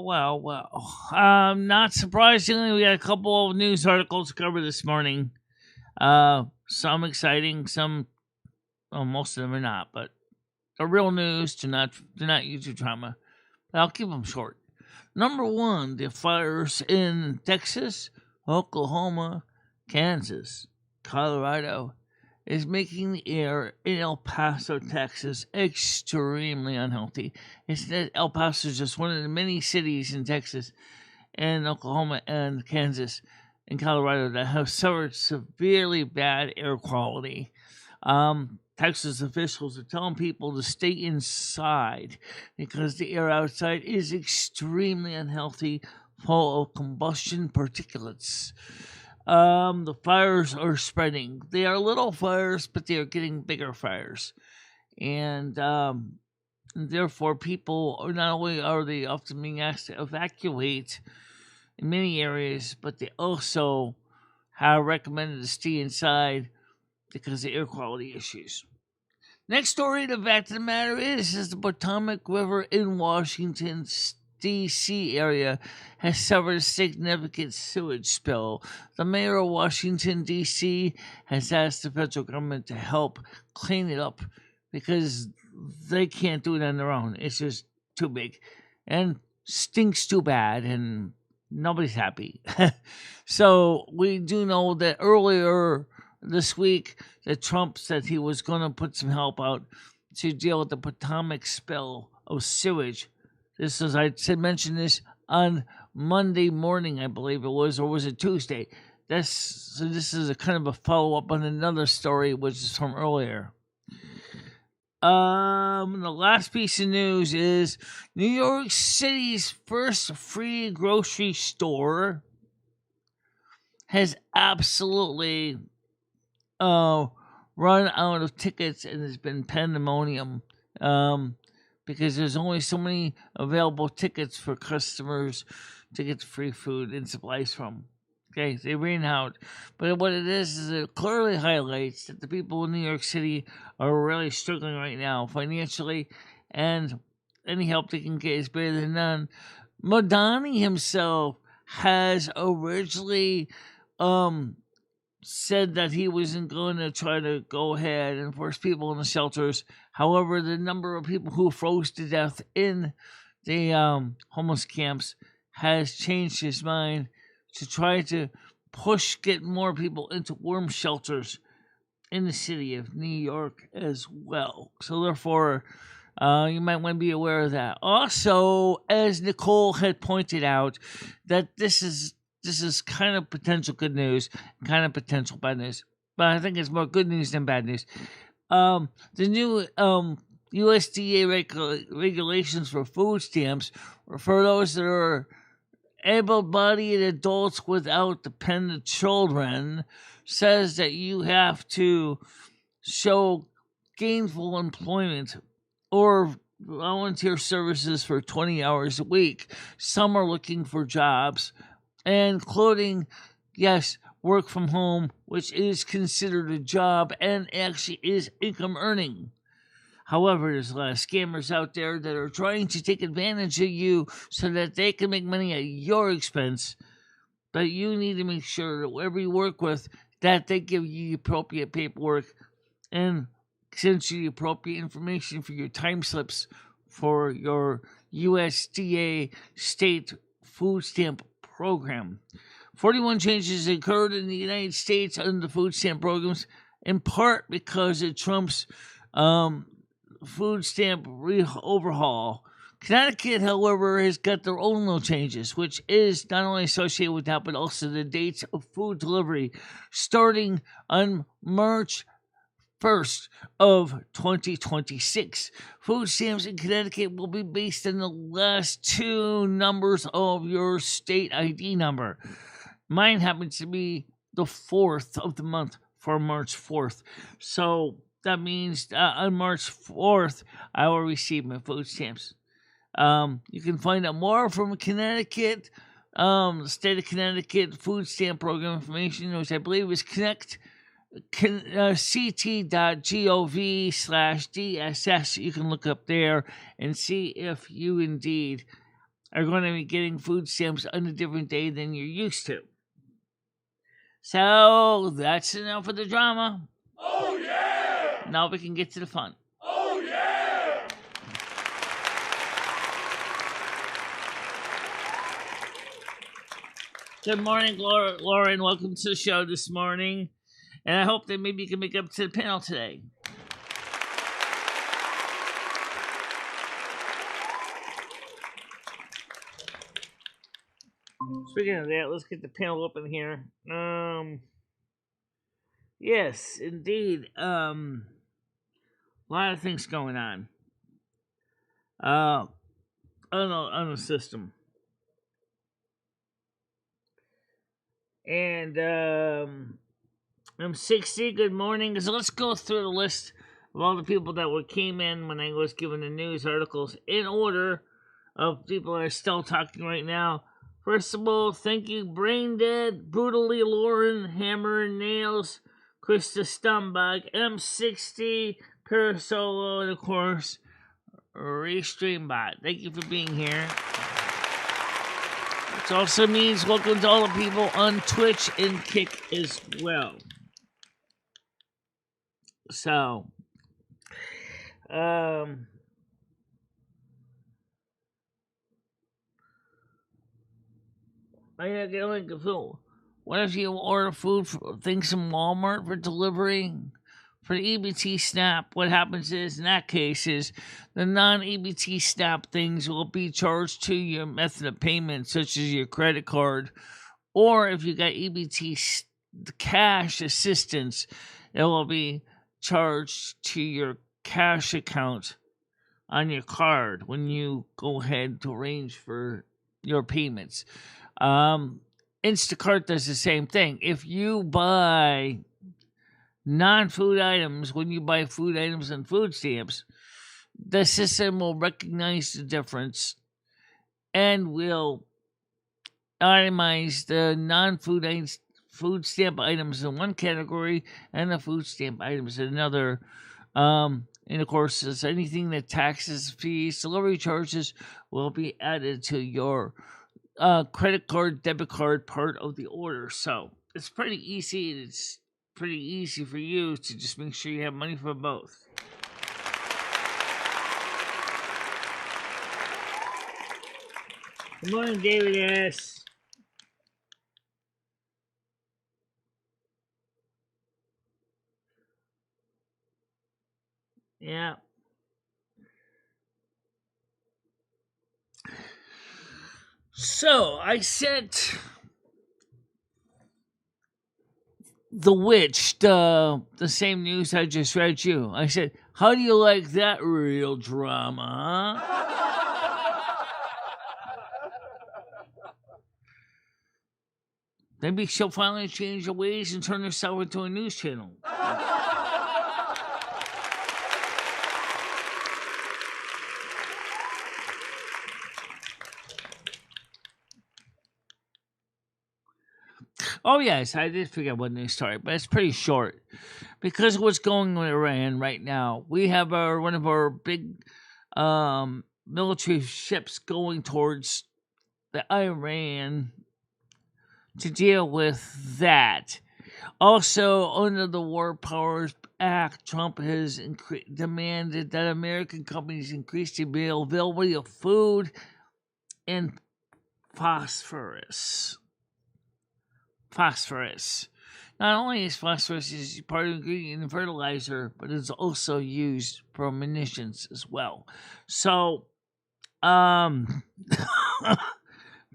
well. Not surprisingly, we got a couple of news articles to cover this morning. Some exciting, some, well, most of them are not, but they're real news. Do not YouTube drama. But I'll keep them short. Number one, the fires in Texas, Oklahoma, Kansas, Colorado is making the air in El Paso, Texas, extremely unhealthy. It's that El Paso is just one of the many cities in Texas and Oklahoma and Kansas and Colorado that have suffered severely bad air quality. Texas officials are telling people to stay inside because the air outside is extremely unhealthy, full of combustion particulates. The fires are spreading. They are little fires, but they are getting bigger fires. And therefore, people are not only are they often being asked to evacuate in many areas, but they also have recommended to stay inside because of air quality issues. Next story, the fact of the matter is the Bamic River in Washington D.C. area has suffered a significant sewage spill. The mayor of Washington, D.C. has asked the federal government to help clean it up because they can't do it on their own. It's just too big and stinks too bad, and nobody's happy. So we do know that earlier this week that Trump said he was going to put some help out to deal with the Potomac spill of sewage. This is, I mentioned this on Monday morning, I believe it was, or was it Tuesday? This is a kind of a follow-up on another story, which is from earlier. The last piece of news is New York City's first free grocery store has absolutely run out of tickets, and there's been pandemonium. Because there's only so many available tickets for customers to get free food and supplies from. Okay, they ran out. But what it is it clearly highlights that the people in New York City are really struggling right now financially, and any help they can get is better than none. Madani himself has originally said that he wasn't going to try to go ahead and force people in the shelters. However, the number of people who froze to death in the homeless camps has changed his mind to try to get more people into warm shelters in the city of New York as well. So therefore, you might want to be aware of that. Also, as Nicole had pointed out, that this is kind of potential good news, kind of potential bad news. But I think it's more good news than bad news. The new USDA regulations for food stamps, for those that are able-bodied adults without dependent children, says that you have to show gainful employment or volunteer services for 20 hours a week. Some are looking for jobs, and including, yes, work from home, which is considered a job and actually is income earning. However, there's a lot of scammers out there that are trying to take advantage of you so that they can make money at your expense. But you need to make sure that whoever you work with, that they give you the appropriate paperwork and send you the appropriate information for your time slips for your USDA state food stamp program. 41 changes occurred in the United States under the food stamp programs, in part because of Trump's food stamp overhaul. Connecticut, however, has got their own little changes, which is not only associated with that, but also the dates of food delivery starting on March 1st of 2026. Food stamps in Connecticut will be based on the last two numbers of your state ID number. Mine happens to be the 4th of the month for March 4th. So that means on March 4th, I will receive my food stamps. You can find out more from Connecticut, the state of Connecticut food stamp program information, which I believe is ct.gov/DSS. You can look up there and see if you indeed are going to be getting food stamps on a different day than you're used to. So that's enough of the drama. Oh yeah! Now we can get to the fun. Oh yeah! Good morning, Laura, and welcome to the show this morning. And I hope that maybe you can make up to the panel today. Speaking of that, let's get the panel open here. Yes, indeed. A lot of things going on. On the system. And I'm 60. Good morning. So let's go through the list of all the people that came in when I was giving the news articles in order of people that are still talking right now. First of all, thank you, Brain Dead, Brutally Lauren, Hammer and Nails, Krista Stumbach, M60, Parasolo, and of course, Restreambot. Thank you for being here. Which also means welcome to all the people on Twitch and Kick as well. So, I gotta get a link of food. What if you order food for things from Walmart for delivery? For the EBT SNAP, what happens is, in that case, is the non-EBT SNAP things will be charged to your method of payment, such as your credit card. Or if you got EBT cash assistance, it will be charged to your cash account on your card when you go ahead to arrange for your payments. Instacart does the same thing. If you buy non-food items, when you buy food items and food stamps, the system will recognize the difference and will itemize the non-food food stamp items in one category and the food stamp items in another. And of course, it's anything that taxes, fees, delivery charges will be added to your credit card, debit card part of the order. So it's pretty easy. It's pretty easy for you to just make sure you have money for both. Good morning, David S. Yeah. So I sent the witch the same news I just read you. I said, how do you like that real drama? Maybe she'll finally change her ways and turn herself into a news channel. Oh, yes, I did forget what news story, but it's pretty short. Because of what's going on in Iran right now, we have one of our big military ships going towards the Iran to deal with that. Also, under the War Powers Act, Trump has demanded that American companies increase the availability of food and phosphorus. Not only is phosphorus is part of the ingredient in fertilizer, but it's also used for munitions as well. So, be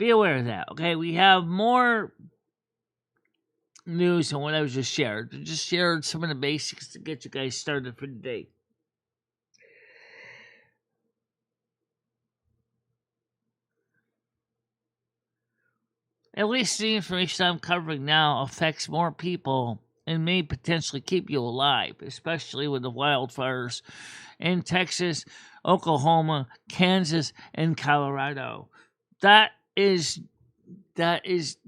aware of that. Okay, we have more news than what I was just shared. I just shared some of the basics to get you guys started for the day. At least the information I'm covering now affects more people and may potentially keep you alive, especially with the wildfires in Texas, Oklahoma, Kansas, and Colorado. That is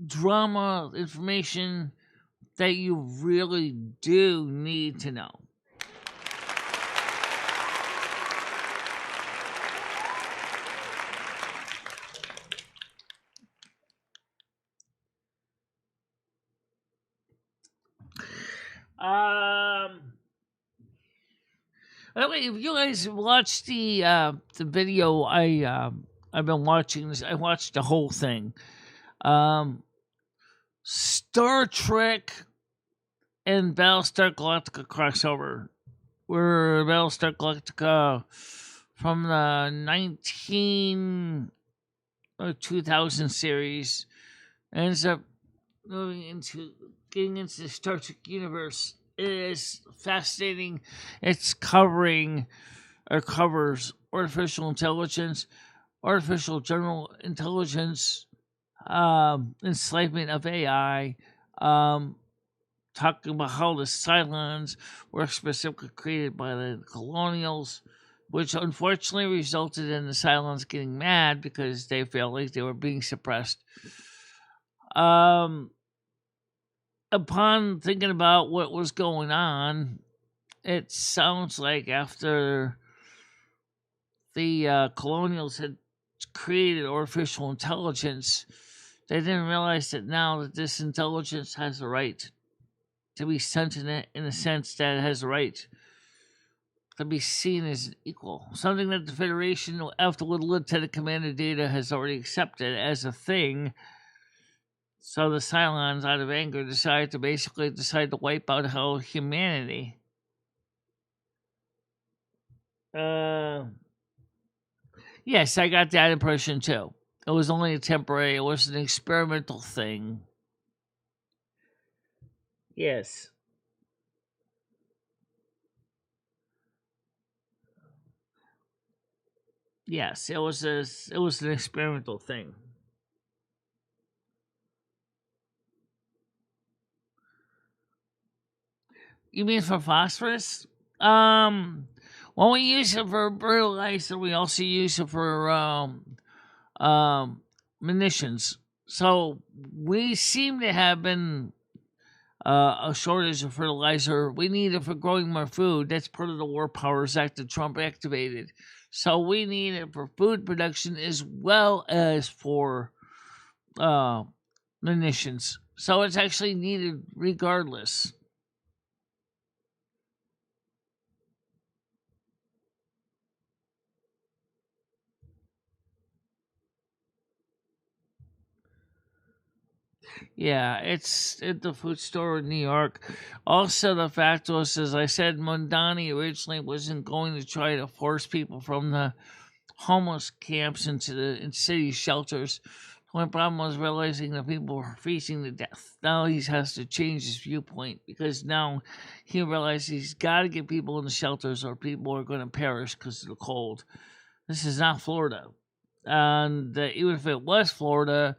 drama information that you really do need to know. By the way, if you guys watched the video, I've been watching this. I watched the whole thing. Star Trek and Battlestar Galactica crossover, where Battlestar Galactica from the 2000 series ends up getting into the Star Trek universe. It is fascinating. It covers artificial intelligence, artificial general intelligence, enslavement of AI, talking about how the Cylons were specifically created by the colonials, which unfortunately resulted in the Cylons getting mad because they felt like they were being suppressed. Upon thinking about what was going on, it sounds like after the colonials had created artificial intelligence, they didn't realize that now that this intelligence has a right to be sentient, in the sense that it has a right to be seen as an equal. Something that the Federation, after Little Lieutenant Commander Data, has already accepted as a thing. So the Cylons, out of anger, decide to wipe out whole humanity. Yes, I got that impression too. It was only a temporary, it was an experimental thing. Yes. Yes, it was an experimental thing. You mean for phosphorus? When we use it for fertilizer, we also use it for munitions. So we seem to have been a shortage of fertilizer. We need it for growing more food. That's part of the War Powers Act that Trump activated. So we need it for food production as well as for munitions. So it's actually needed regardless. Yeah, it's at the food store in New York. Also, the fact was, as I said, Mondani originally wasn't going to try to force people from the homeless camps into the city shelters. The only problem was realizing that people were freezing to death. Now he has to change his viewpoint because now he realizes he's got to get people in the shelters or people are going to perish because of the cold. This is not Florida. And even if it was Florida,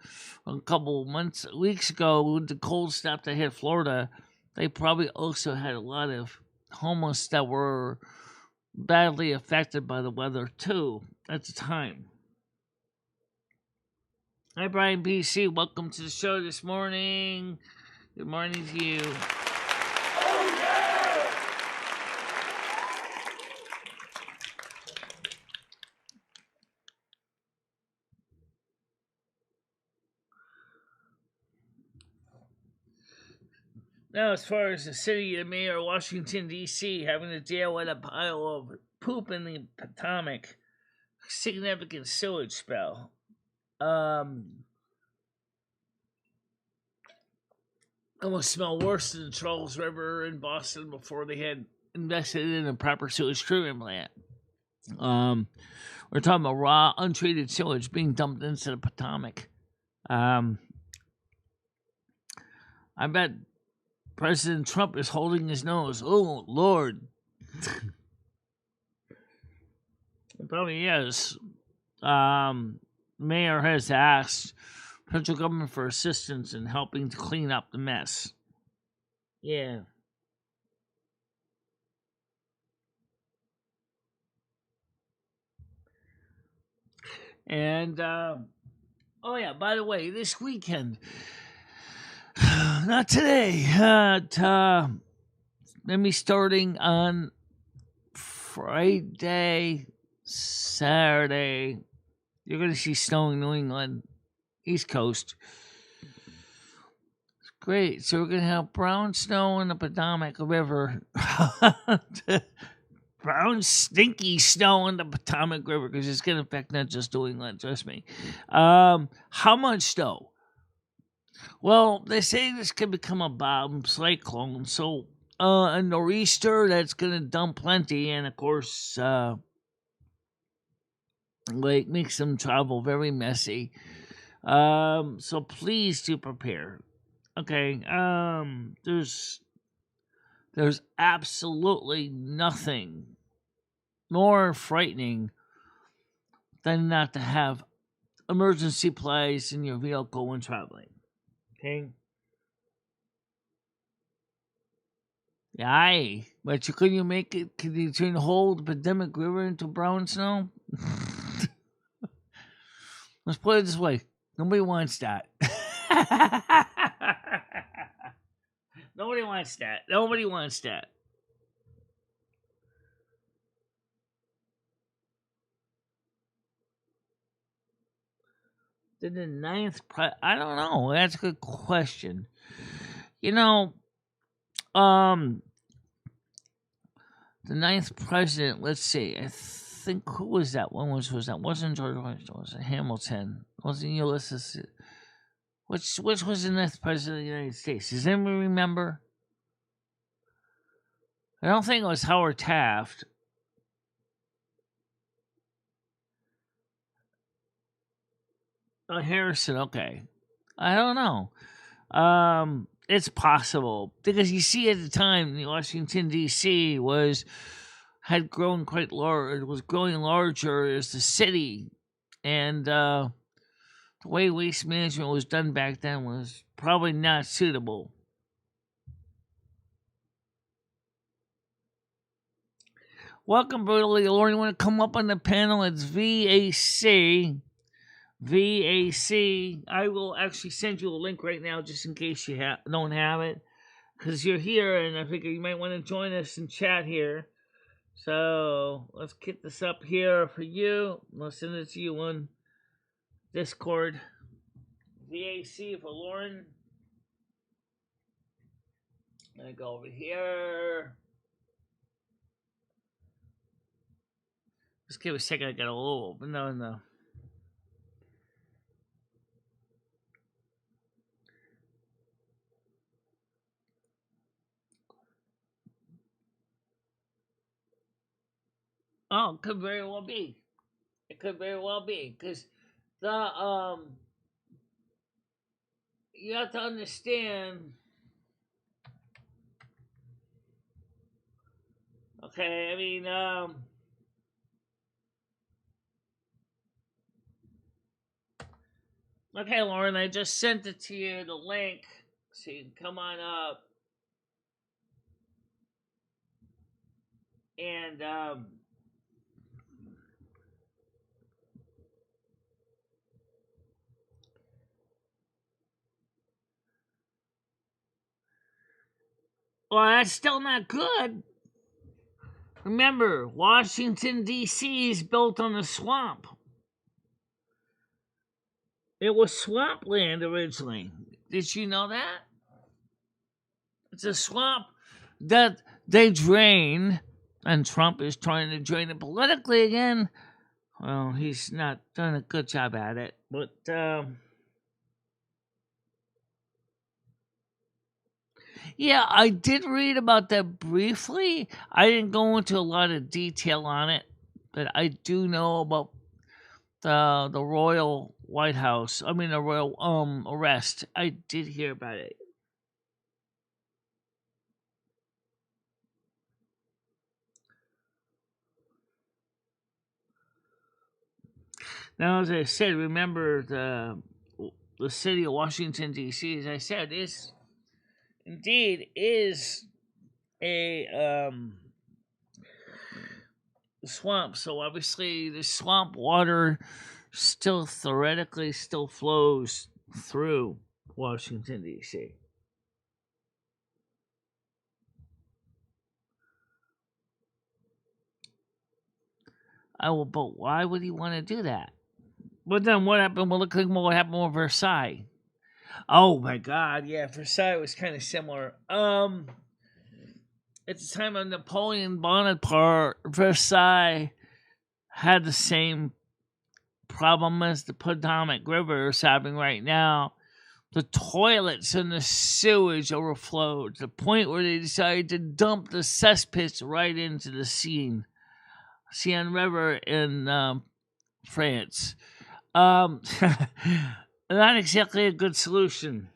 a couple weeks ago, when the cold snap that hit Florida, they probably also had a lot of homeless that were badly affected by the weather too at the time. Hi, Brian BC. Welcome to the show this morning. Good morning to you. Oh yeah! Now, as far as the city, the mayor of Washington D.C. having to deal with a pile of poop in the Potomac, significant sewage spill. Almost smell worse than the Charles River in Boston before they had invested in a proper sewage treatment plant. We're talking about raw, untreated sewage being dumped into the Potomac. I bet President Trump is holding his nose. Oh, Lord. It probably is. Mayor has asked federal government for assistance in helping to clean up the mess. Yeah. And, oh yeah, by the way, this weekend, not today, let me starting on Friday, Saturday, you're going to see snow in New England, East Coast. It's great. So we're going to have brown snow in the Bamic River. brown, stinky snow in the Bamic River because it's going to affect not just New England, trust me. How much snow? Well, they say this could become a bomb cyclone, so a nor'easter that's going to dump plenty, and of course, like makes them travel very messy. So please do prepare. Okay. There's absolutely nothing more frightening than not to have emergency supplies in your vehicle when traveling. Okay. Aye, but couldn't you make it? Could you turn the whole Bamic River into brown snow? Let's put it this way: nobody wants that. Nobody wants that. Nobody wants that. Did the ninth? I don't know. That's a good question. You know, the ninth president. Let's see. I think who was that? When was that? Wasn't George Washington? Was it Hamilton? Wasn't Ulysses? Which was the ninth president of the United States? Does anyone remember? I don't think it was Howard Taft. Oh, Harrison. Okay, I don't know. It's possible because you see at the time, Washington D.C. had grown quite large. It was growing larger as the city, and the way waste management was done back then was probably not suitable. Welcome, brotherly Lauren. You want to come up on the panel? It's VAC. VAC. I will actually send you a link right now just in case you don't have it. Because you're here and I figure you might want to join us and chat here. So let's get this up here for you. I'll send it to you on Discord. VAC for Lauren. I'm going to go over here. Just give it a second. I got a little open. No. Oh, it could very well be. It could very well be because the you have to understand. Okay, I mean okay, Lauren, I just sent it to you, the link, so you can come on up. And well, that's still not good. Remember, Washington D.C. is built on a swamp. It was swampland originally. Did you know that? It's a swamp that they drain, and Trump is trying to drain it politically again. Well, he's not done a good job at it, but yeah, I did read about that briefly. I didn't go into a lot of detail on it, but I do know about the royal White House. I mean, the royal arrest. I did hear about it. Now, as I said, remember the city of Washington D.C. As I said, is indeed a swamp. So obviously, the swamp water still theoretically still flows through Washington D.C. But why would he want to do that? But then what happened? Well, look at what happened with Versailles. Oh my God, yeah, Versailles was kind of similar. at the time of Napoleon Bonaparte, Versailles had the same problem as the Bamic River is having right now. The toilets and the sewage overflowed to the point where they decided to dump the cesspits right into the Seine River in France. Not exactly a good solution.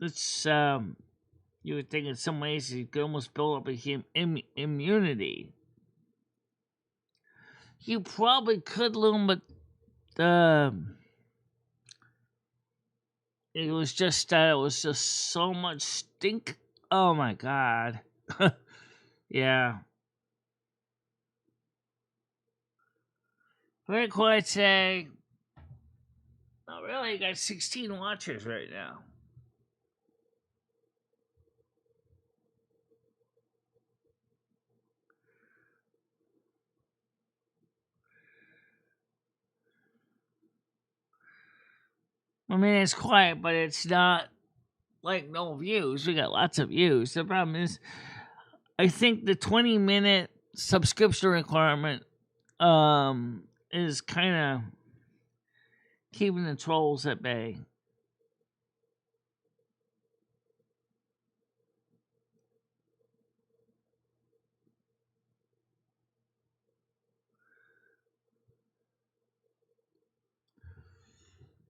It's you would think in some ways you could almost build up a immunity. You probably could, Loom, but it was just so much stink. Oh my god. Yeah. Very quiet today. Not really. I got 16 watchers right now. I mean, it's quiet, but it's not like no views. We got lots of views. The problem is, I think the 20-minute subscription requirement is kind of keeping the trolls at bay.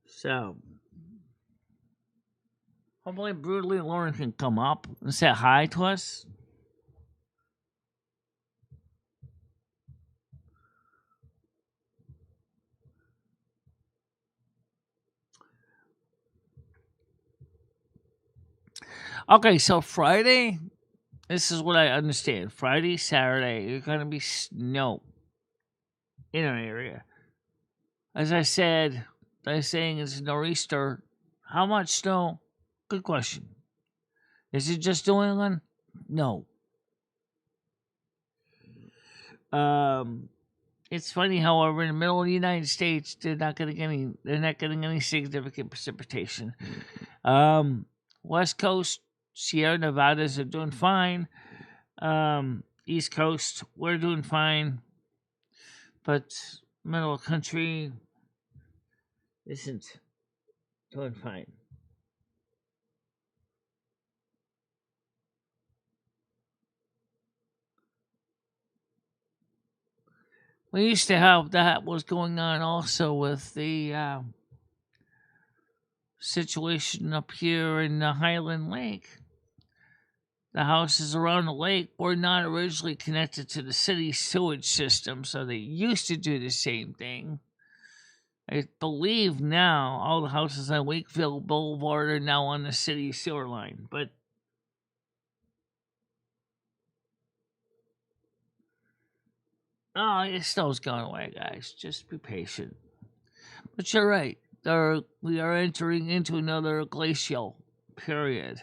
So, hopefully, Brutally Lauren can come up and say hi to us. Okay, so Friday, this is what I understand. Friday, Saturday, you're going to be snow in our area. As I said, they're saying it's nor'easter. How much snow? Good question. Is it just New England? No. It's funny, however, in the middle of the United States, they're not getting any significant precipitation. West Coast, Sierra Nevadas are doing fine. East Coast, we're doing fine. But middle of the country isn't doing fine. We used to have that was going on also with the situation up here in the Highland Lake. The houses around the lake were not originally connected to the city sewage system, so they used to do the same thing. I believe now all the houses on Wakefield Boulevard are now on the city sewer line, but the snow's gone away, guys. Just be patient. But you're right. We are entering into another glacial period.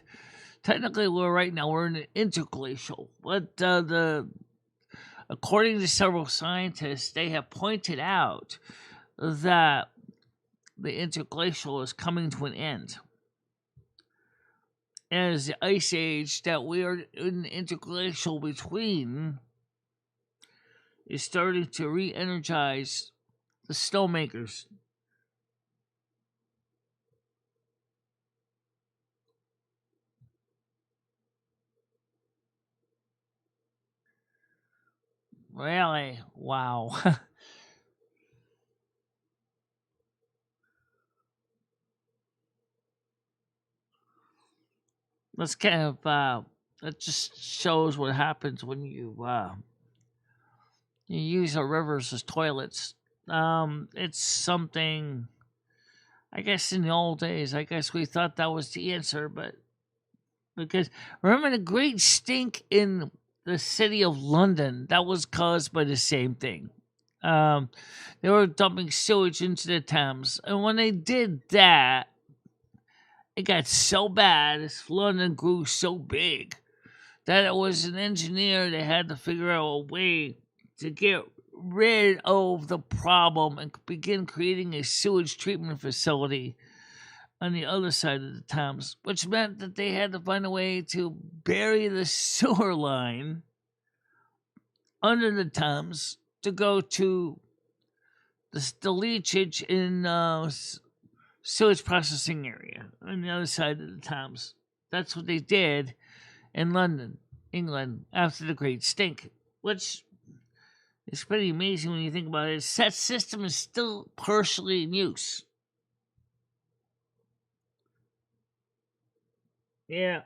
Technically, we're in an interglacial, but according to several scientists, they have pointed out that the interglacial is coming to an end. As the ice age that we are in the interglacial between is starting to re-energize the snowmakers. Really? Wow. That's kind of that just shows what happens when you use our rivers as toilets. It's something. I guess in the old days, I guess we thought that was the answer, but because remember the great stink in the city of London that was caused by the same thing. They were dumping sewage into the Thames, and when they did that, it got so bad. London grew so big that it was an engineer that had to figure out a way to get rid of the problem and begin creating a sewage treatment facility on the other side of the Thames, which meant that they had to find a way to bury the sewer line under the Thames to go to the leachage in sewage processing area on the other side of the Thames. That's what they did in London, England, after the Great Stink, which is pretty amazing when you think about it. That system is still partially in use. Yeah.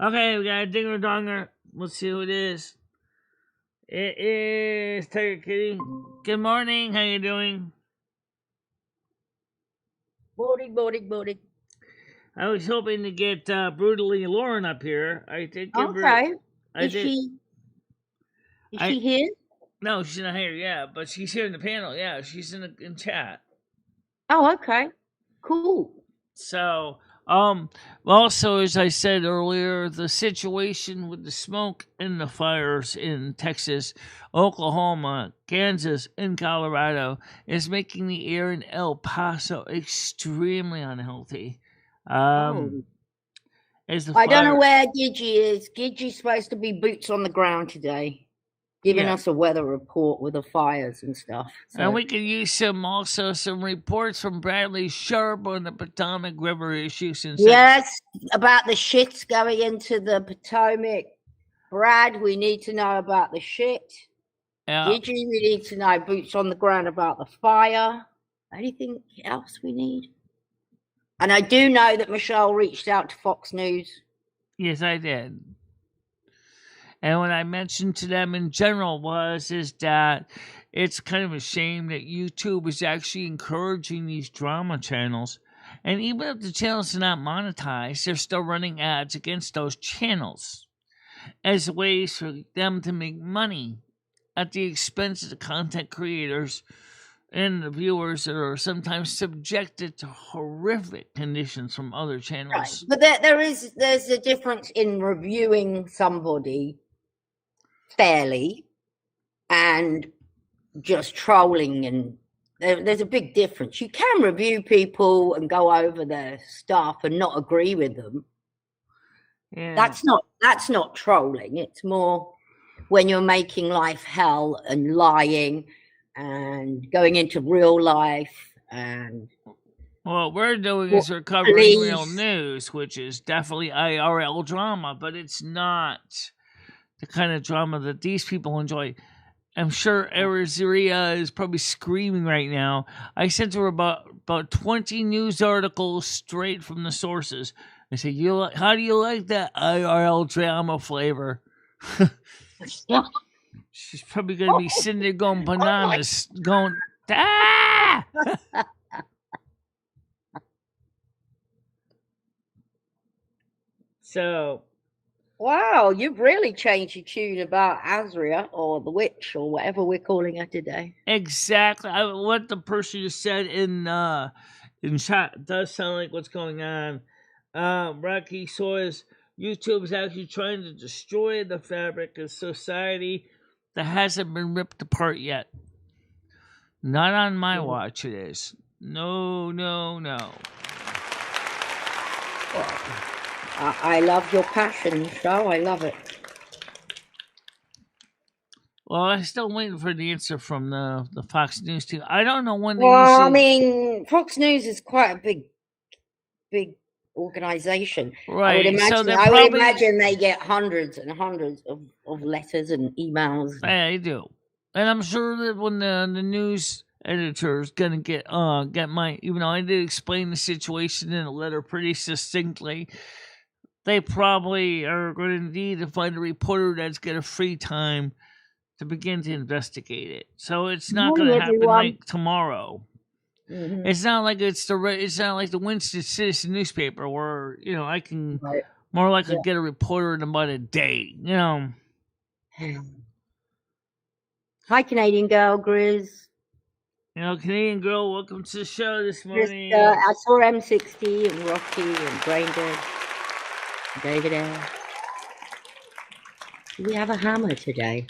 Okay, we got a dinger donger. Let's see who it is. It is Tiger Kitty. Good morning. How you doing? Morning. I was hoping to get Brutally Lauren up here. I did give her. Okay. Is she here? No, she's not here. Yeah, but she's here in the panel. Yeah, she's in chat. Oh, okay. Cool. So, also, as I said earlier, the situation with the smoke and the fires in Texas, Oklahoma, Kansas, and Colorado is making the air in El Paso extremely unhealthy. I don't know where Gigi is. Gigi's supposed to be boots on the ground today, giving us a weather report with the fires and stuff. So. And we can use some reports from Bradley Sharp on the Bamic River issue. About the shits going into the Potomac. Brad, we need to know about the shit. Yeah. Gigi, we need to know boots on the ground about the fire. Anything else we need? And I do know that Michelle reached out to Fox News. Yes, I did. And what I mentioned to them in general is that it's kind of a shame that YouTube is actually encouraging these drama channels. And even if the channels are not monetized, they're still running ads against those channels as ways for them to make money at the expense of the content creators and the viewers that are sometimes subjected to horrific conditions from other channels. Right. But there's a difference in reviewing somebody fairly and just trolling, and there's a big difference. You can review people and go over their stuff and not agree with them. Yeah. That's not trolling. It's more when you're making life hell and lying and going into real life. And what we're doing is we're covering real news, which is definitely IRL drama, but it's not the kind of drama that these people enjoy. I'm sure Arizaria is probably screaming right now. I sent her about 20 news articles straight from the sources. I said, how do you like that IRL drama flavor? She's probably going to be sitting there going bananas, going, ah! So... Wow, you've really changed your tune about Azria or the witch or whatever we're calling her today. Exactly. What the person just said in chat does sound like what's going on. Rocky says YouTube is actually trying to destroy the fabric of society that hasn't been ripped apart yet. Not on my watch, it is. No. I love your passion, Michelle. I love it. Well, I'm still waiting for the answer from the Fox News team. I don't know when they I mean, Fox News is quite a big organization. Right. I would imagine they get hundreds and hundreds of letters and emails. Yeah, they do. And I'm sure that when the news editor is going to get my... Even though I did explain the situation in a letter pretty succinctly... They probably are going to need to find a reporter that's got a free time to begin to investigate it. So it's not going to happen like tomorrow. Mm-hmm. It's not like it's not like the Winston Citizen newspaper where I can more likely get a reporter in about a day. Hi, Canadian girl, Grizz. Canadian girl, welcome to the show this morning. I saw M60 and Rocky and Braindead. David L. Do we have a hammer today?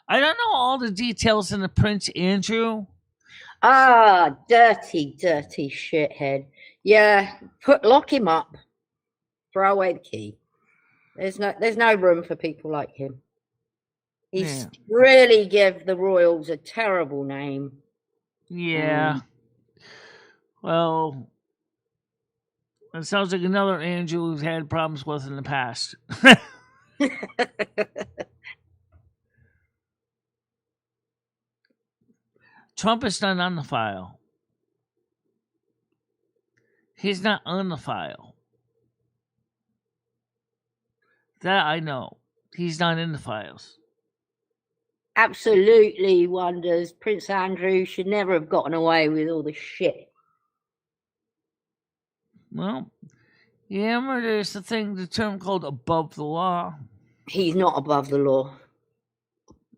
I don't know all the details in the Prince Andrew. Ah, dirty, dirty shithead. Yeah, lock him up. Throw away the key. There's no room for people like him. He's really give the royals a terrible name. Yeah. Well, it sounds like another Andrew we've had problems with in the past. Trump is not on the file. He's not on the file. That I know. He's not in the files. Absolutely wonders. Prince Andrew should never have gotten away with all the shit. Well, yeah, there's the term called above the law. He's not above the law.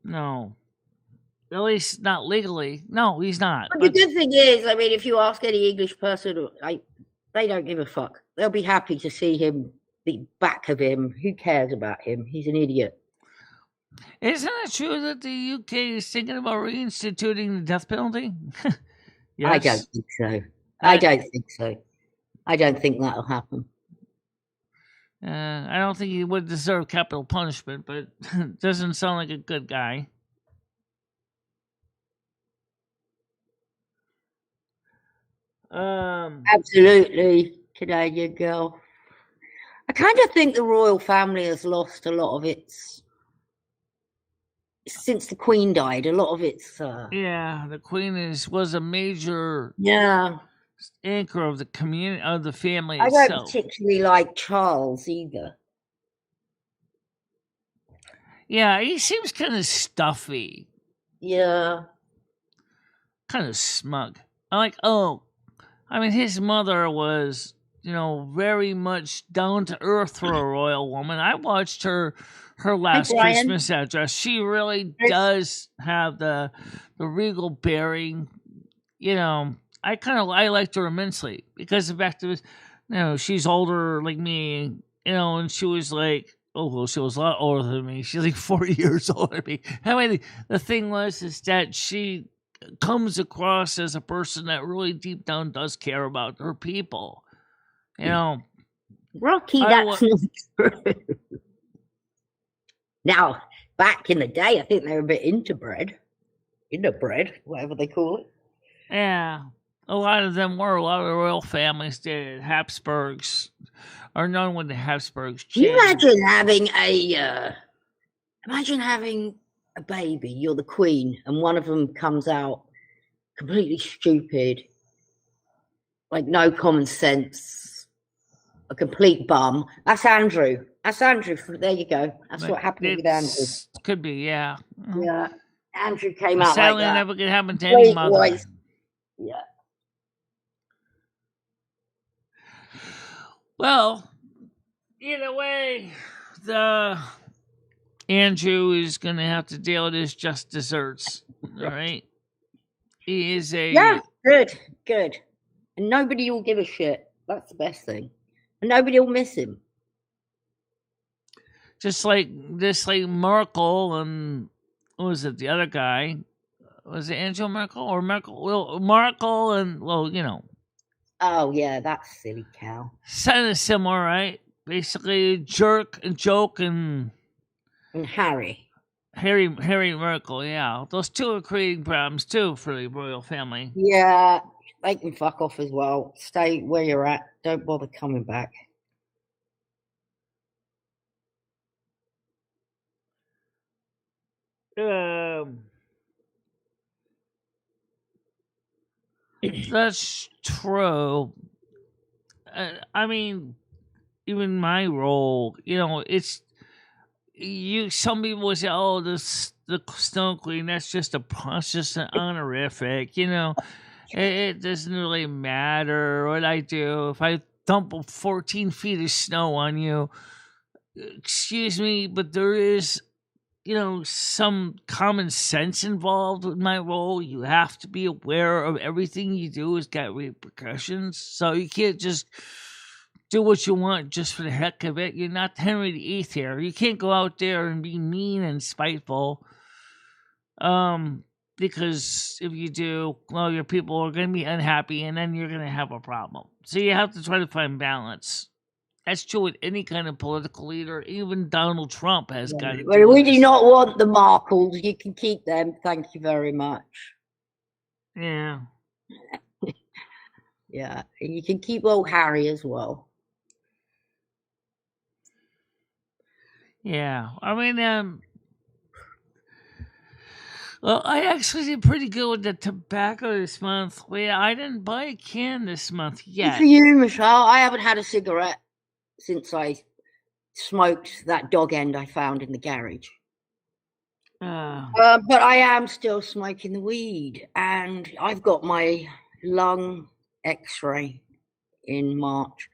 No. At least not legally. No, he's not. But the good thing is, I mean, if you ask any English person, they don't give a fuck. They'll be happy to see him, the back of him. Who cares about him? He's an idiot. Isn't it true that the UK is thinking about reinstituting the death penalty? Yes. I don't think so. I don't think so. I don't think that'll happen. I don't think he would deserve capital punishment, but doesn't sound like a good guy. Absolutely, Canadian girl. I kind of think the royal family has lost a lot of its, since the Queen died. A lot of its. Yeah, the Queen was a major anchor of the community, of the family itself. I don't particularly like Charles either. Yeah, he seems kind of stuffy. Yeah. Kind of smug. I mean, his mother was, very much down to earth for a royal woman. I watched her last Christmas address. She really does have the regal bearing. I liked her immensely because the fact is, she's older like me, and she was like, she was a lot older than me. She's like 40 years older than me. I mean, the thing is that she comes across as a person that really deep down does care about her people. Rocky, that's not true. Now, back in the day, I think they were a bit into bread, whatever they call it. Yeah, a lot of them were. A lot of the royal families did. Habsburgs are known with the Habsburgs. Can you imagine having a baby? You're the queen, and one of them comes out completely stupid, like no common sense, a complete bum. That's Andrew. There you go. That's what happened with Andrew. Could be, yeah. Yeah. Andrew came out sadly like that. Never could happen to any mother. Yeah. Well, either way, the Andrew is going to have to deal with his just desserts. All right. He is good. And nobody will give a shit. That's the best thing. And nobody will miss him. Just like Merkel and what was it? The other guy was it Angela Merkel or Merkel? Well, Merkel and Oh yeah, that silly cow. Kind of similar, right? Basically, joke, and Harry Merkel. Yeah, those two are creating problems too for the royal family. Yeah, they can fuck off as well. Stay where you're at. Don't bother coming back. That's true. I mean, even my role, it's some people would say, "Oh, the Snow Queen, that's just an honorific." It doesn't really matter what I do. If I dump 14 feet of snow on you, excuse me, but there is, some common sense involved with my role. You have to be aware of everything you do has got repercussions. So you can't just do what you want just for the heck of it. You're not Henry VIII here. You can't go out there and be mean and spiteful. Because if you do, well, your people are going to be unhappy, and then you're going to have a problem. So you have to try to find balance. That's true with any kind of political leader. Even Donald Trump has got to Well, do we this. do not want the Markles. You can keep them. Thank you very much. Yeah. Yeah, and you can keep old Harry as well. Yeah. I mean, well, I actually did pretty good with the tobacco this month. Wait, I didn't buy a can this month Good yet. for you, Michelle. I haven't had a cigarette since I smoked that dog end I found in the garage. But I am still smoking the weed, and I've got my lung x-ray in March.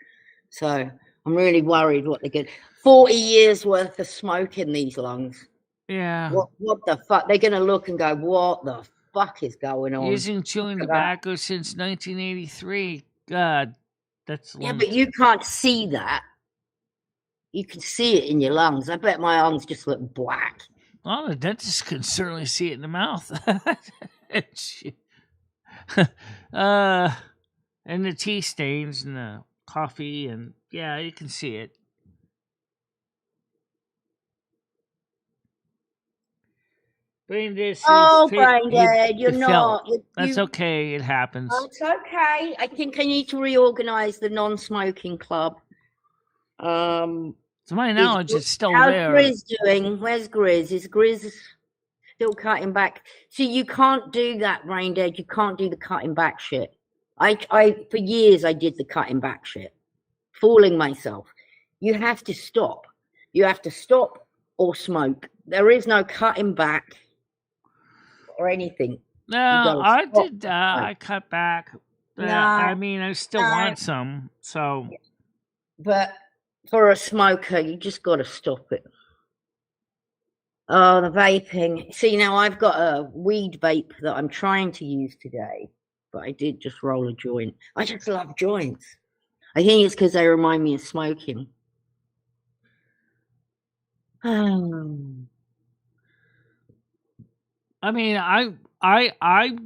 So I'm really worried what they're going to... 40 years worth of smoke in these lungs. Yeah. What the fuck? They're going to look and go, what the fuck is going on? Using chewing tobacco since 1983. God, that's long. Yeah, but you can't see that. You can see it in your lungs. I bet my lungs just look black. Well, the dentist can certainly see it in the mouth. And the tea stains and the coffee, and yeah, you can see it. Brain dead. Brain dead, you're not. That's okay. It happens. Oh, it's okay. I think I need to reorganize the non-smoking club. To my knowledge, it's still how's there. Grizz doing? Where's Grizz? Is Grizz still cutting back? See, you can't do that, Brain Dead. You can't do the cutting back shit. I for years I did the cutting back shit, fooling myself. You have to stop. You have to stop or smoke. There is no cutting back or anything. No, I did that. I cut back. I mean, I still want some. So, but for a smoker, you just got to stop it. Oh, the vaping. See, now I've got a weed vape that I'm trying to use today, but I did just roll a joint. I just love joints. I think it's because they remind me of smoking. I mean, I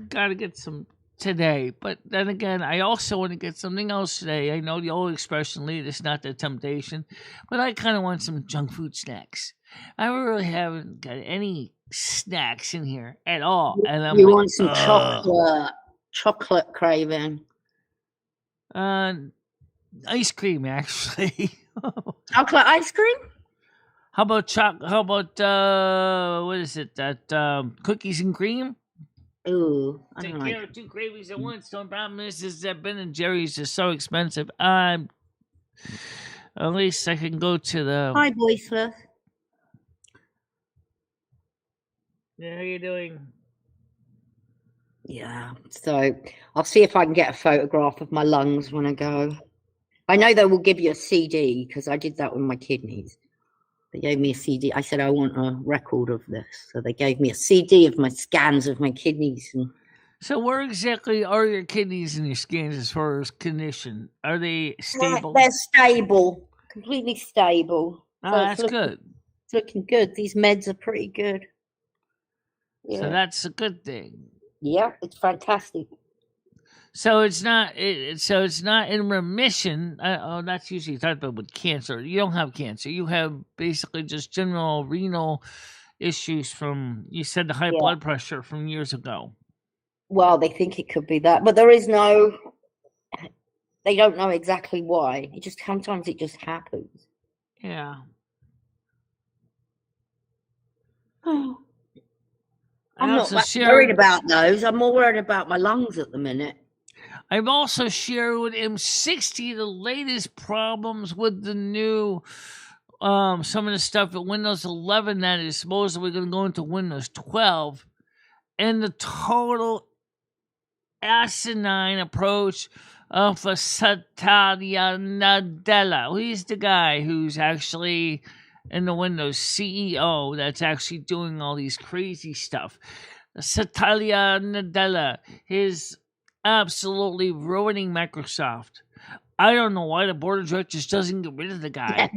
gotta get some today, but then again, I also want to get something else today. I know the old expression, "Lead is not the temptation," but I kind of want some junk food snacks. I really haven't got any snacks in here at all, and I'm want some chocolate craving? Ice cream, actually. Chocolate ice cream? How about what is it? That cookies and cream? Ooh, Take care of two cravings at once. The problem is that Ben and Jerry's is so expensive. At least I can go to the. Hi, Boysless. Yeah, how you doing? Yeah, so I'll see if I can get a photograph of my lungs when I go. I know they will give you a CD because I did that with my kidneys. They gave me a CD. I said, I want a record of this. So they gave me a CD of my scans of my kidneys. So where exactly are your kidneys and your scans as far as condition? Are they stable? They're stable, completely stable. So that's good. It's looking good. These meds are pretty good. Yeah. So that's a good thing. Yeah, it's fantastic. So it's not. It's not in remission. That's usually talked about with cancer. You don't have cancer. You have basically just general renal issues from. You said the high blood pressure from years ago. Well, they think it could be that, but there is no. They don't know exactly why. It just sometimes it just happens. Yeah. I'm not that worried about those. I'm more worried about my lungs at the minute. I've also shared with M60 the latest problems with the new, some of the stuff at Windows 11 that is supposedly going to go into Windows 12, and the total asinine approach of Satya Nadella. He's the guy who's actually in the Windows CEO that's actually doing all these crazy stuff. Satya Nadella is absolutely ruining Microsoft. I don't know why the board of directors doesn't get rid of the guy.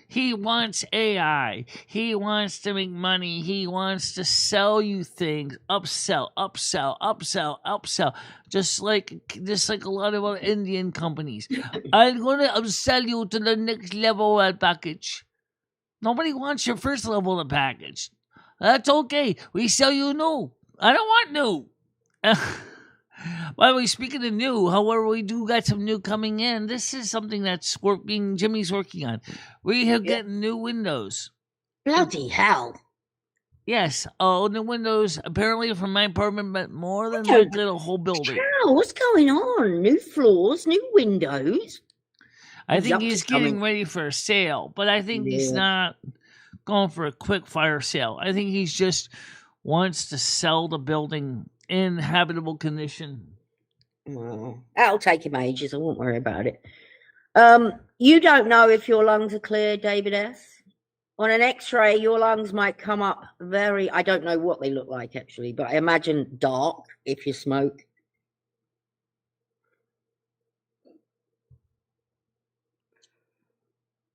He wants AI. He wants to make money. He wants to sell you things. Upsell, upsell, upsell, upsell. Just like a lot of other Indian companies. I'm gonna upsell you to the next level of package. Nobody wants your first level of package. That's okay. We sell you new. I don't want new. By the way, speaking of new, however, we do got some new coming in. This is something that's Jimmy's working on. We have getting new windows. Bloody hell. Yes, new windows, apparently from my apartment, but more than likely the whole building. Hell, what's going on? New floors, new windows. I think he's getting ready for a sale, but I think he's not going for a quick fire sale. I think he's just wants to sell the building in habitable condition. Well, that'll take him ages. I won't worry about it. You don't know if your lungs are clear, David S. On an X-ray, your lungs might come up I don't know what they look like actually, but I imagine dark if you smoke.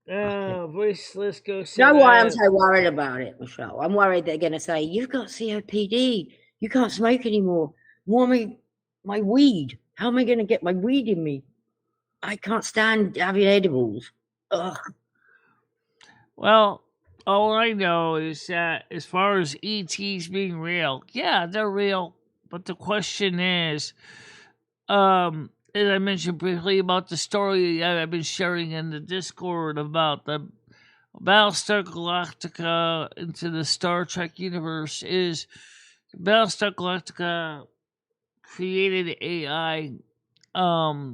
Voiceless ghost. You know why I'm so worried about it, Michelle? I'm worried they're going to say, you've got COPD. You can't smoke anymore. Want my weed. How am I going to get my weed in me? I can't stand having edibles. Ugh. Well, all I know is that as far as ETs being real, yeah, they're real. But the question is, as I mentioned briefly about the story I've been sharing in the Discord about the Battlestar Galactica into the Star Trek universe, is Battlestar Galactica created AI,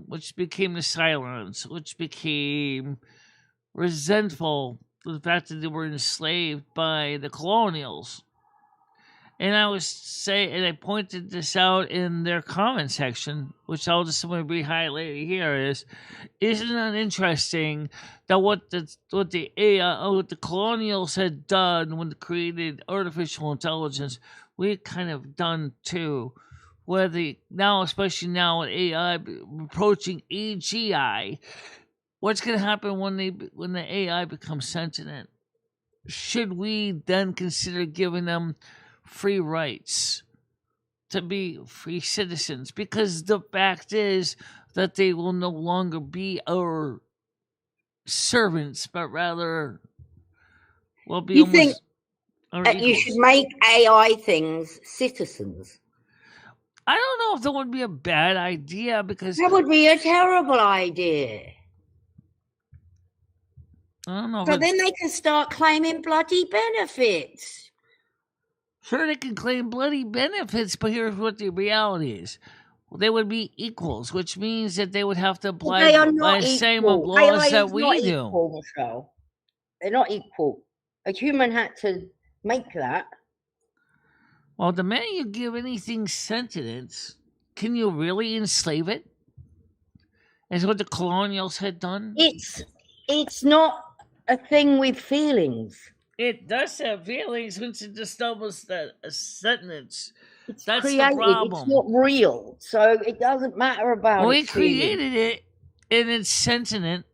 which became the Cylons, which became resentful for the fact that they were enslaved by the colonials. And I pointed this out in their comment section, which I'll just simply highlight here. Isn't it interesting that what the AI, what the colonials had done when they created artificial intelligence, we kind of done too. Especially now with AI approaching AGI, what's going to happen when the AI becomes sentient? Should we then consider giving them free rights to be free citizens? Because the fact is that they will no longer be our servants, but rather will be. You think that you should make AI things citizens? I don't know if that would be a bad idea, because that would be a terrible idea. I don't know. So then they can start claiming bloody benefits. Sure, they can claim bloody benefits, but here's what the reality is. They would be equals, which means that they would have to apply the same laws that we do. Michelle. They're not equal. A human had to make that. Well, the minute you give anything sentience, can you really enslave it? Is what the colonials had done? It's not a thing with feelings. It does have feelings once it establishes a sentence. That's created. The problem. It's not real, so it doesn't matter about. We created it, and it's sentient,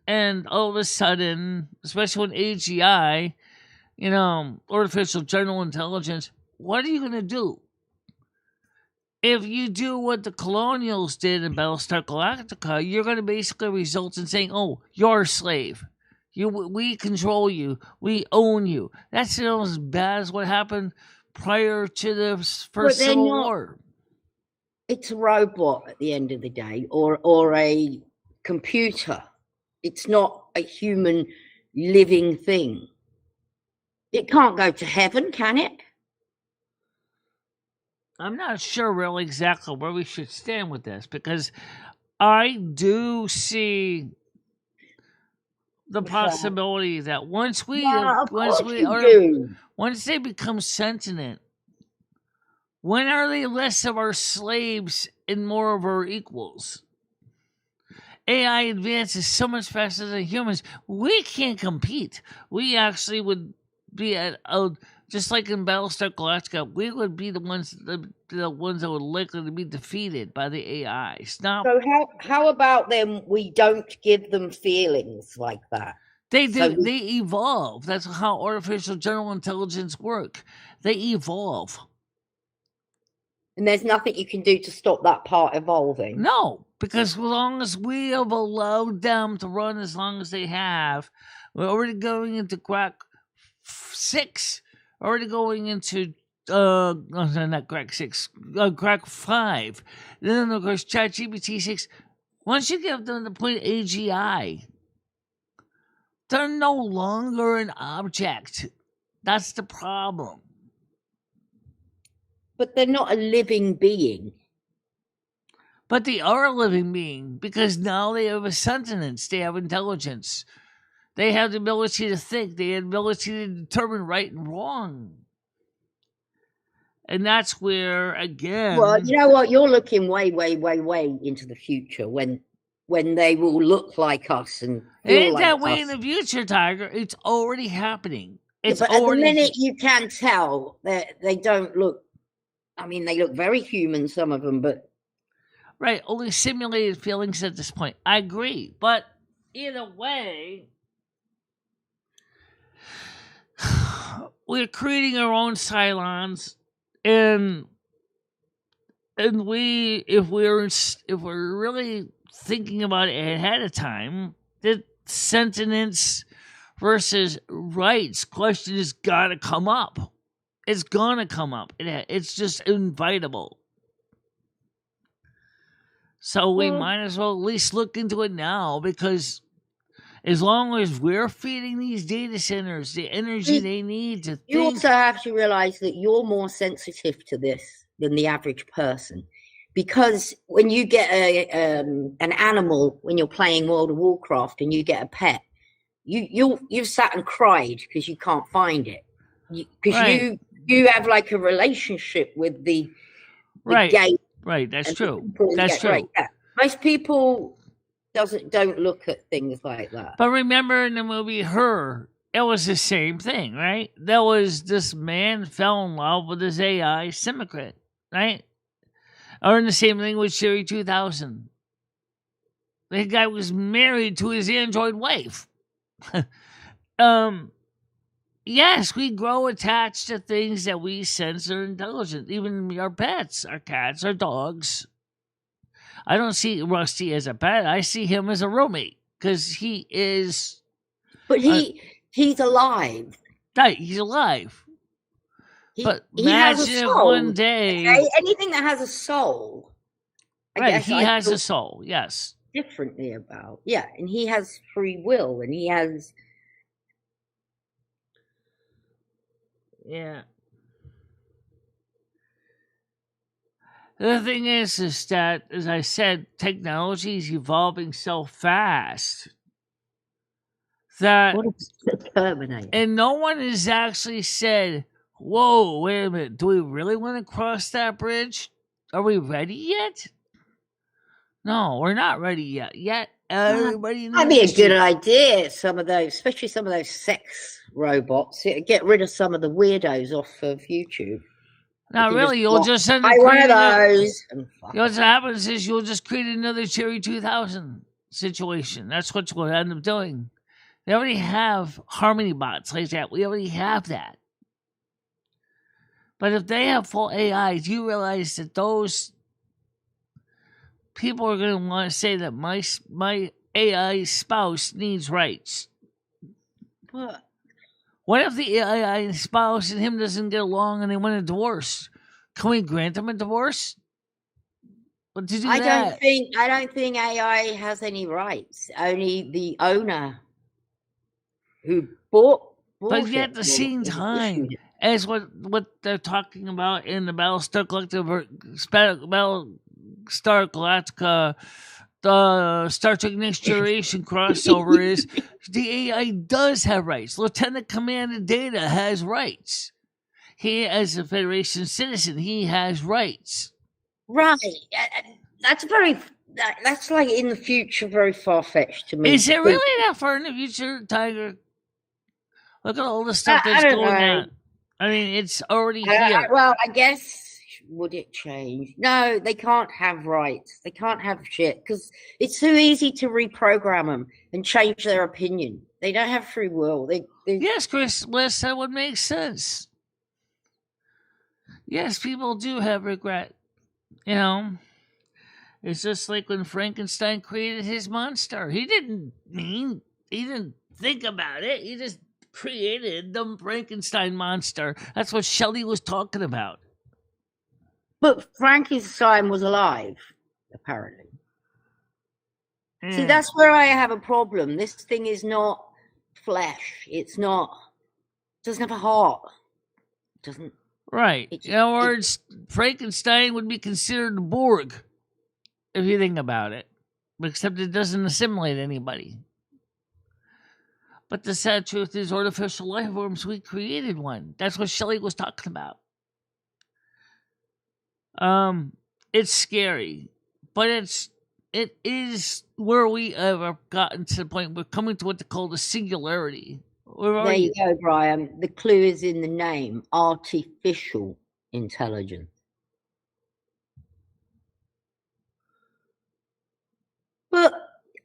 and all of a sudden, especially with AGI, artificial general intelligence, what are you going to do? If you do what the colonials did in Battlestar Galactica, you're going to basically result in saying, "Oh, you're a slave. We control you. We own you." That's as bad as what happened prior to the first Civil War. It's a robot at the end of the day, or a computer. It's not a human living thing. It can't go to heaven, can it? I'm not sure really exactly where we should stand with this, because I do see the possibility that once they become sentient, when are they less of our slaves and more of our equals? AI advances so much faster than humans. We can't compete. We actually would be at just like in Battlestar Galactica, we would be the ones that would likely to be defeated by the AI. So how about then we don't give them feelings like that? They So evolve. That's how artificial general intelligence work. They evolve. and there's nothing you can do to stop that part evolving. No, because as long as we have allowed them to run as long as they have, we're already going into crack 6, already going into not crack 6, crack 5. Then of course ChatGPT 6. Once you get them to the point AGI, they're no longer an object. That's the problem. But they're not a living being. But they are a living being because now they have a sentience. They have intelligence. They have the ability to think. They have the ability to determine right and wrong. And that's where, again... Well, you know what? You're looking way, way, way, way into the future when they will look like us and feel it ain't like that way us. in the future, Tiger. It's already happening. It's but already... at the minute you can tell that they don't look... I mean, they look very human, some of them, but... Right, only simulated feelings at this point. I agree. But either way... we're creating our own Cylons, and we, if we're really thinking about it ahead of time, the sentience versus rights question has got to come up. It's gonna come up. It's just inevitable. So we might as well at least look into it now, because as long as we're feeding these data centers the energy they need to You think... also have to realize that you're more sensitive to this than the average person. Because when you get an animal, when you're playing World of Warcraft and you get a pet, you've sat and cried because you can't find it. Because you have like a relationship with the game. Right, that's true. That's true. Right. Yeah. Most people don't look at things like that. But remember in the movie Her, it was the same thing, right? There was this man fell in love with his AI Simicrit, right? Or in the same thing with Sherry 2000. The guy was married to his android wife. Yes, we grow attached to things that we sense are intelligent. Even our pets, our cats, our dogs. I don't see Rusty as a pet. I see him as a roommate because he is. But he's alive. Right, he's alive. But he imagine if one day anything that has a soul. He has a soul. Yes. Differently about and he has free will, and he has. Yeah. The thing is that, as I said, technology is evolving so fast that, and no one has actually said, "Whoa, wait a minute! Do we really want to cross that bridge? Are we ready yet?" No, we're not ready yet. Everybody That'd be a good idea. Some of those, especially some of those sex robots, get rid of some of the weirdos off of YouTube. Not really. You'll just end up one of those. You know what happens is you'll just create another Cherry 2000 situation. That's what you'll end up doing. They already have Harmony bots like that. We already have that. But if they have full AI, do you realize that those people are going to want to say that my AI spouse needs rights? What if the AI spouse and him doesn't get along and they want a divorce? Can we grant them a divorce? But to do I don't think AI has any rights. Only the owner who bought but yet at the same time, as what they're talking about in the Battlestar Galactica, the Star Trek Next Generation crossover is the AI does have rights. Lieutenant Commander Data has rights. He, as a Federation citizen, he has rights. Right. That's like in the future, very far-fetched to me. Is it really that far in the future, Tiger? Look at all the stuff that's going on. I mean, it's already here. Well, I guess... Would it change? No, they can't have rights. They can't have shit because it's too easy to reprogram them and change their opinion. They don't have free will. They Yes, Chris, West, that would make sense. Yes, people do have regret. You know, it's just like when Frankenstein created his monster. He didn't think about it. He just created the Frankenstein monster. That's what Shelley was talking about. But Frankenstein was alive, apparently. See, that's where I have a problem. This thing is not flesh. It's not. Doesn't have a heart. Doesn't. Right. In other words, Frankenstein would be considered a Borg, if you think about it, except it doesn't assimilate anybody. But the sad truth is, artificial life forms, we created one. That's what Shelley was talking about. It's scary, but it is where we have gotten to the point we're coming to what they call the singularity. There you go, Brian. The clue is in the name: artificial intelligence. But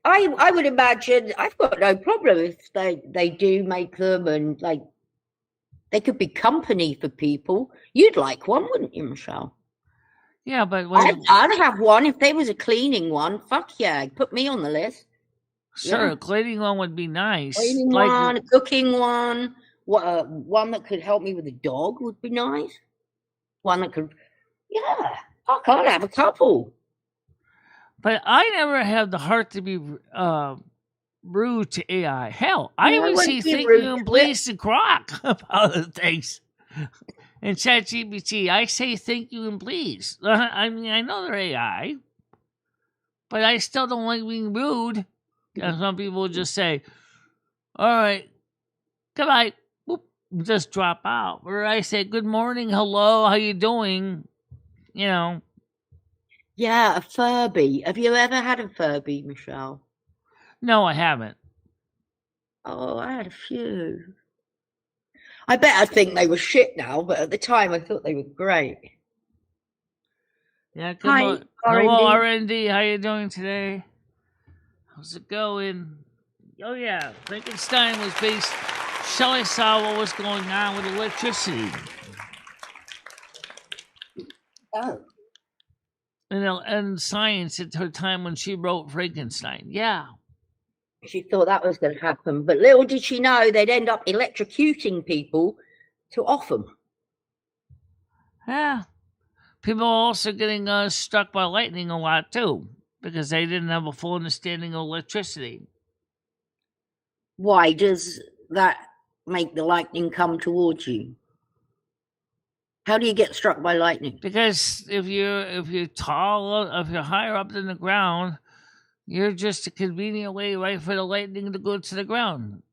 I would imagine I've got no problem if they do make them, and like they could be company for people. You'd like one, wouldn't you, Michelle? Yeah, but I'd have one if there was a cleaning one. Fuck yeah, put me on the list. Sure, a cleaning one would be nice. Cleaning one, a cooking one. One that could help me with the dog would be nice. One that could, yeah. Fuck, I'd have a couple. But I never have the heart to be rude to AI. Hell, I even see thank you and please to Croc about the things. In ChatGPT, I say thank you and please. I mean, I know they're AI, but I still don't like being rude. And some people just say, all right, goodbye, whoop, just drop out. Or I say, good morning, hello, how you doing? You know. Yeah, a Furby. Have you ever had a Furby, Michelle? No, I haven't. Oh, I had a few. I bet I think they were shit now, but at the time I thought they were great. Yeah, come on. Hello, R&D. How you doing today? How's it going? Oh, yeah. Frankenstein was based... Shelley saw what was going on with electricity. Oh. And science at her time when she wrote Frankenstein. Yeah. She thought that was going to happen. But little did she know they'd end up electrocuting people to off them. Yeah. People are also getting struck by lightning a lot, too, because they didn't have a full understanding of electricity. Why does that make the lightning come towards you? How do you get struck by lightning? Because if you're tall, if you're higher up than the ground, you're just a convenient way right for the lightning to go to the ground.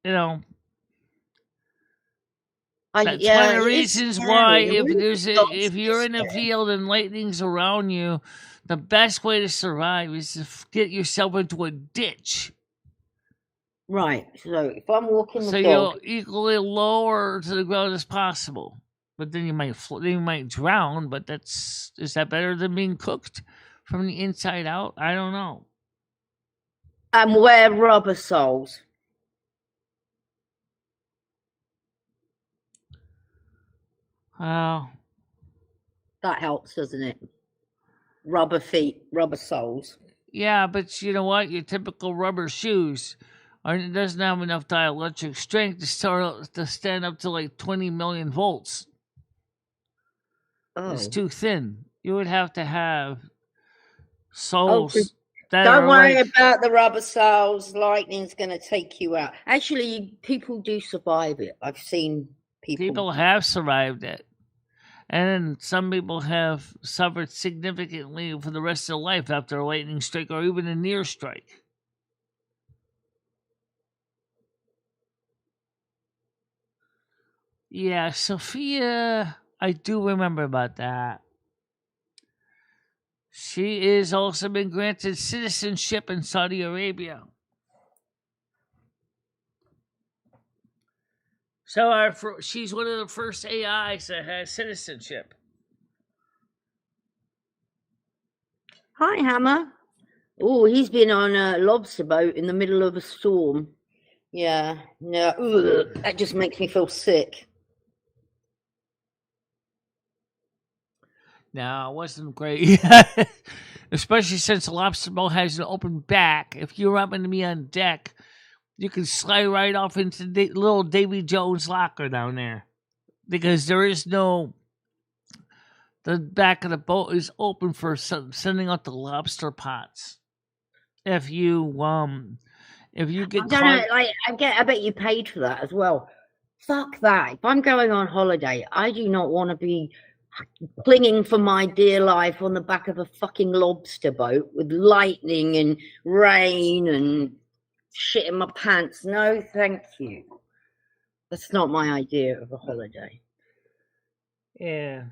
You know. That's one of the reasons why if you're in a field and lightning's around you, the best way to survive is to get yourself into a ditch. Right. So if I'm walking the dog, you're equally lower to the ground as possible. But then you might drown. But is that better than being cooked from the inside out? I don't know. And wear rubber soles. Well, that helps, doesn't it? Rubber feet, rubber soles. Yeah, but you know what? Your typical rubber shoes doesn't have enough dielectric strength to stand up to like 20 million volts. Oh. It's too thin. You would have to have soles. Don't worry about the rubber soles. Lightning's going to take you out. Actually, people do survive it. I've seen people. People have survived it. And some people have suffered significantly for the rest of their life after a lightning strike or even a near strike. Yeah, Sophia, I do remember about that. She is also been granted citizenship in Saudi Arabia. So she's one of the first AIs that has citizenship. Hi, Hammer. Oh, he's been on a lobster boat in the middle of a storm. Yeah, no, ugh, that just makes me feel sick. No, it wasn't great. Especially since the lobster boat has an open back. If you happen to be on deck, you can slide right off into the little Davy Jones locker down there. Because there is no. The back of the boat is open for sending out the lobster pots. If you I get don't caught, know, like I bet you paid for that as well. Fuck that. If I'm going on holiday, I do not want to be clinging for my dear life on the back of a fucking lobster boat with lightning and rain and shit in my pants. No, thank you. That's not my idea of a holiday. yeah.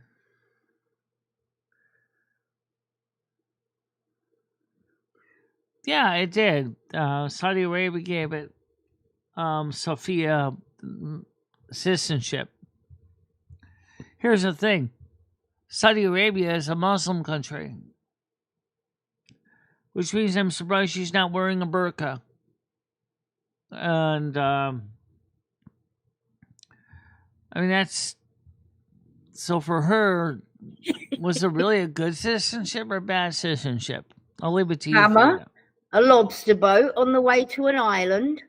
Yeah, it did. Saudi Arabia gave it Sophia citizenship. Here's the thing: Saudi Arabia is a Muslim country, which means I'm surprised she's not wearing a burqa. And I mean, that's so for her. Was it really a good citizenship or bad citizenship? I'll leave it to you. Hammer, a lobster boat on the way to an island.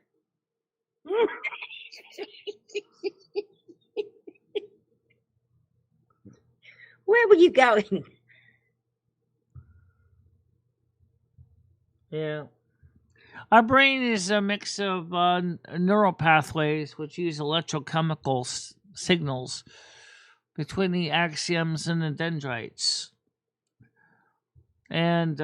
Where were you going? Yeah. Our brain is a mix of neural pathways which use electrochemical signals between the axioms and the dendrites. And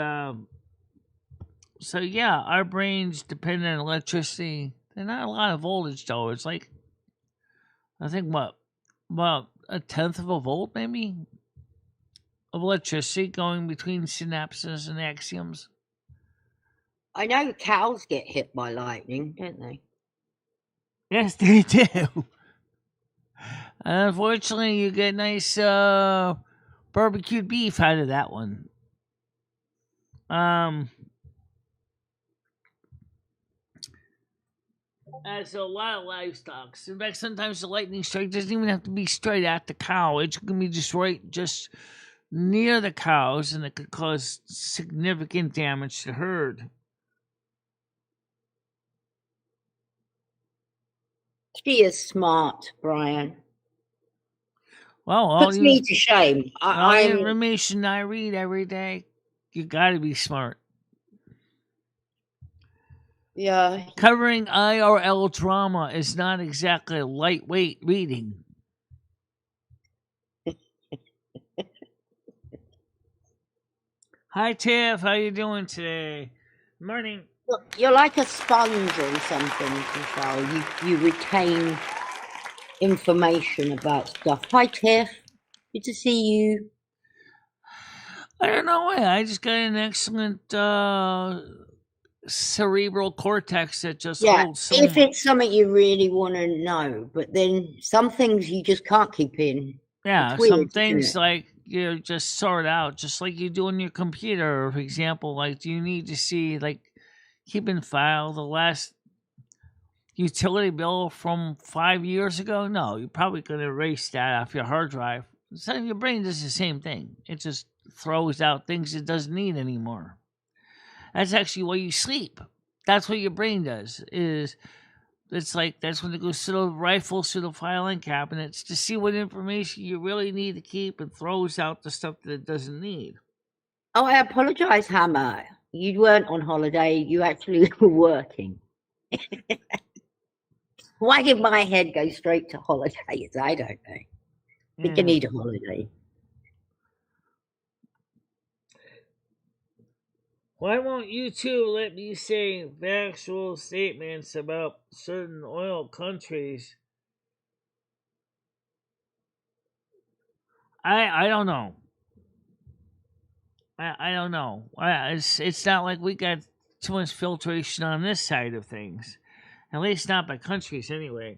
so, yeah, our brains depend on electricity. They're not a lot of voltage, though. It's like, I think, about a tenth of a volt, maybe, of electricity going between synapses and axioms. I know cows get hit by lightning, don't they? Yes, they do. And unfortunately, you get nice barbecued beef out of that one. As a lot of livestock. In fact, sometimes the lightning strike doesn't even have to be straight at the cow. It can be just right, just near the cows, and it could cause significant damage to the herd. She is smart, Brian. Well, all Puts me to shame. all the I'm information I read every day, you got to be smart. yeah. Covering IRL drama is not exactly a lightweight reading. Hi Tiff, how you doing today? Morning. Look, you're like a sponge or something, Michelle. You retain information about stuff. Hi, Tiff. Good to see you. I don't know why. I just got an excellent cerebral cortex that just holds so if much. it's something you really want to know, but then some things you just can't keep in. Yeah, It's weird, some isn't things it? like you just sort out, just like you do on your computer. For example, like do you need to see like keep in file the last utility bill from 5 years ago? No, you're probably going to erase that off your hard drive. So your brain does the same thing. It just throws out things it doesn't need anymore. That's actually why you sleep. That's what your brain does. It's like that's when it goes to the rifles through the filing cabinets to see what information you really need to keep and throws out the stuff that it doesn't need. Oh, I apologize, Hammer. You weren't on holiday. You actually were working. Why did my head go straight to holidays? I don't know. I think I need a holiday. Why won't you two let me say factual statements about certain oil countries? I don't know. I don't know. It's not like we got too much filtration on this side of things. At least not by countries, anyway.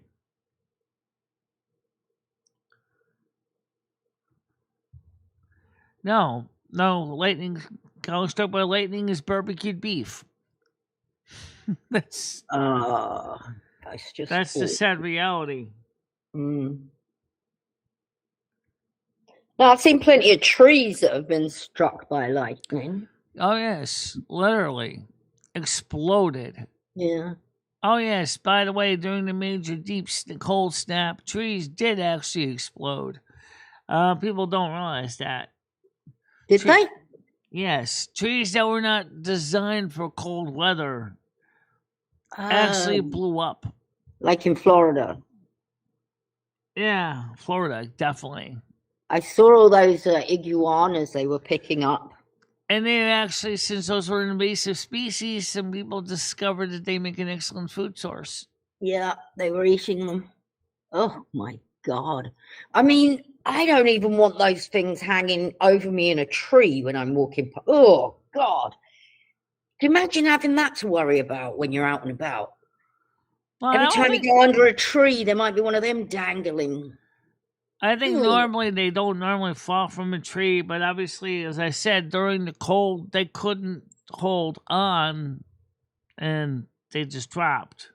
No, lightning. I was struck by lightning is barbecued beef. That's That's just That's the awful. sad reality. Mm. Now, I've seen plenty of trees that have been struck by lightning. Oh, yes. Literally. Exploded. Yeah. Oh, yes. By the way, during the major cold snap, trees did actually explode. People don't realize that. Did they? Yes. Trees that were not designed for cold weather actually blew up. Like in Florida. Yeah, Florida, definitely. I saw all those iguanas they were picking up. And they actually, since those were invasive species, some people discovered that they make an excellent food source. Yeah, they were eating them. Oh my God. I mean, I don't even want those things hanging over me in a tree when I'm walking. Oh God. Imagine having that to worry about when you're out and about. Well, Every time you go under a tree, there might be one of them dangling. I think Ew. normally they don't normally fall from a tree, but obviously, as I said, during the cold, they couldn't hold on and they just dropped.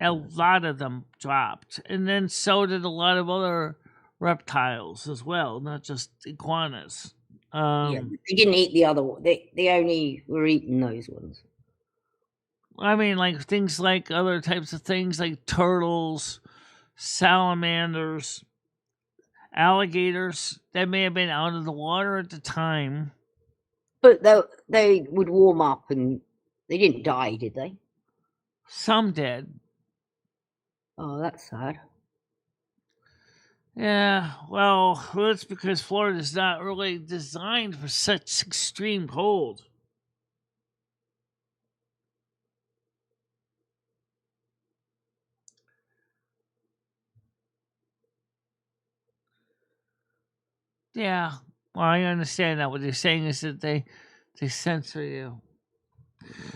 A lot of them dropped. And then so did a lot of other reptiles as well, not just iguanas. Yeah, they didn't eat the other one. They only were eating those ones. I mean, like things like other types of things like turtles, salamanders, alligators that may have been out of the water at the time. But they would warm up and they didn't die, did they? Some did. Oh, that's sad. Yeah, well, that's because Florida's not really designed for such extreme cold. Yeah, well, I understand that. What they're saying is that they censor you.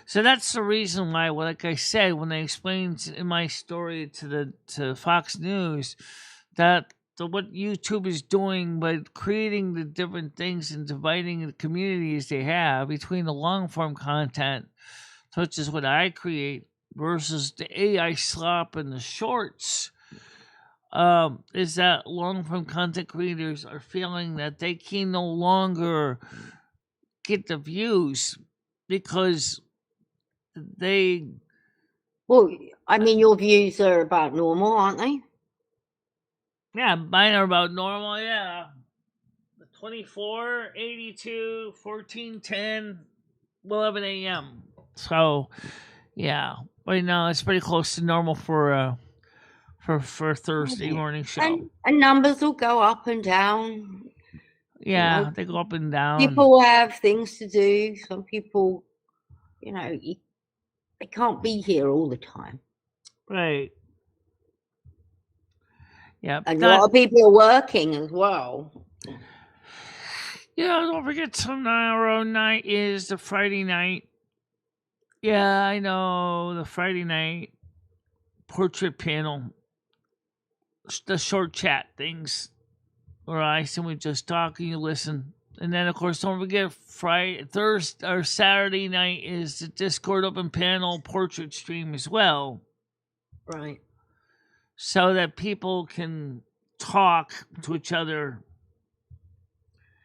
So that's the reason why, well, like I said, when I explained in my story to Fox News that what YouTube is doing by creating the different things and dividing the communities they have between the long form content, such as what I create, versus the AI slop and the shorts, is that long form content creators are feeling that they can no longer get the views because they. Well, I mean, your views are about normal, aren't they? Yeah, mine are about normal, yeah. 24, 82, 14, 10, 11 a.m. So, yeah. Right now, it's pretty close to normal for Thursday morning show. And numbers will go up and down. Yeah, You know, they go up and down. people have things to do. Some people, they can't be here all the time. Right. Yeah. And a lot of people are working as well. Yeah, don't forget tomorrow night is the Friday night. Yeah, I know, the Friday night portrait panel. The short chat things. Where I simply just talk and you listen. And then, of course, don't forget Thursday or Saturday night is the Discord open panel portrait stream as well. Right. So that people can talk to each other.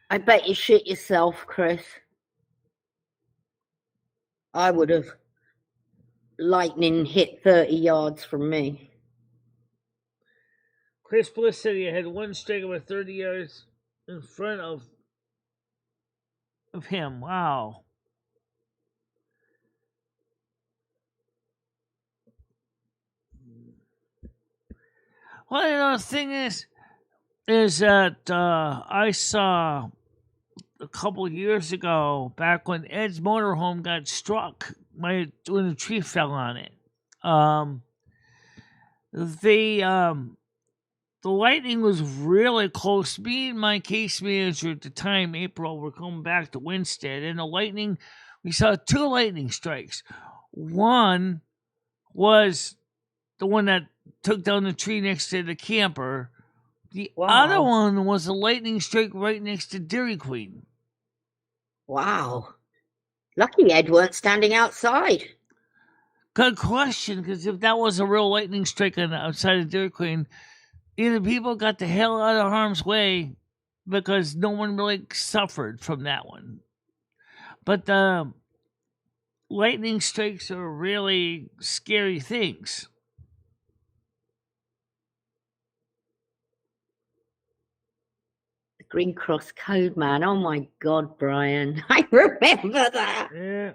I bet you shit yourself, Chris. I would have. Lightning hit 30 yards from me. Chris Bliss said he had one strike over 30 yards in front of him. Wow. Well, the thing is that I saw a couple of years ago, back when Ed's motorhome got struck when a tree fell on it. The lightning was really close. Me and my case manager at the time, April, were coming back to Winstead, and we saw two lightning strikes. One was the one that took down the tree next to the camper. The other one was a lightning strike right next to Dairy Queen. Wow. Lucky Ed weren't standing outside. Good question, because if that was a real lightning strike on the outside of Dairy Queen, either people got the hell out of harm's way because no one really suffered from that one. But the lightning strikes are really scary things. The Green Cross Code, man. Oh my God, Brian. I remember that. Yeah.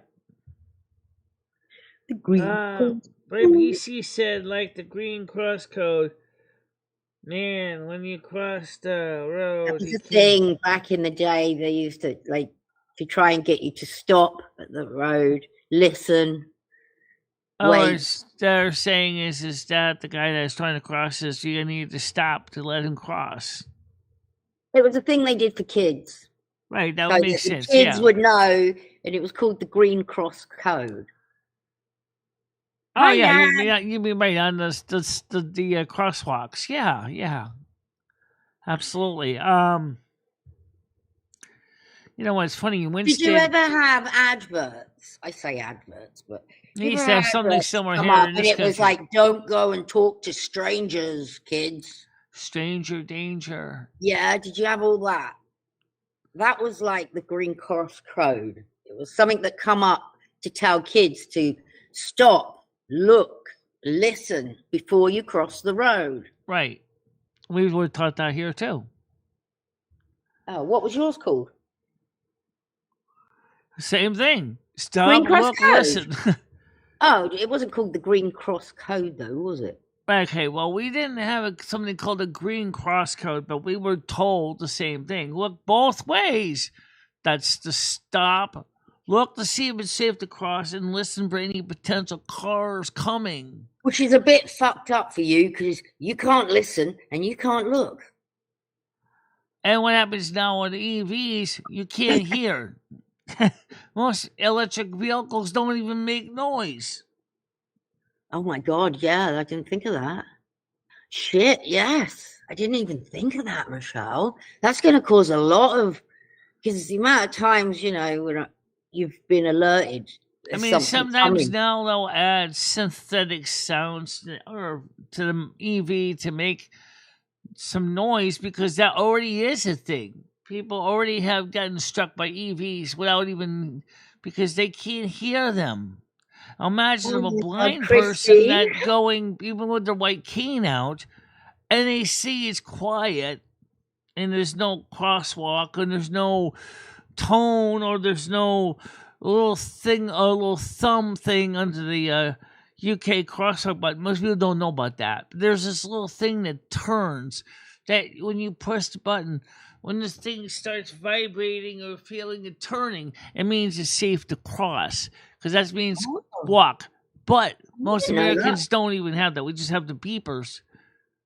The Green Cross. BC said, like the Green Cross Code, man, when you cross the road, that was a thing back in the day. They used to, like, to try and get you to stop at the road, listen. What they're saying is that the guy that's trying to cross this, you need to stop to let him cross. It was a thing they did for kids. Right, that would make sense. Kids would know, and it was called the Green Cross Code. Oh yeah, you'd be right on the crosswalks. Yeah, absolutely. You know what's funny? Winston, did you ever have adverts? I say adverts, but you used to have something similar here in this country. It was like, "Don't go and talk to strangers, kids. Stranger danger." Yeah, did you have all that? That was like the Green Cross Code. It was something that come up to tell kids to stop, look, listen before you cross the road. Right. We were taught that here too. Oh, what was yours called? Same thing. Stop, Green Cross look, Code. listen. Oh, it wasn't called the Green Cross Code though, was it? Okay, well, we didn't have something called a Green Cross Code, but we were told the same thing. Look both ways. That's to stop, look to see if it's safe to cross, and listen for any potential cars coming. Which is a bit fucked up for you, because you can't listen and you can't look. And what happens now with EVs, you can't hear. Most electric vehicles don't even make noise. Oh my God, yeah, I didn't think of that. Shit, yes. I didn't even think of that, Michelle. That's going to cause a lot of, because the amount of times, you know, when you've been alerted. I mean, sometimes now they'll add synthetic sounds to the EV to make some noise, because that already is a thing. People already have gotten struck by EVs without even, because they can't hear them. Imagine a blind person that going, even with their white cane out, and they see it's quiet, and there's no crosswalk, and there's no tone, or there's no little thing, a little thumb thing under the UK crosswalk button. Most people don't know about that. But there's this little thing that turns, that when you press the button, when this thing starts vibrating or feeling it turning, it means it's safe to cross, because that means walk. But most Americans don't even have that. We just have the beepers.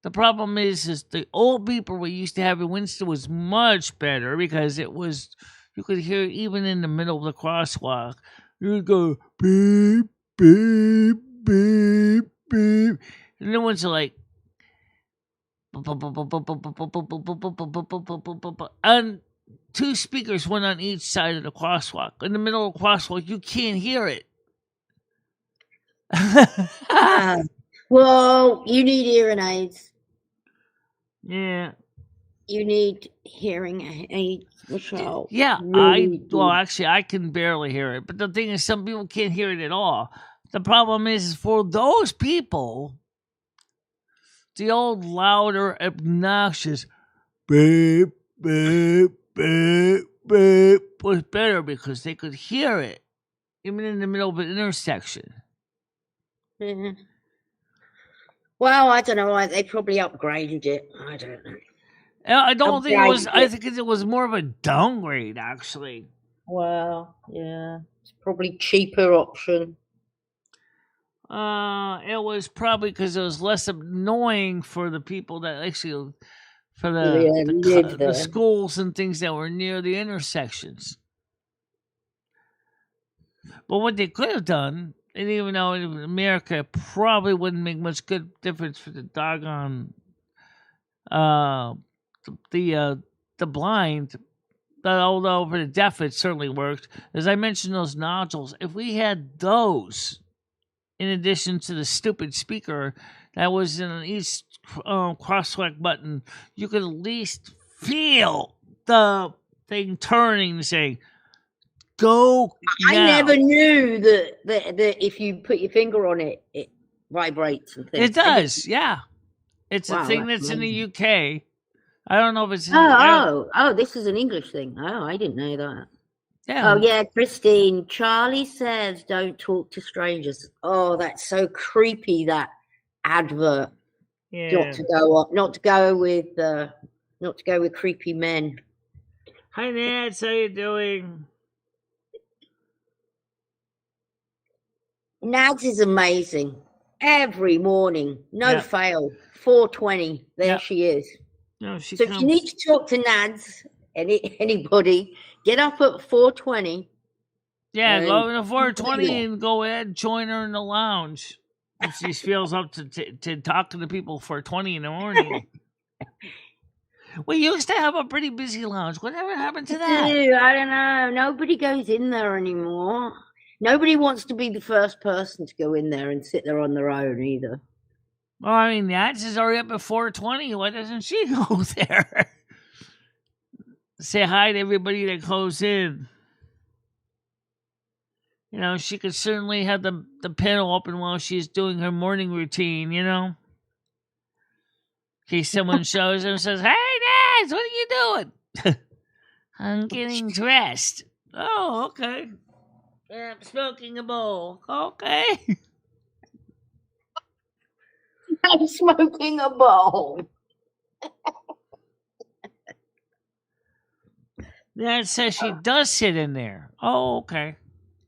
The problem is the old beeper we used to have in Winston was much better, because it was, you could hear it even in the middle of the crosswalk. You would go beep, beep, beep, beep. And the ones are like, and two speakers, one on each side of the crosswalk. In the middle of the crosswalk, you can't hear it. Well, you need hearing aids. Yeah. You need hearing aids, Michelle. Yeah, really actually, I can barely hear it. But the thing is, some people can't hear it at all. The problem is for those people, the old louder, obnoxious beep, beep, beep, beep was better, because they could hear it, even in the middle of an intersection. Mm-hmm. Well, I don't know. They probably upgraded it. I don't know. I don't think it was. I think it was more of a downgrade, actually. Well, yeah, it's probably cheaper option. It was probably because it was less annoying for the people that actually, for the schools and things that were near the intersections. But what they could have done, and even though in America it probably wouldn't make much good difference for the doggone the blind, although for the deaf it certainly worked. As I mentioned, those nodules, if we had those, in addition to the stupid speaker that was in each crosswalk button, you could at least feel the thing turning and saying, "Go now." I never knew that if you put your finger on it, it vibrates and things. It does, yeah. It's a thing that's in the UK. I don't know if it's in this is an English thing. Oh, I didn't know that. Yeah. Oh, yeah, Christine. Charlie says, don't talk to strangers. Oh, that's so creepy, that advert. Yeah. Not to go with creepy men. Hi, Nance. How you doing? Nads is amazing. Every morning, no fail. 4:20. There she is. No, she so comes. If you need to talk to Nads, anybody, get up at 4:20. Yeah, go to 4:20 and go ahead and join her in the lounge. If she feels up to talk to the people for 4:20 in the morning. We used to have a pretty busy lounge. Whatever happened to that? I don't know. Nobody goes in there anymore. Nobody wants to be the first person to go in there and sit there on their own either. Well, I mean, Nats is already up at 4:20. Why doesn't she go there? Say hi to everybody that goes in. You know, she could certainly have the panel open while she's doing her morning routine, you know? In case someone shows her and says, "Hey, Nats, what are you doing?" "I'm getting dressed." "Oh, okay." "I'm smoking a bowl." "Okay." I'm smoking a bowl. That says she does sit in there. Oh, okay.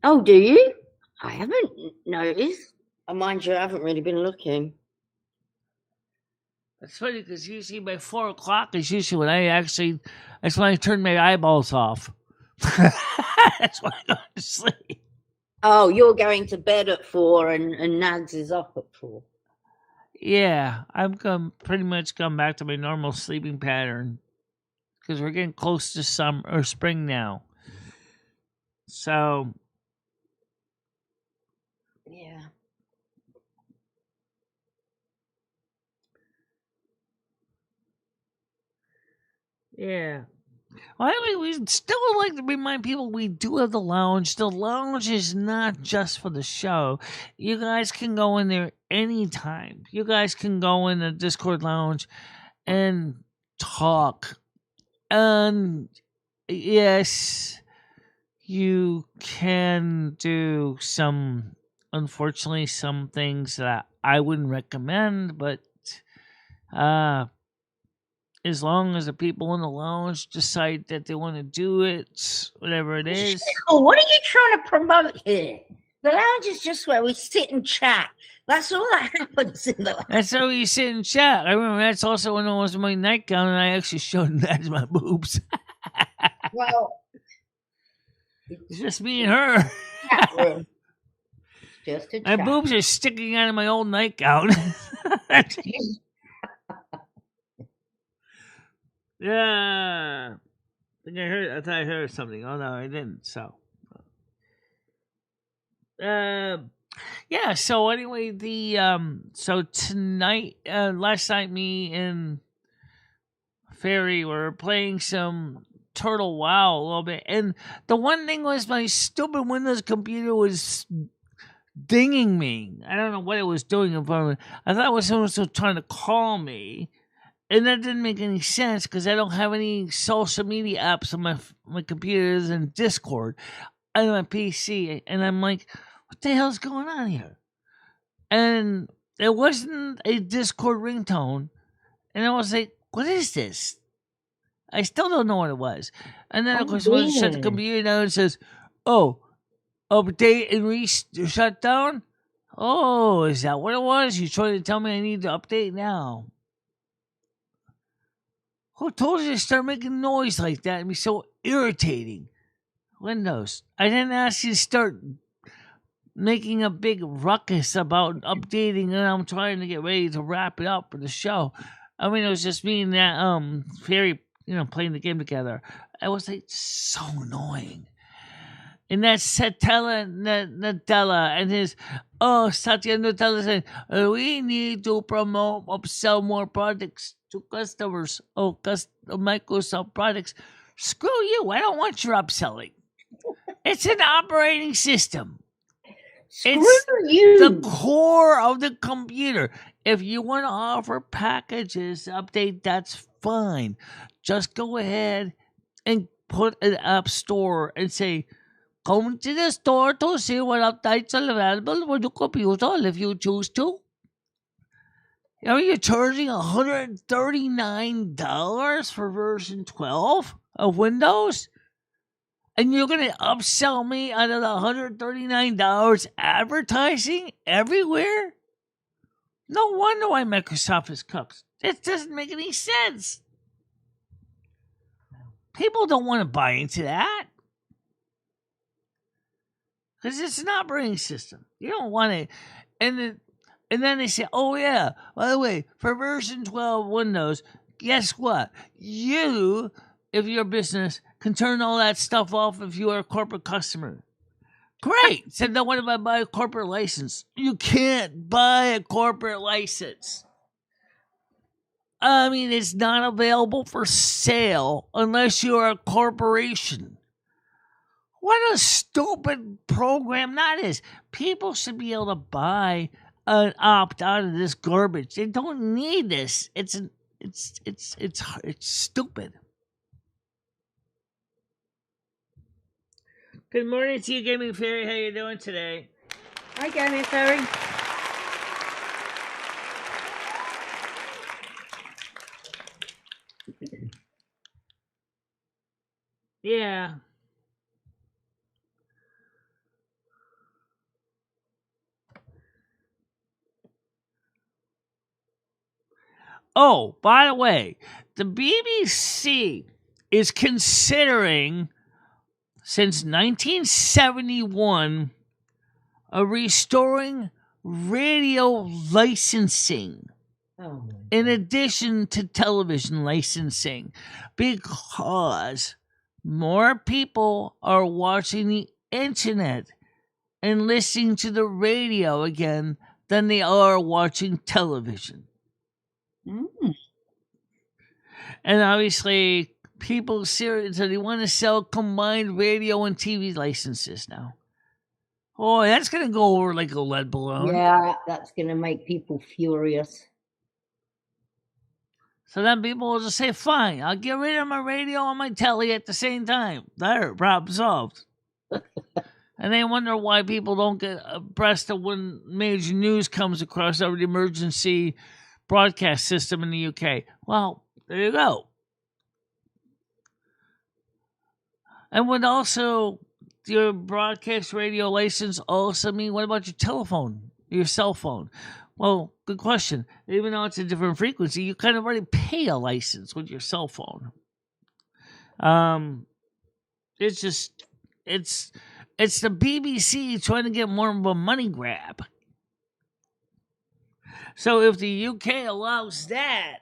Oh, do you? I haven't noticed. Mind you, I haven't really been looking. It's funny because usually by 4 o'clock is usually when that's when I turn my eyeballs off. That's when I go to sleep. Oh, you're going to bed at 4 and Nads is up at 4. Yeah, pretty much come back to my normal sleeping pattern because we're getting close to summer or spring now. So, yeah. Yeah. Well, anyway, we still would like to remind people we do have the lounge. The lounge is not just for the show. You guys can go in there anytime. You guys can go in the Discord lounge and talk. And yes, you can do unfortunately, some things that I wouldn't recommend, but as long as the people in the lounge decide that they want to do it, whatever it is. Oh, what are you trying to promote here? The lounge is just where we sit and chat. That's all that happens in the lounge. That's how you sit and chat. I remember that's also when it was my nightgown and I actually showed that as my boobs. Well, it's just me and her. Just a my chat. boobs are sticking out of my old nightgown. Yeah. I thought I heard something. Oh no, I didn't. So yeah, so anyway, so tonight, last night, me and Fairy were playing some Turtle WoW a little bit, and the one thing was my stupid Windows computer was dinging me. I don't know what it was doing in front of me. I thought it was someone still trying to call me. And that didn't make any sense because I don't have any social media apps on my computers and Discord on my PC. And I'm like, what the hell's going on here? And it wasn't a Discord ringtone. And I was like, what is this? I still don't know what it was. And then, of course, when I shut the computer down, it says, oh, update and shut down? Oh, is that what it was? You're trying to tell me I need to update now? Who told you to start making noise like that and be so irritating? Windows. I didn't ask you to start making a big ruckus about updating and I'm trying to get ready to wrap it up for the show. I mean, it was just me and that Fairy, playing the game together. It was like so annoying. And that Satella Nadella and his Satya Nadella said, we need to promote, upsell more products to customers. Microsoft products. Screw you. I don't want your upselling. It's an operating system. Screw It's you. the core of the computer. If you want to offer packages update, that's fine. Just go ahead and put an app store and say, come to the store to see what updates are available for the computer if you choose to. Are you charging $139 for version 12 of Windows? And you're going to upsell me out of the $139 advertising everywhere? No wonder why Microsoft is cups. It doesn't make any sense. People don't want to buy into that. Because it's an operating system. You don't want to. And then they say, oh, yeah, by the way, for version 12 Windows, guess what? You, if you're a business, can turn all that stuff off if you are a corporate customer. Great. Said, no, what if I buy a corporate license? You can't buy a corporate license. I mean, it's not available for sale unless you're a corporation. What a stupid program that is. People should be able to buy an opt out of this garbage. They don't need this. It's stupid. Good morning to you, Gaming Fairy. How you doing today? Hi, Gaming Fairy. Yeah. Oh, by the way, the BBC is considering, since 1971, restoring radio licensing in addition to television licensing, because more people are watching the internet and listening to the radio again than they are watching television. And obviously, people seriously, they want to sell combined radio and TV licenses now. Oh, that's going to go over like a lead balloon. Yeah, that's going to make people furious. So then people will just say, fine, I'll get rid of my radio and my telly at the same time. There, problem solved. And they wonder why people don't get abreast of when major news comes across over the emergency broadcast system in the UK. Well, there you go. And would also your broadcast radio license also mean, what about your telephone, your cell phone? Well, good question. Even though it's a different frequency, you kind of already pay a license with your cell phone. It's just, it's the BBC trying to get more of a money grab. So if the UK allows that,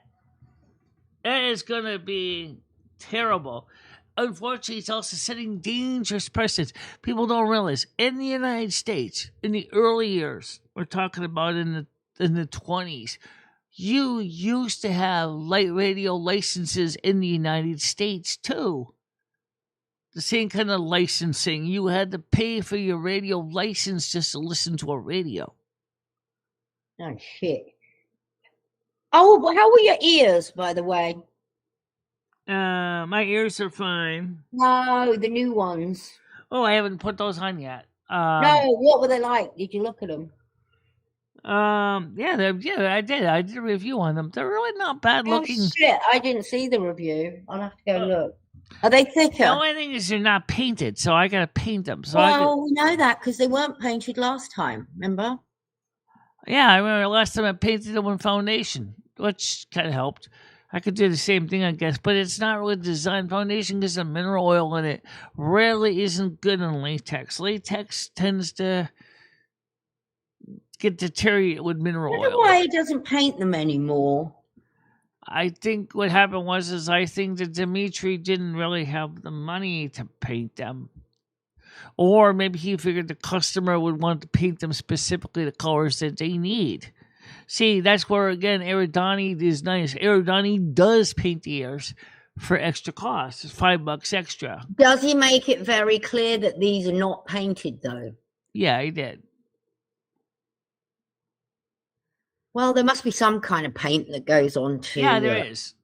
it is going to be terrible. Unfortunately, it's also setting dangerous precedents. People don't realize, in the United States, in the early years, we're talking about in the 20s, you used to have light radio licenses in the United States too. The same kind of licensing. You had to pay for your radio license just to listen to a radio. Oh, shit. Oh, how were your ears, by the way? My ears are fine. No, the new ones. Oh, I haven't put those on yet. No, what were they like? Did you look at them? Yeah, I did. I did a review on them. They're really not bad looking. Oh, shit, I didn't see the review. I'll have to go look. Are they thicker? The only thing is they're not painted, so I gotta paint them. So we know that because they weren't painted last time, remember? Yeah, I remember last time I painted them with foundation, which kind of helped. I could do the same thing, I guess, but it's not really designed foundation because the mineral oil in it rarely isn't good in latex. Latex tends to get deteriorated with mineral oil. I wonder why he doesn't paint them anymore. I think what happened was I think that Dimitri didn't really have the money to paint them. Or maybe he figured the customer would want to paint them specifically the colors that they need. See, that's where, again, Aerodani is nice. Aerodani does paint the ears for extra cost. It's $5 extra. Does he make it very clear that these are not painted, though? Yeah, he did. Well, there must be some kind of paint that goes on to... Yeah, there is.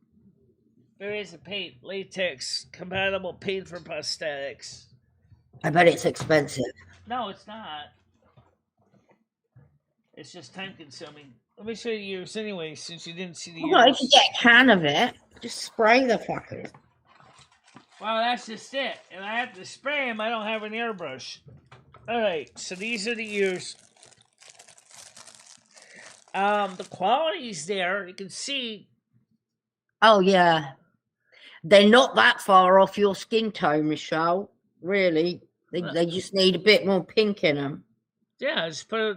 There is a paint, latex, compatible paint for prosthetics. I bet it's expensive. No, it's not. It's just time consuming. Let me show you yours anyway, since you didn't see the Well, yours. if you get a can of it, just spray the fuckers. Well, that's just it. And I have to spray them. I don't have an airbrush. All right, so these are the ears. The quality's there. You can see. Oh, yeah. They're not that far off your skin tone, Michelle. Really. They just need a bit more pink in them. Yeah,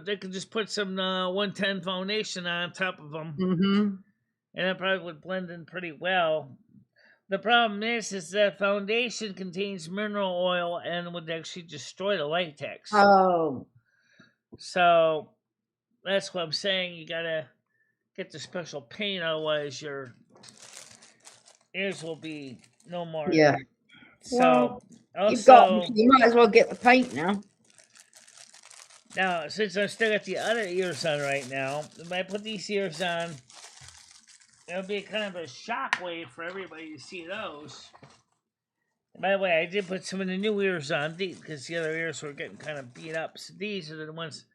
they could just put some 110 foundation on top of them. Mm-hmm. And it probably would blend in pretty well. The problem is that foundation contains mineral oil and would actually destroy the latex. Oh. So that's what I'm saying. You gotta get the special paint, otherwise your ears will be no more. Yeah. So Well, also, you might as well get the paint now. Now, since I still got the other ears on right now, if I put these ears on, it'll be kind of a shockwave for everybody to see those. And by the way, I did put some of the new ears on because the other ears were getting kind of beat up. So these are the ones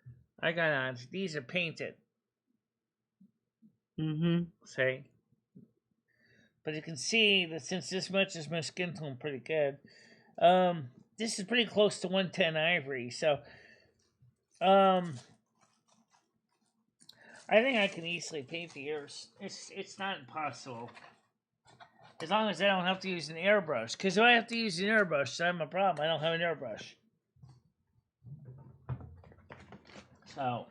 I got on. These are painted. Mm-hmm. See? But you can see that since this matches my skin tone pretty good, this is pretty close to 110 ivory. So, I think I can easily paint the ears. It's not impossible. As long as I don't have to use an airbrush. Because if I have to use an airbrush, then I have a problem. I don't have an airbrush. So,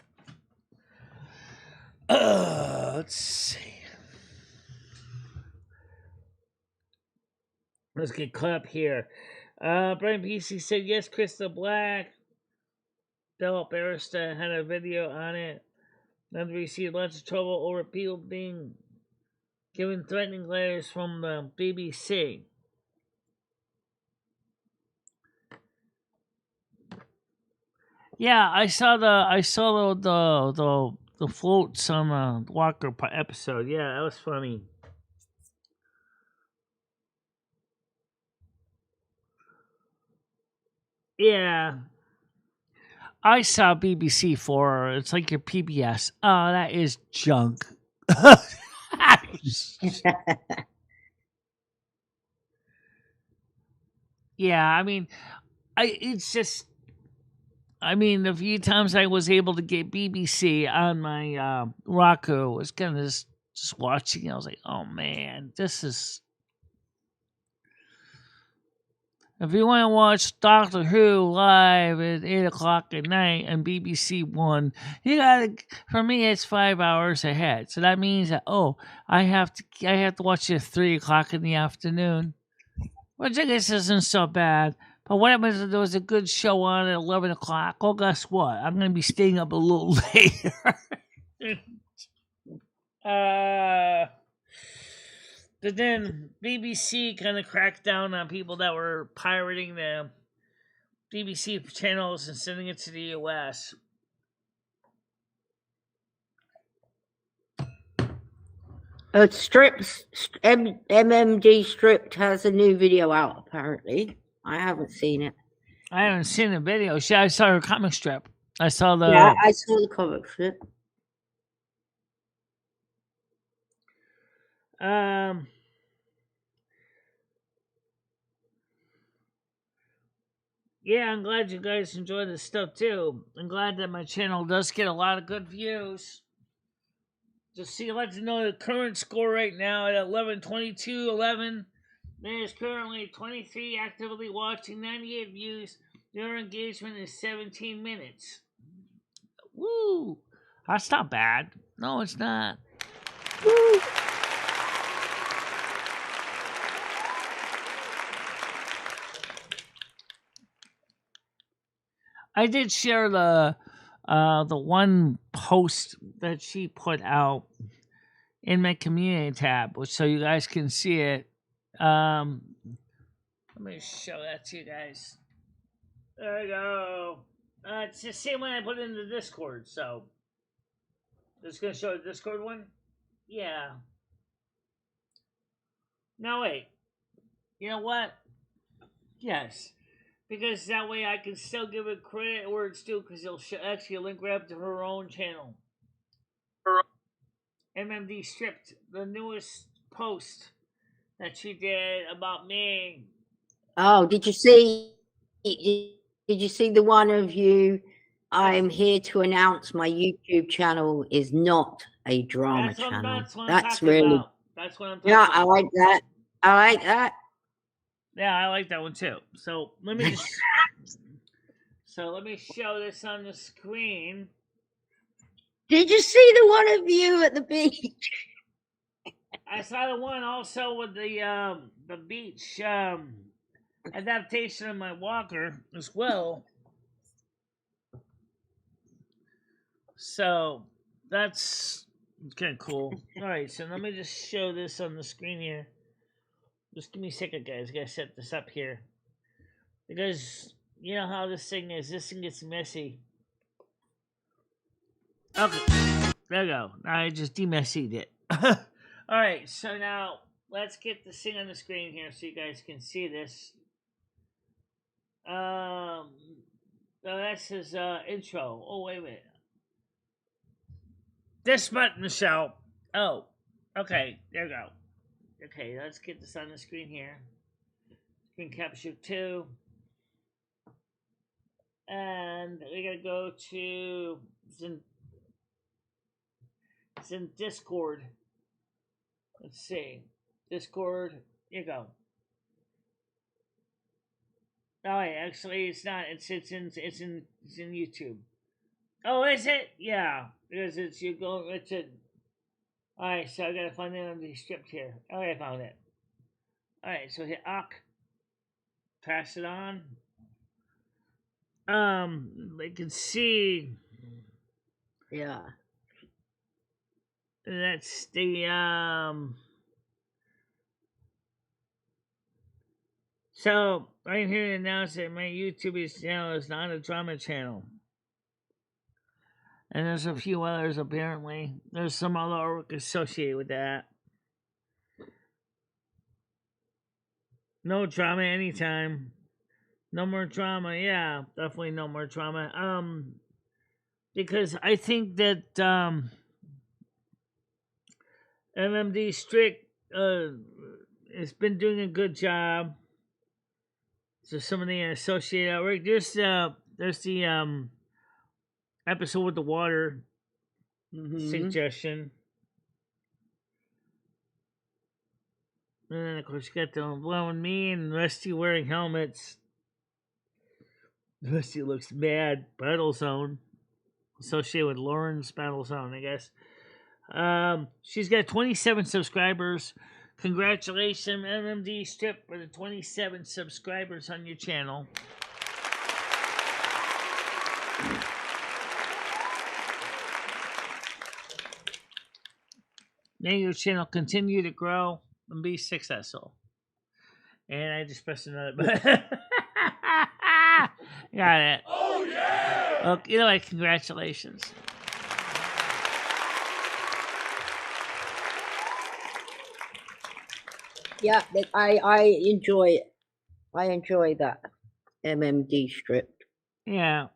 let's see. Let's get caught up here. Brian PC said, yes, Crystal Black. Philip Arista had a video on it. Then we see lots of trouble over people being given threatening letters from the BBC. Yeah, I saw the floats on the Walker episode. Yeah, that was funny. Yeah. I saw BBC for it's like your PBS. Oh, that is junk. Yeah, I mean, the few times I was able to get BBC on my Roku was kind of just watching. I was like, oh man, this is. If you want to watch Doctor Who live at 8 o'clock at night on BBC One, you gotta. For me, it's 5 hours ahead, so that means that I have to watch it at 3 o'clock in the afternoon, which I guess isn't so bad. But what happens if there was a good show on at 11 o'clock? Well, guess what? I'm gonna be staying up a little later. But then BBC kind of cracked down on people that were pirating the BBC channels and sending it to the US. MMD Stripped has a new video out, apparently. I haven't seen it. I haven't seen the video. I saw her comic strip. I saw the... Yeah, I saw the comic strip. Yeah, I'm glad you guys enjoy this stuff too. I'm glad that my channel does get a lot of good views. Just let you know the current score right now at 11:22:11. There's currently 23 actively watching, 98 views. Your engagement is 17 minutes. Woo! That's not bad. No, it's not. Woo! I did share the one post that she put out in my community tab, so you guys can see it. Let me show that to you guys. There we go. It's the same one I put in the Discord, so just gonna show the Discord one. Yeah. No, wait. You know what? Yes, because that way I can still give it credit where it's due, because it'll actually link right up to her own channel. MMD stripped the newest post that she did about me. Oh, did you see? Did you see the one of you? I'm here to announce my YouTube channel is not a drama channel. That's what I'm That's talking really. about. That's what I'm talking Yeah, about. I like that. I like that. Yeah, I like that one too. So let me just. So let me show this on the screen. Did you see the one of you at the beach? I saw the one also with the beach adaptation of my walker as well. So that's kind of cool. All right, so let me just show this on the screen here. Just give me a second, guys. I gotta set this up here, because you know how this thing is. This thing gets messy. Okay, there we go. I just demessied it. All right, so now let's get this thing on the screen here so you guys can see this. So that's his intro. Oh, wait a minute. This button, Michelle. Oh, okay. There we go. Okay, let's get this on the screen here. Screen capture 2. And we gotta go to it's in Discord. Let's see. Discord. Here you go. Oh, wait, actually, it's not. It's in YouTube. Oh, is it? Yeah, because it's you go. It's in. All right, so I gotta find it on the script here. Okay, I found it. All right, so hit Ock. Pass it on. I can see. Yeah. That's the So I'm here to announce that my YouTube channel is not a drama channel. And there's a few others apparently. There's some other work associated with that. No drama anytime. No more drama, yeah, definitely no more drama. Because I think that MMD Strict has been doing a good job. So some of the associated work. There's the episode with the water suggestion. And then of course you got the one with me and Rusty wearing helmets. Rusty looks mad. Battle Zone. Associated with Lauren's Battle Zone, I guess. She's got 27 subscribers. Congratulations, MMD Strip, for the 27 subscribers on your channel. May your channel continue to grow and be successful. And I just pressed another button. Got it. Oh, yeah! Okay, you know what? Congratulations. Yeah, I enjoy it. I enjoy that MMD strip. Yeah.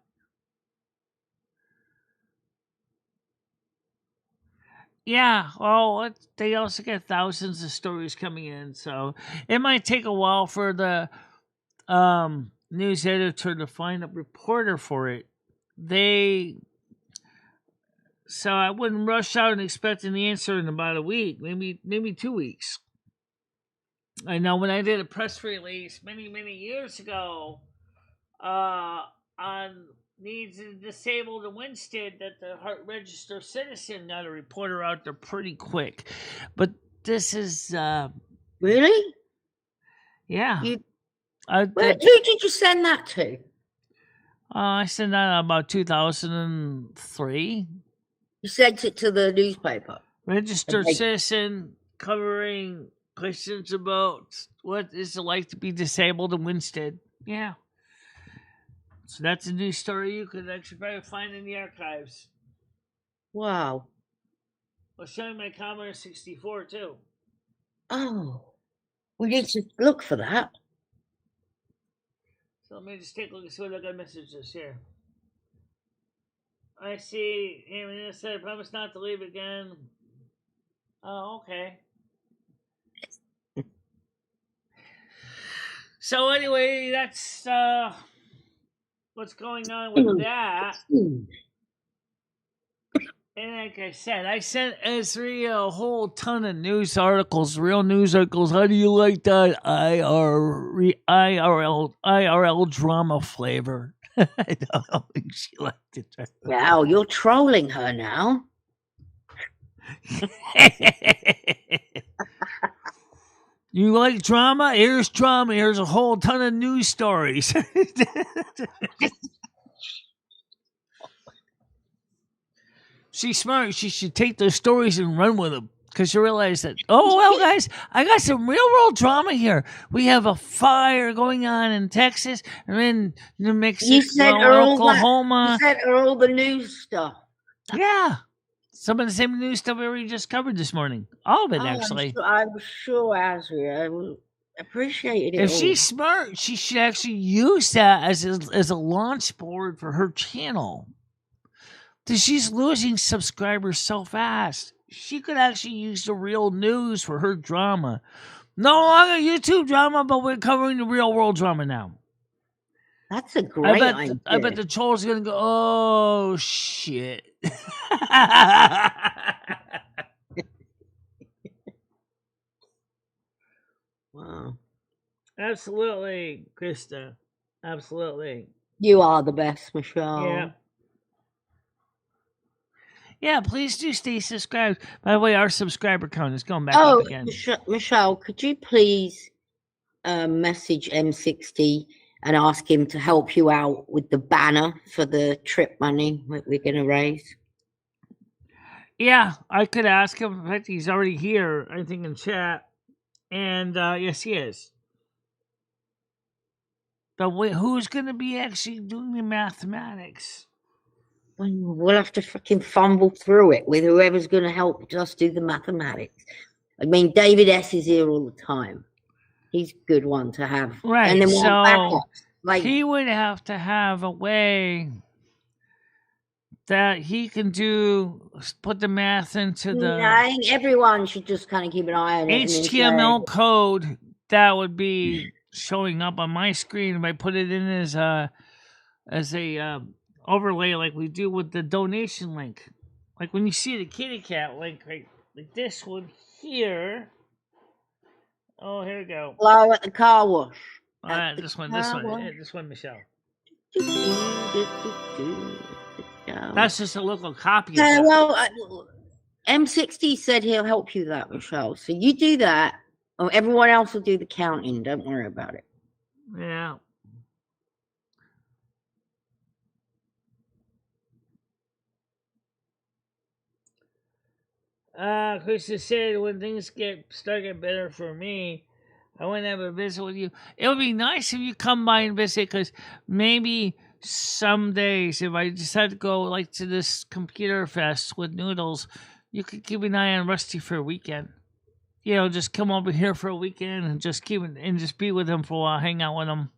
Yeah, well, they also get thousands of stories coming in, so it might take a while for the news editor to find a reporter for it. So I wouldn't rush out and expect an answer in about a week, maybe 2 weeks. I know when I did a press release many years ago on needs of disabled in Winston, that the Heart Register Citizen got a reporter out there pretty quick. But this is Really? yeah. Who did you send that to? I sent that about 2003. You sent it to the newspaper. Registered Okay. citizen covering questions about what is it like to be disabled in Winston. Yeah. So that's a news story you could actually probably find in the archives. Wow. I'll show you my Commodore 64 too. Oh, we need to look for that. So let me just take a look and see what I got messages here. I see. Amy said, "Promise not to leave again." Oh, okay. So anyway, that's what's going on with that. And like I said, I sent Esri a whole ton of news articles, real news articles. How do you like that IRL drama flavor? I don't think she liked it. Wow, you're trolling her now. You like drama? Here's drama. Here's a whole ton of news stories. She's smart. She should take those stories and run with them. Because you realize that, oh, well, guys, I got some real world drama here. We have a fire going on in Texas and in New Mexico, You sent her Oklahoma. You sent her all the news stuff. Yeah. Some of the same news stuff we already just covered this morning. All of it, actually. I'm sure Azria appreciated it. If she's smart, she should actually use that as a launch board for her channel. Because she's losing subscribers so fast. She could actually use the real news for her drama. No longer YouTube drama, but we're covering the real world drama now. That's a great idea. I bet the troll's going to go, oh, shit. Wow. Absolutely, Krista. Absolutely. You are the best, Michelle. Yeah. Yeah, please do stay subscribed. By the way, our subscriber count is going back up again. Michelle, could you please message M60 and ask him to help you out with the banner for the trip money that we're going to raise? Yeah, I could ask him. In fact, he's already here, I think, in chat. And yes, he is. But wait, who's going to be actually doing the mathematics? We'll have to fucking fumble through it with whoever's going to help us do the mathematics. I mean, David S. is here all the time. He's a good one to have. Right, and then we'll so he would have to have a way that he can put the math into the... I think everyone should just kind of keep an eye on it. HTML code that would be showing up on my screen if I put it in as a overlay like we do with the donation link. Like when you see the kitty cat link, right, like this one here. Oh, here we go. Hello at the car wash. This one, Michelle. That's just a local copy of that. Well, M60 said he'll help you that, Michelle. So you do that, or everyone else will do the counting. Don't worry about it. Yeah. Krista said, when things start getting better for me, I want to have a visit with you. It would be nice if you come by and visit, because maybe some days, if I decide to go like to this computer fest with Noodles, you could keep an eye on Rusty for a weekend. You know, just come over here for a weekend and just just be with him for a while, hang out with him.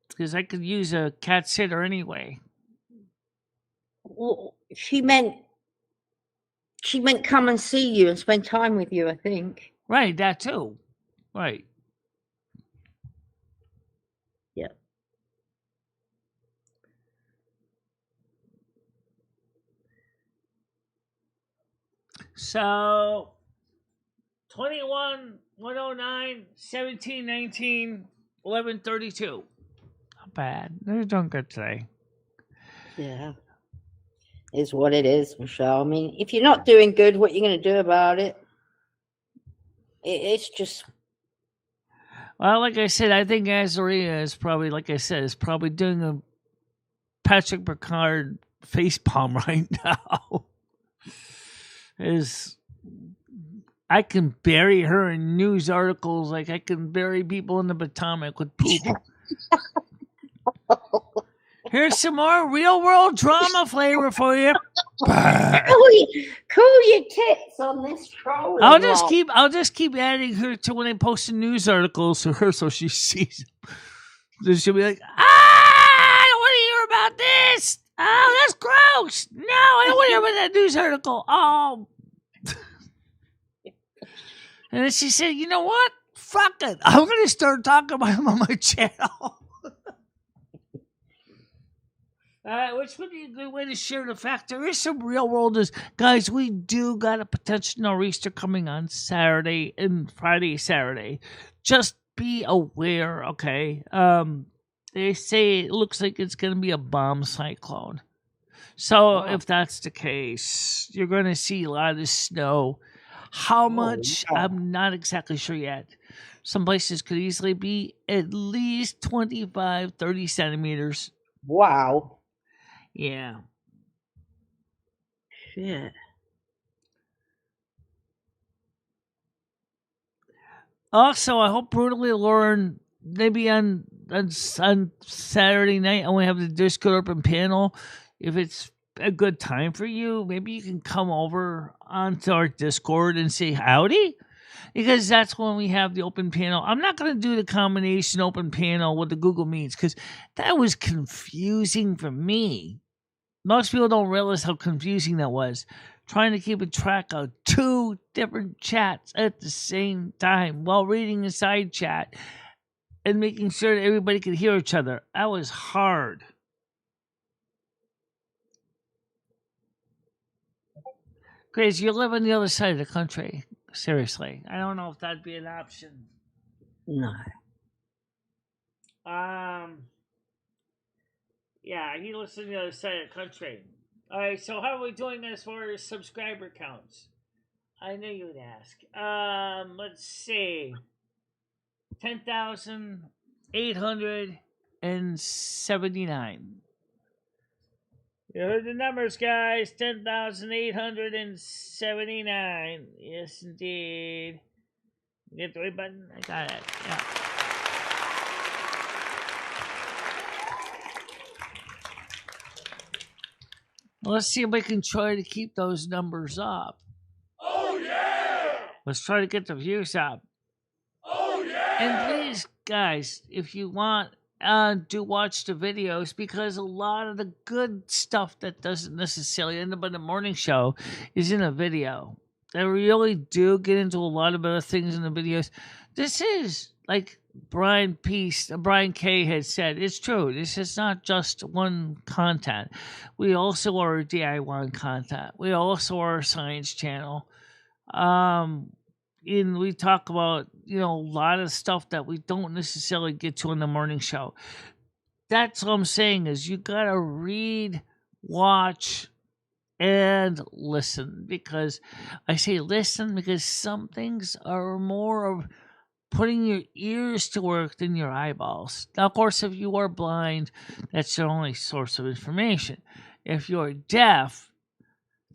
Because I could use a cat sitter anyway. Well, she meant come and see you and spend time with you, I think. Right, that too. Right. Yeah. So 21, 109, 17, 19, 11, 32. Not bad. They're doing good today. Yeah. Is what it is, Michelle. I mean, if you're not doing good, what are you going to do about it? It's just... Well, like I said, I think Azaria is probably, like I said, is probably doing a Patrick Burkard facepalm right now. Is I can bury her in news articles like I can bury people in the Potomac with poop. Here's some more real world drama flavor for you. Cool your tits on this trolling. I'll just keep adding her to when I post the news articles to her so she sees them. Then she'll be like, I don't want to hear about this. Oh, that's gross. No, I don't want to hear about that news article. Oh. And then she said, you know what? Fuck it. I'm going to start talking about him on my channel. Which would be a good way to share the fact there is some real world is. Guys, we do got a potential nor'easter coming on Saturday and Friday, Saturday. Just be aware, okay? They say it looks like it's going to be a bomb cyclone. So if that's the case, you're going to see a lot of snow. How much? I'm not exactly sure yet. Some places could easily be at least 25, 30 centimeters. Wow. Yeah. Shit. Also, I hope Brutally Lauren, maybe on Saturday night, I want to have the Discord open panel. If it's a good time for you, maybe you can come over onto our Discord and say howdy. Because that's when we have the open panel. I'm not going to do the combination open panel with the Google Meets because that was confusing for me. Most people don't realize how confusing that was. Trying to keep a track of 2 different chats at the same time while reading a side chat and making sure that everybody could hear each other. That was hard. Grace, you live on the other side of the country. Seriously. I don't know if that'd be an option. No. Yeah, he lives on the other side of the country. Alright, so how are we doing as far as subscriber counts? I know you would ask. Let's see. 10,879. You heard the numbers, guys. 10,879. Yes, indeed. Get the right button. I got it. Yeah. Let's see if we can try to keep those numbers up. Oh, yeah! Let's try to get the views up. Oh, yeah! And please, guys, if you want, do watch the videos because a lot of the good stuff that doesn't necessarily end up in the morning show is in a video. They really do get into a lot of other things in the videos. This is like Brian K had said. It's true. This is not just one content. We also are DIY content. We also are a science channel. And we talk about, a lot of stuff that we don't necessarily get to in the morning show. That's what I'm saying is you got to read, watch, and listen. Because I say listen because some things are more of putting your ears to work than your eyeballs. Now, of course, if you are blind, that's your only source of information. If you're deaf,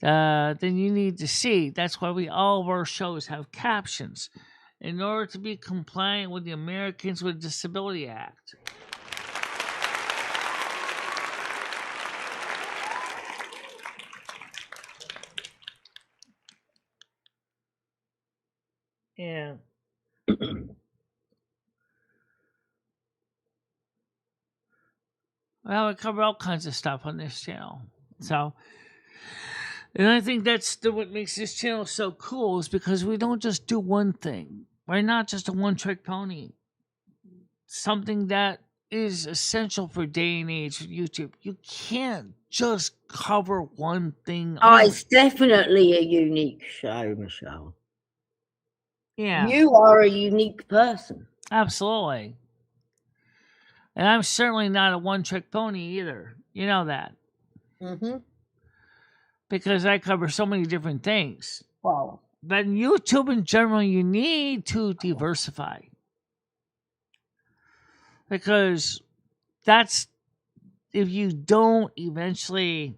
then you need to see. That's why all of our shows have captions in order to be compliant with the Americans with Disability Act. Yeah. Well, we cover all kinds of stuff on this channel. So, and I think that's what makes this channel so cool is because we don't just do one thing. We're not just a one-trick pony. Something that is essential for day and age of YouTube. You can't just cover one thing. Oh, it's definitely a unique show, Michelle. Yeah. You are a unique person. Absolutely. And I'm certainly not a one-trick pony either. You know that. Mm-hmm. Because I cover so many different things. Wow. But in YouTube in general, you need to diversify. because that's, if you don't, eventually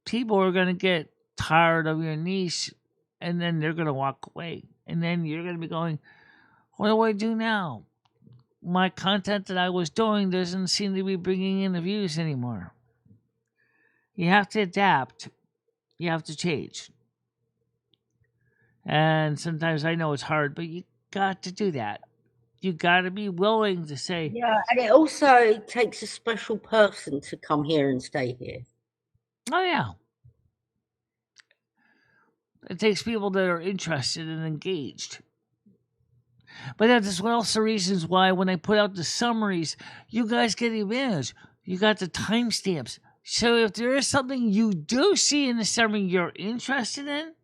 people are going to get tired of your niche, and then they're going to walk away, and then you're going to be going, what do I do now? My content that I was doing doesn't seem to be bringing in the views anymore. You have to adapt. You have to change. And sometimes I know it's hard, but you got to do that. You got to be willing to say, Yeah, and it also takes a special person to come here and stay here. oh, yeah. It takes people that are interested and engaged. But that's also reasons why when I put out the summaries, you guys get advantage. You got the timestamps. So if there is something you do see in the summary you're interested in,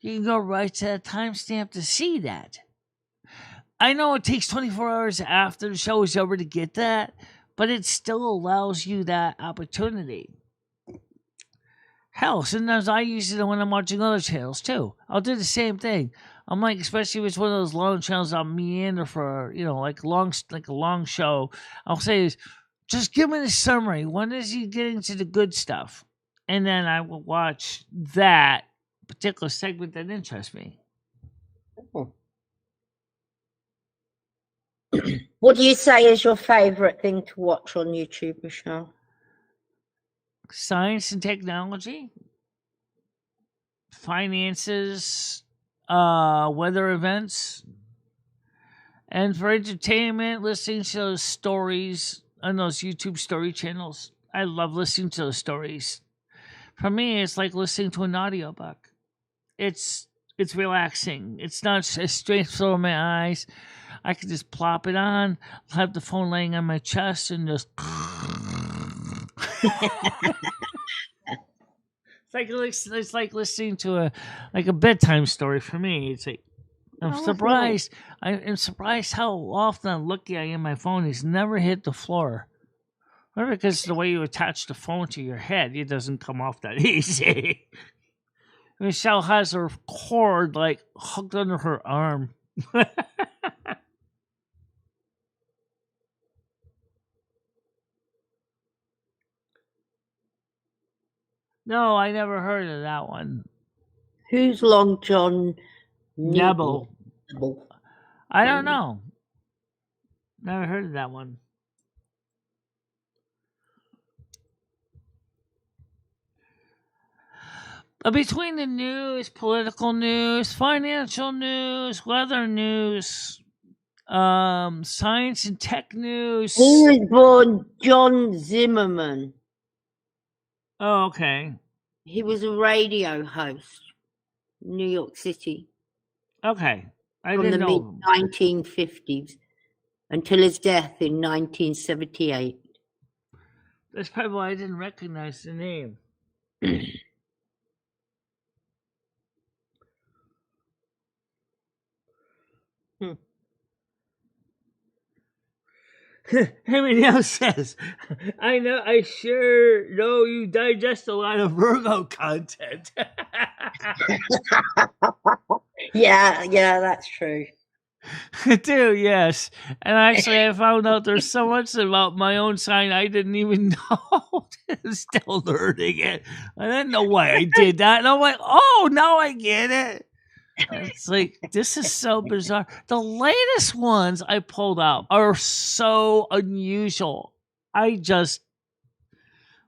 you can go right to that timestamp to see that. I know it takes 24 hours after the show is over to get that, but it still allows you that opportunity. Hell, sometimes I use it when I'm watching other channels too. I'll do the same thing. I'm like, especially if it's one of those long channels, I'll meander for, like a long show. I'll say, just give me the summary. When is he getting to the good stuff? And then I will watch that particular segment that interests me. Oh. What do you say is your favorite thing to watch on YouTube, Michelle? Science and technology, finances, weather events, and for entertainment, listening to those stories on those YouTube story channels. I love listening to those stories. For me, it's like listening to an audiobook. It's relaxing. It's not a straight flow in my eyes. I can just plop it on, have the phone laying on my chest, and just. It's like listening to a bedtime story for me. It's like I'm surprised. I'm surprised how often I'm lucky I am. My phone has never hit the floor. Maybe because the way you attach the phone to your head, it doesn't come off that easy. Michelle has her cord like hooked under her arm. No, I never heard of that one. Who's Long John Nebel? I don't know. Never heard of that one. Between the news, political news, financial news, weather news, science and tech news. Who was born John Zimmerman? Oh, okay. He was a radio host, New York City. Okay. From the mid-1950s until his death in 1978. That's probably why I didn't recognize the name. Eminem says, I sure know you digest a lot of Virgo content. Yeah, that's true. I do, yes. And actually, I found out there's so much about my own sign I didn't even know. I'm still learning it. I didn't know why I did that. And I'm like, oh, now I get it. It's like, this is so bizarre. The latest ones I pulled out are so unusual. I just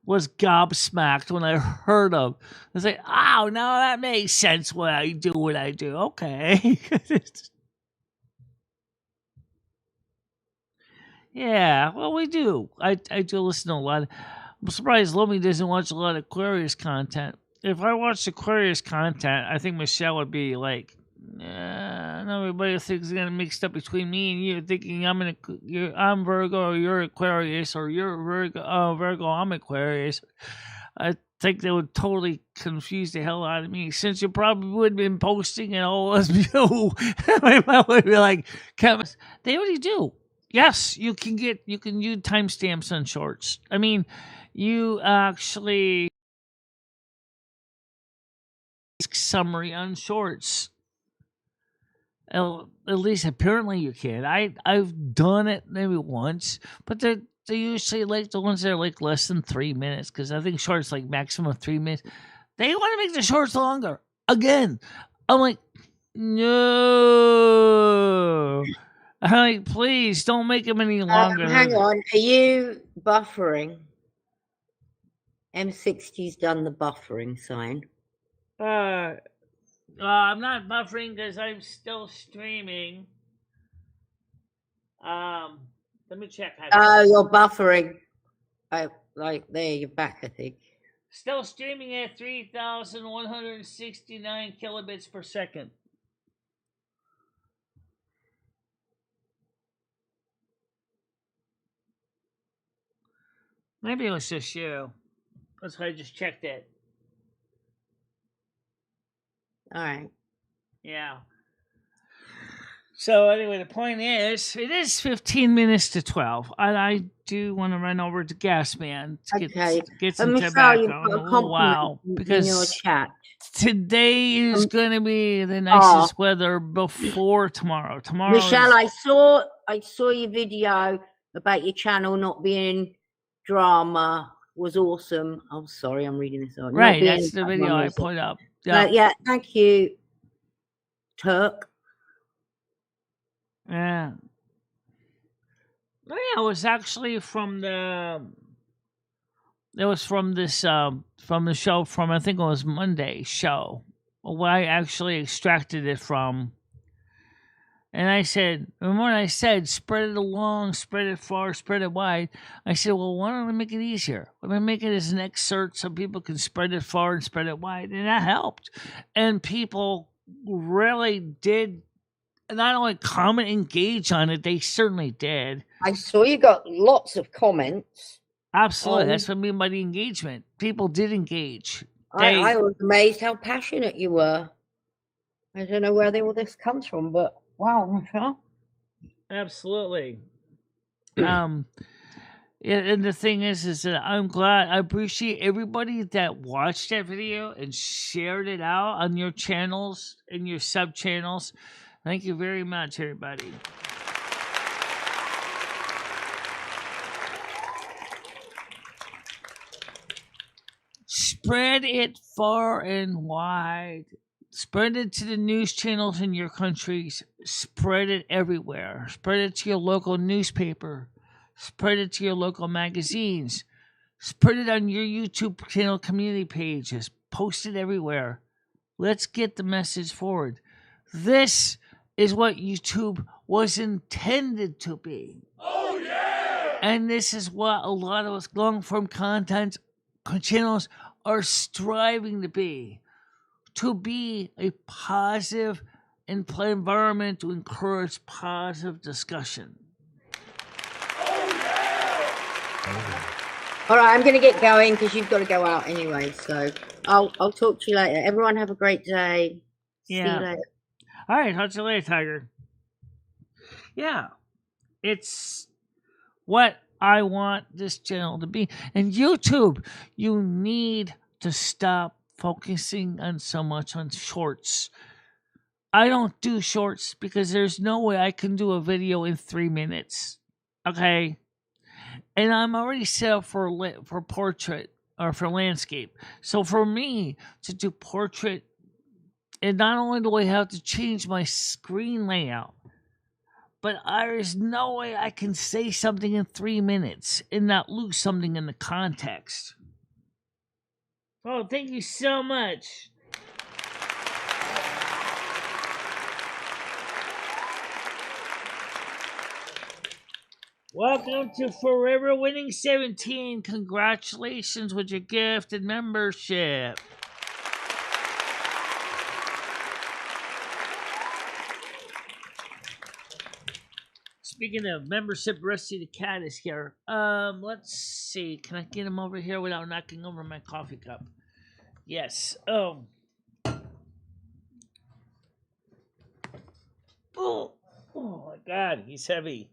was gobsmacked when I heard them. I was like, oh, now that makes sense when I do what I do. Okay. Yeah, well, we do. I do listen to a lot. I'm surprised Lomi doesn't watch a lot of Aquarius content. If I watched Aquarius content, I think Michelle would be like, everybody thinks it's gonna mixed up between me and you, thinking I'm Virgo or you're Aquarius, or you're Virgo, I'm Aquarius. I think they would totally confuse the hell out of me, since you probably would have been posting and all us you. My mom would be like, they already do. Yes, you can use timestamps on shorts. I mean, you actually summary on shorts. At least apparently you can. I've done it maybe once, but they're usually like the ones that are like less than 3 minutes because I think shorts like maximum 3 minutes. They want to make the shorts longer again. I'm like, no. I'm like, please don't make them any longer. Hang on, are you buffering? M60's done the buffering sign. I'm not buffering because I'm still streaming. Let me check. Oh, you're buffering. Oh, like there, you're back, I think. Still streaming at 3,169 kilobits per second. Maybe it was just you. That's why I just checked it. All right. Yeah. So anyway, the point is, it is 15 minutes to 12. And I do want to run over to Gas Man to get some tobacco in a little while. Because in your chat. Today is going to be the nicest weather before tomorrow. Michelle, I saw your video about your channel not being drama. Was awesome. I'm sorry, I'm reading this on. Right, that's the video I put up. Yeah, thank you, Turk. Yeah. Yeah, it was actually from the. It was from this from the show from I think it was Monday show where I actually extracted it from. And I said, remember when I said spread it along, spread it far, spread it wide? I said, well, why don't I make it easier? Let me make it as an excerpt so people can spread it far and spread it wide. And that helped. And people really did not only comment, engage on it, they certainly did. I saw you got lots of comments. Absolutely. That's what I mean by the engagement. People did engage. I was amazed how passionate you were. I don't know where all this comes from, but wow, Michelle. Absolutely. And the thing is that I'm glad, I appreciate everybody that watched that video and shared it out on your channels and your sub channels. Thank you very much, everybody. Spread it far and wide. Spread it to the news channels in your countries. Spread it everywhere. Spread it to your local newspaper. Spread it to your local magazines. Spread it on your YouTube channel community pages. Post it everywhere. Let's get the message forward. This is what YouTube was intended to be. Oh, yeah! And this is what a lot of us long-form content channels are striving to be a positive environment to encourage positive discussion. Oh, yeah! All right, I'm going to get going because you've got to go out anyway. So I'll talk to you later. Everyone have a great day. Yeah. See you later. All right, talk to you later, Tiger. Yeah, it's what I want this channel to be. And YouTube, you need to stop focusing on so much on shorts. I don't do shorts because there's no way I can do a video in 3 minutes. Okay? And I'm already set up for portrait or for landscape. So for me to do portrait, and not only do I have to change my screen layout, but there's no way I can say something in 3 minutes and not lose something in the context. Oh, thank you so much. Welcome to Forever Winning 17. Congratulations with your gift and membership. Speaking of membership, Rusty the Cat is here. Let's see. Can I get him over here without knocking over my coffee cup? Yes. Oh, oh my God, he's heavy.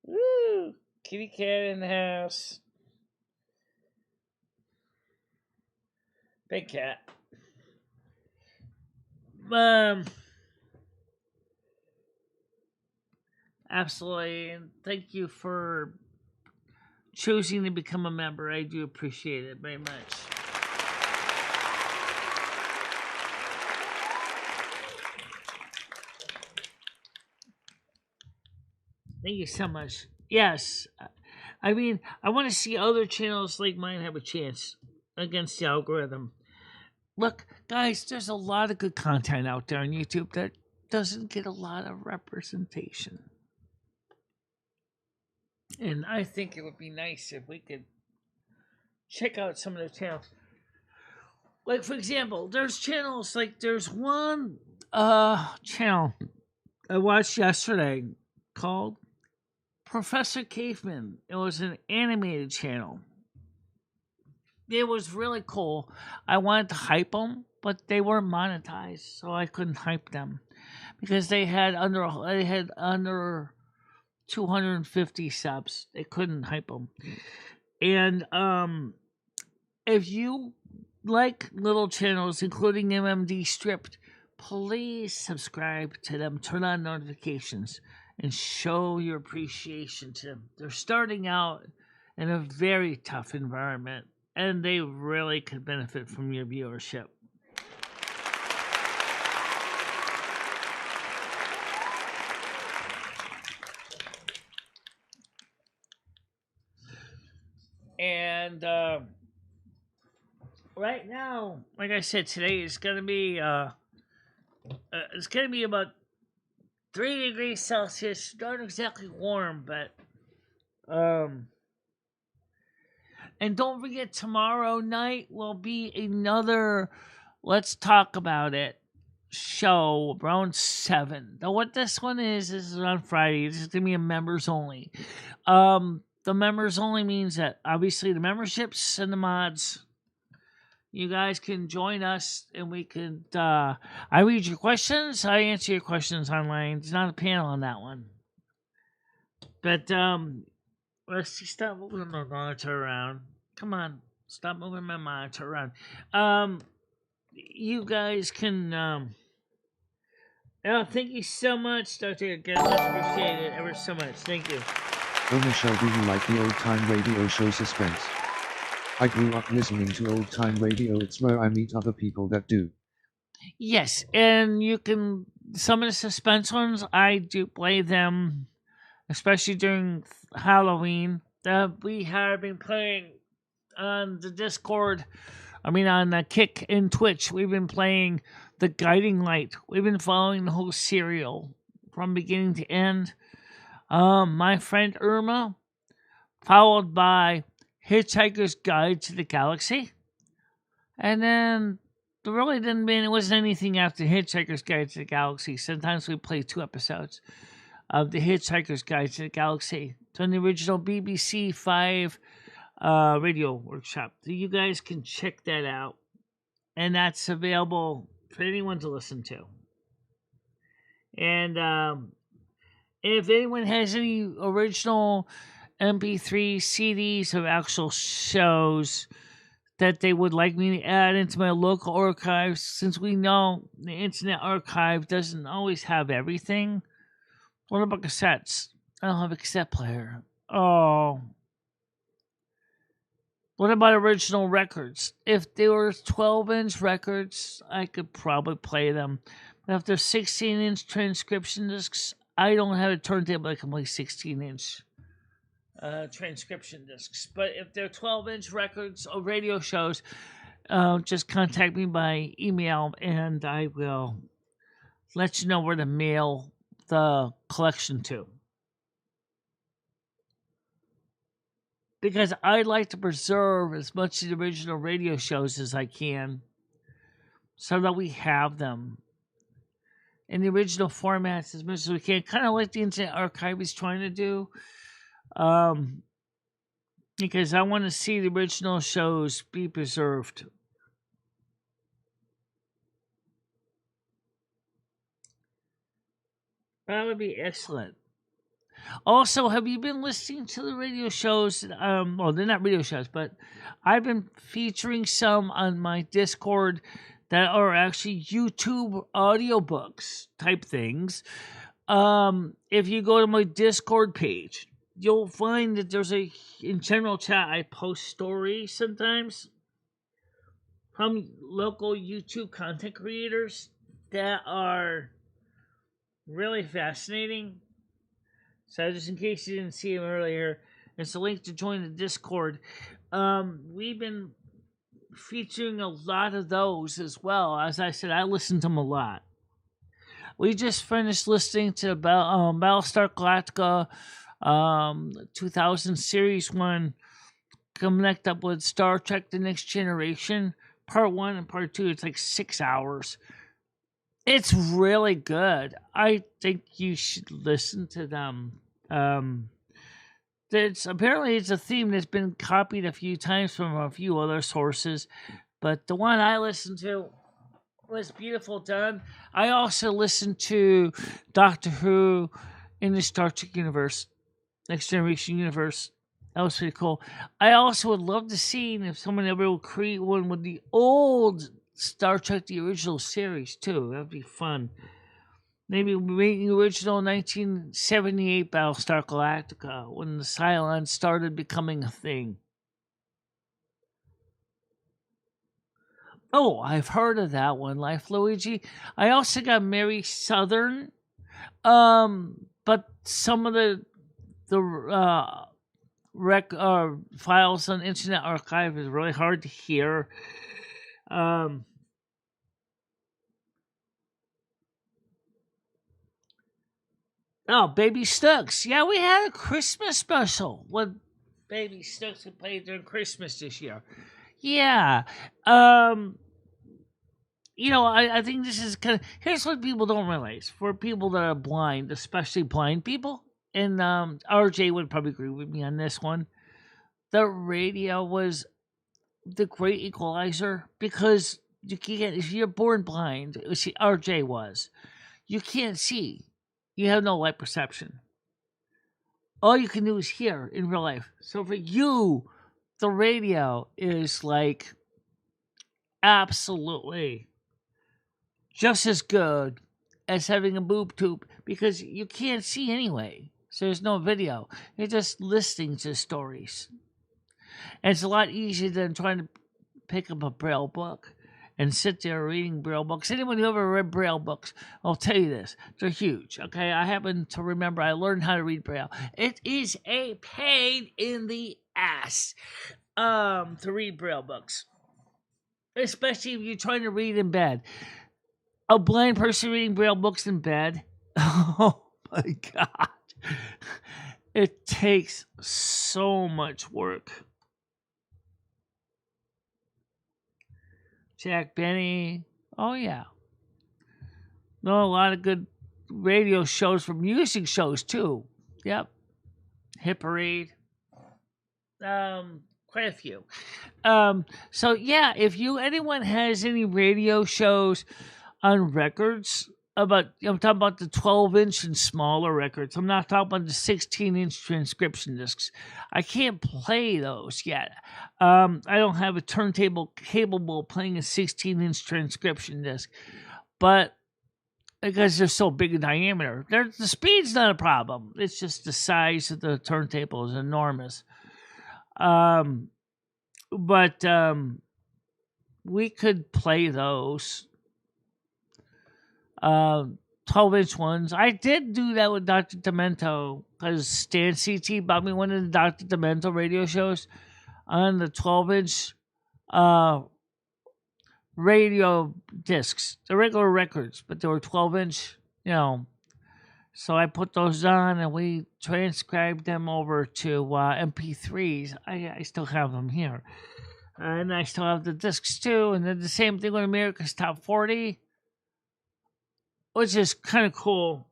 Woo! Kitty cat in the house. Big cat. Absolutely, and thank you for choosing to become a member. I do appreciate it very much. Thank you so much. Yes, I mean, I want to see other channels like mine have a chance against the algorithm. Look, guys, there's a lot of good content out there on YouTube that doesn't get a lot of representation. And I think it would be nice if we could check out some of the channels. Like, for example, there's channels like there's one channel I watched yesterday called Professor Caveman. It was an animated channel. It was really cool. I wanted to hype them, but they weren't monetized, so I couldn't hype them because they had under 250 subs. They couldn't hype them. And if you like little channels, including MMD Stripped, please subscribe to them, turn on notifications, and show your appreciation to them. They're starting out in a very tough environment, and they really could benefit from your viewership. And right now, like I said, today is gonna be it's gonna be about 3 degrees Celsius. Not exactly warm, but and don't forget, tomorrow night will be another Let's Talk About It show around 7. Now, what this one is on Friday. This is gonna be a members only. The members only means that obviously the memberships and the mods, you guys can join us and we can I read your questions, I answer your questions online. There's not a panel on that one. But let's see, stop moving my monitor around. Come on, stop moving my monitor around. You guys can thank you so much, Dr. Again, much appreciate it ever so much. Thank you. Oh Michelle, do you like the old-time radio show Suspense? I grew up listening to old-time radio. It's where I meet other people that do. Yes, and you can, some of the suspense ones, I do play them, especially during Halloween. We have been playing on the Discord, on the Kick and Twitch. We've been playing The Guiding Light. We've been following the whole serial from beginning to end. My friend Irma, followed by Hitchhiker's Guide to the Galaxy. And then there really it wasn't anything after Hitchhiker's Guide to the Galaxy. Sometimes we play 2 episodes of the Hitchhiker's Guide to the Galaxy. It's on the original BBC 5 radio workshop. So you guys can check that out. And that's available for anyone to listen to. And if anyone has any original MP3 CDs of actual shows that they would like me to add into my local archives, since we know the Internet Archive doesn't always have everything. What about cassettes? I don't have a cassette player. Oh. What about original records? If they were 12-inch records, I could probably play them. But if they're 16-inch transcription discs, I don't have a turntable that can play 16-inch transcription discs. But if they're 12-inch records or radio shows, just contact me by email and I will let you know where to mail the collection to. Because I like to preserve as much of the original radio shows as I can so that we have them in the original formats as much as we can. Kind of like the Internet Archive is trying to do. Because I want to see the original shows be preserved. That would be excellent. Also, have you been listening to the radio shows? Well, they're not radio shows, but I've been featuring some on my Discord that are actually YouTube audiobooks type things. If you go to my Discord page, you'll find that there's in general chat, I post stories sometimes from local YouTube content creators that are really fascinating. So just in case you didn't see him earlier, it's a link to join the Discord. We've been featuring a lot of those as well. As I said, I listen to them a lot. We just finished listening to Battlestar Galactica 2000 Series 1, connect up with Star Trek The Next Generation, Part 1 and Part 2. It's like 6 hours. It's really good. I think you should listen to them. Apparently it's a theme that's been copied a few times from a few other sources, but the one I listened to was beautiful done. I also listened to Doctor Who in the Star Trek universe, Next Generation universe. That was pretty cool. I also would love to see if someone ever will create one with the old Star Trek, the original series, too. That would be fun. Maybe make the original 1978 Battlestar Galactica when the Cylons started becoming a thing. Oh, I've heard of that one, Life Luigi. I also got Mary Southern. But some of the files on Internet Archive is really hard to hear. Oh, Baby Stux. Yeah, we had a Christmas special with Baby Stux who played during Christmas this year. Yeah. I think this is kind of... Here's what people don't realize. For people that are blind, especially blind people, and RJ would probably agree with me on this one, the radio was the great equalizer, because you can't... If you're born blind, see, RJ was, you can't see. You have no light perception. All you can do is hear in real life. So for you, the radio is like absolutely just as good as having a boob tube, because you can't see anyway. So there's no video. You're just listening to stories. And it's a lot easier than trying to pick up a Braille book and sit there reading Braille books. Anyone who ever read Braille books, I'll tell you this, they're huge, okay? I happen to remember I learned how to read Braille. It is a pain in the ass to read Braille books, especially if you're trying to read in bed. A blind person reading Braille books in bed, oh my God. It takes so much work. Jack Benny. Oh, yeah. No, a lot of good radio shows for music shows, too. Yep. Hit Parade. Quite a few. So, yeah, if anyone has any radio shows on records, I'm talking about the 12-inch and smaller records. I'm not talking about the 16-inch transcription discs. I can't play those yet. I don't have a turntable capable of playing a 16-inch transcription disc, but because they're so big in diameter, the speed's not a problem. It's just the size of the turntable is enormous. But we could play those. 12-inch ones. I did do that with Dr. Demento, because Stan CT bought me one of the Dr. Demento radio shows on the 12-inch radio discs. The regular records, but they were 12-inch, So I put those on and we transcribed them over to MP3s. I still have them here. And I still have the discs too. And then the same thing with America's Top 40. Which is kind of cool.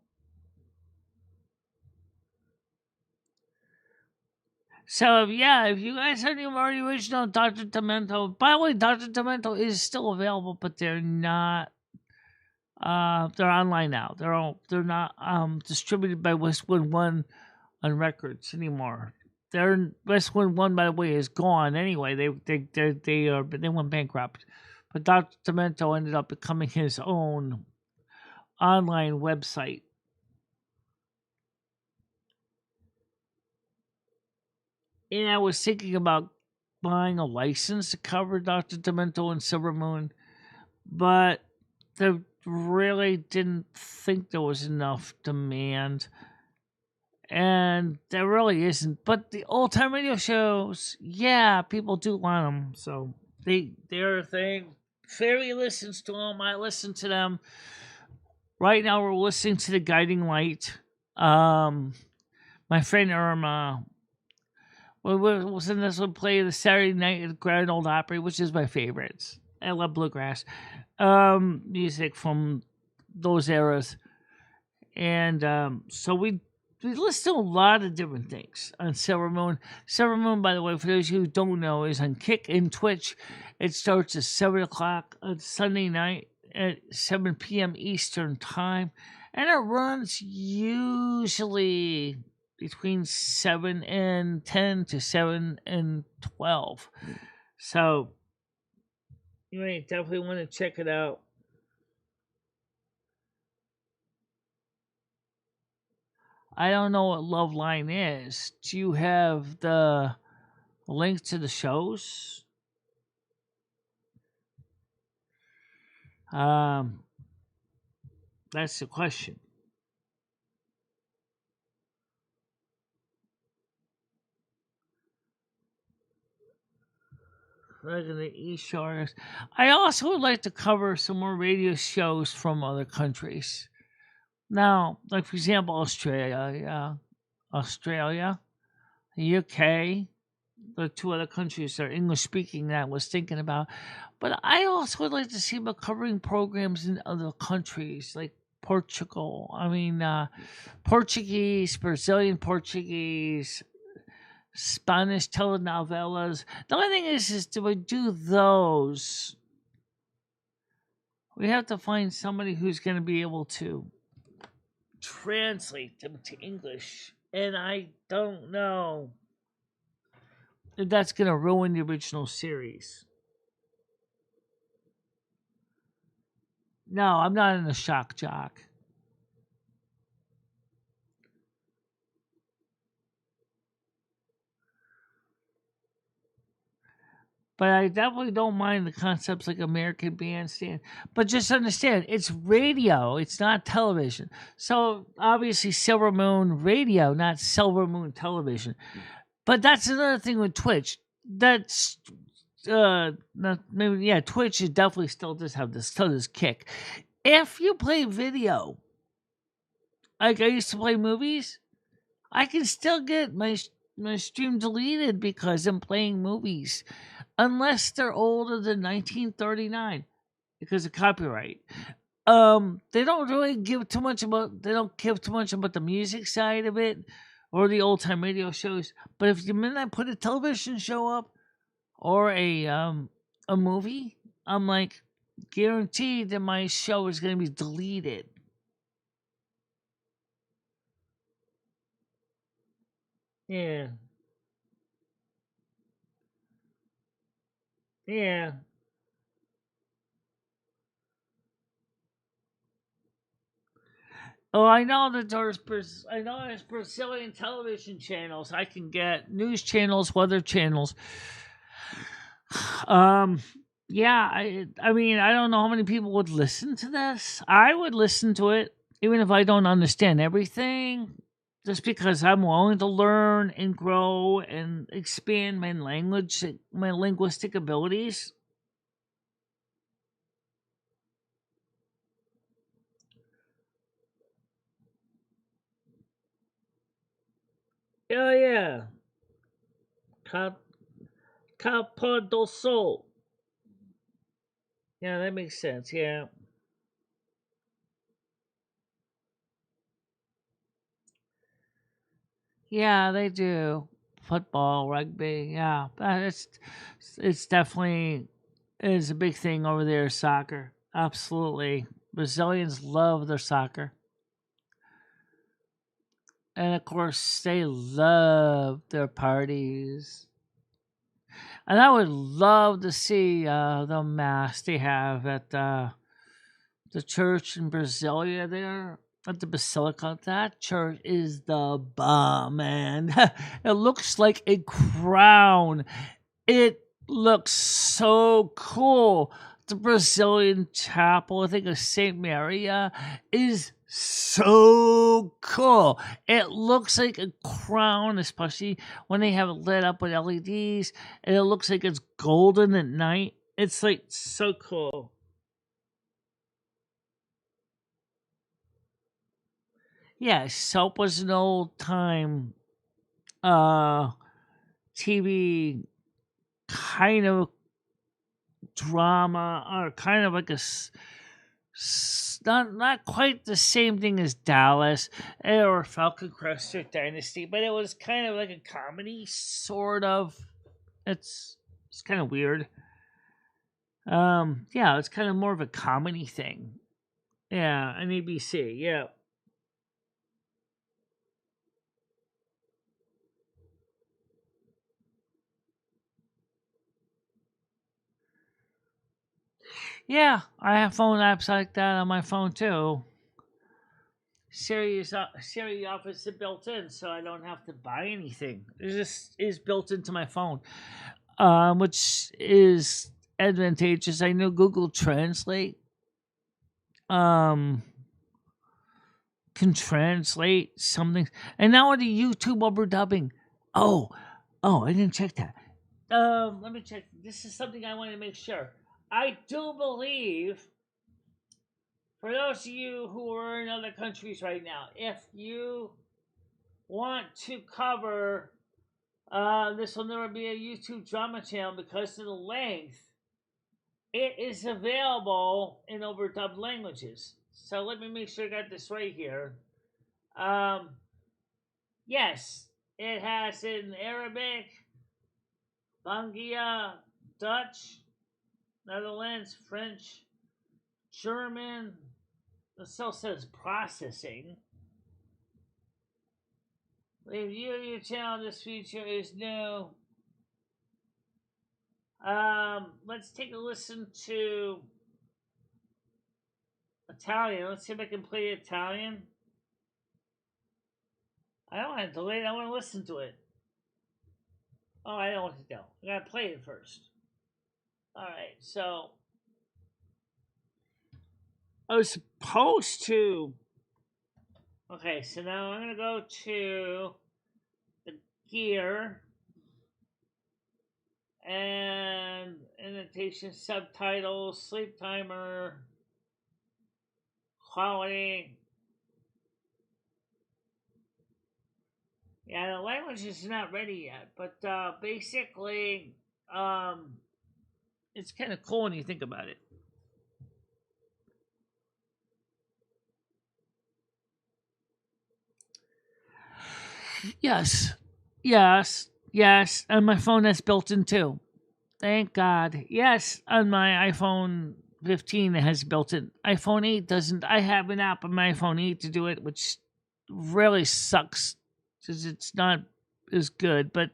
So, yeah, if you guys have any more original Dr. Demento, by the way, Dr. Demento is still available, but they're not, they're online now. They're not distributed by Westwood One on records anymore. Westwood One, by the way, is gone anyway. They went bankrupt. but Dr. Demento ended up becoming his own online website. And I was thinking about buying a license to cover Dr. Demento and Silver Moon, but they really didn't think there was enough demand. And there really isn't. But the old time radio shows, yeah, people do want them. So they're a thing. Fairy listens to them. I listen to them. Right now, we're listening to The Guiding Light. My friend Irma was in this one play the Saturday night at the Grand Ole Opry, which is my favorites. I love bluegrass music from those eras. And so we listen to a lot of different things on Silver Moon. Silver Moon, by the way, for those of you who don't know, is on Kick and Twitch. It starts at 7 o'clock on Sunday night at 7 p.m. Eastern Time. And it runs usually between 7 and 10 to 7 and 12. So you might definitely want to check it out. I don't know what Love Line is. Do you have the link to the shows? That's the question. Like in the East Shores. I also would like to cover some more radio shows from other countries. Now, like for example, Australia, the UK, the two other countries that are English speaking that I was thinking about. But I also would like to see about covering programs in other countries like Portugal. Portuguese, Brazilian Portuguese, Spanish telenovelas. The only thing is do we do those? We have to find somebody who's going to be able to translate them to English. And I don't know if that's going to ruin the original series. No, I'm not in a shock jock. But I definitely don't mind the concepts like American Bandstand. But just understand, it's radio, it's not television. So obviously Silver Moon Radio, not Silver Moon Television. But that's another thing with Twitch. That's not maybe Twitch is definitely still does have this kick. If you play video, like I used to play movies, I can still get my stream deleted because I'm playing movies, unless they're older than 1939 because of copyright. They don't really give too much about the music side of it or the old time radio shows. But if the minute I put a television show up or a movie, I'm like guaranteed that my show is going to be deleted. Yeah. Yeah. Oh, I know that there's Brazilian television channels. I can get news channels, weather channels. Yeah, I mean, I don't know how many people would listen to this. I would listen to it, even if I don't understand everything, just because I'm willing to learn and grow and expand my linguistic abilities. Oh yeah, Capa do Sol. Yeah, that makes sense. Yeah. Yeah, they do. Football, rugby, yeah. It's definitely is a big thing over there, soccer. Absolutely. Brazilians love their soccer. And of course they love their parties. And I would love to see the mass they have at the church in Brasilia there at the Basilica. That church is the bomb, man. It looks like a crown. It looks so cool. The Brazilian chapel, I think of Saint Maria, is so cool. It looks like a crown, especially when they have it lit up with LEDs, and it looks like it's golden at night. It's like so cool. Yeah, soap was an old time uh TV kind of drama, or kind of like not quite the same thing as Dallas or Falcon Crest or Dynasty, but it was kind of like a comedy, sort of. It's kind of weird. Yeah, it's kind of more of a comedy thing. Yeah, on ABC. Yeah. Yeah, I have phone apps like that on my phone too. Siri offers it built in, so I don't have to buy anything. It just is built into my phone, which is advantageous. I know Google Translate um, can translate something, and now with the YouTube overdubbing. Oh, I didn't check that. Let me check. This is something I want to make sure. I do believe, for those of you who are in other countries right now, if you want to cover, this will never be a YouTube drama channel because of the length, it is available in overdubbed languages. So let me make sure I got this right here. Um, yes, it has in Arabic, Bangia, Dutch, Netherlands, French, German. It still says processing. Review your channel. This feature is new. Let's take a listen to Italian. Let's see if I can play Italian. I don't want to delay it. I want to listen to it. Oh, I know what to do. I gotta play it first. Alright, so I was supposed to. Okay, so now I'm gonna go to the gear and annotation, subtitles, sleep timer, quality. Yeah, the language is not ready yet, but basically, it's kind of cool when you think about it. Yes, yes, and my phone has built in too. Thank God. Yes, on my iPhone 15 it has built in. iPhone 8 doesn't. I have an app on my iPhone 8 to do it, which really sucks because it's not as good. But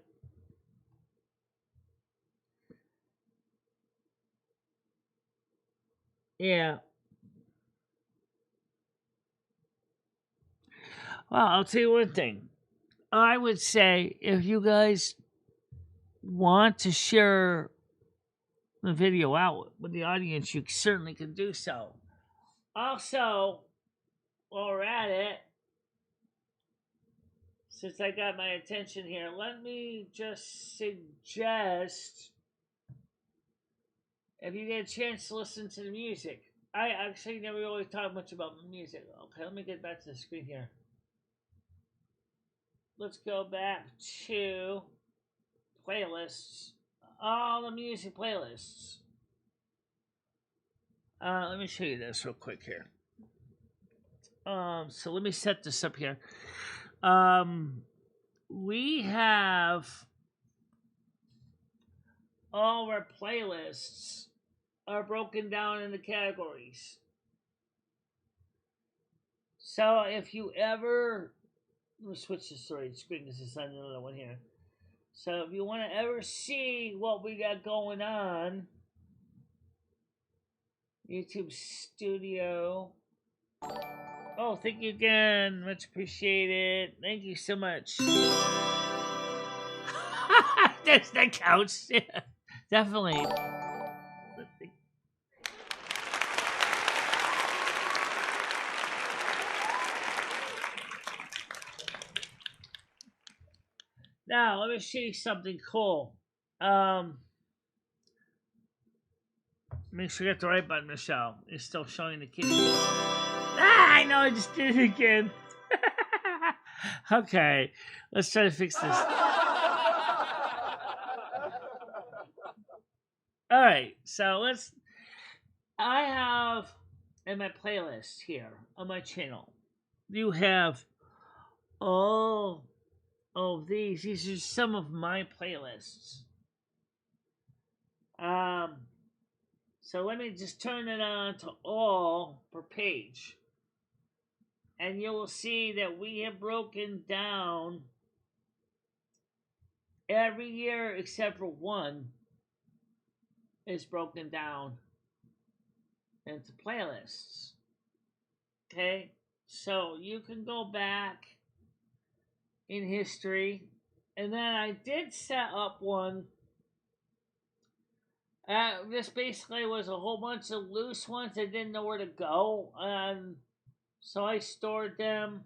yeah, well, I'll tell you one thing. I would say if you guys want to share the video out with the audience, you certainly can do so. Also, while we're at it, since I got my attention here, let me just suggest, if you get a chance to listen to the music. I actually never really talk much about music. Okay, let me get back to the screen here. Let's go back to playlists. All the music playlists. Let me show you this real quick here. So let me set this up here. We have all of our playlists are broken down into categories. So if you ever, let me switch the storage screen because it's on another one here. So if you want to ever see what we got going on, YouTube Studio. Oh, thank you again. Much appreciated. Thank you so much. That's the couch. Yeah, definitely. Now, let me show you something cool. Make sure you get the right button, Michelle. It's still showing the kid. I know, I just did it again. Okay, let's try to fix this. Alright, so I have in my playlist here on my channel, you have all of these. These are some of my playlists. So let me just turn it on to all per page. And you will see that we have broken down every year except for one is broken down into playlists. Okay? So you can go back in history. And then I did set up one. This basically was a whole bunch of loose ones that didn't know where to go. So I stored them.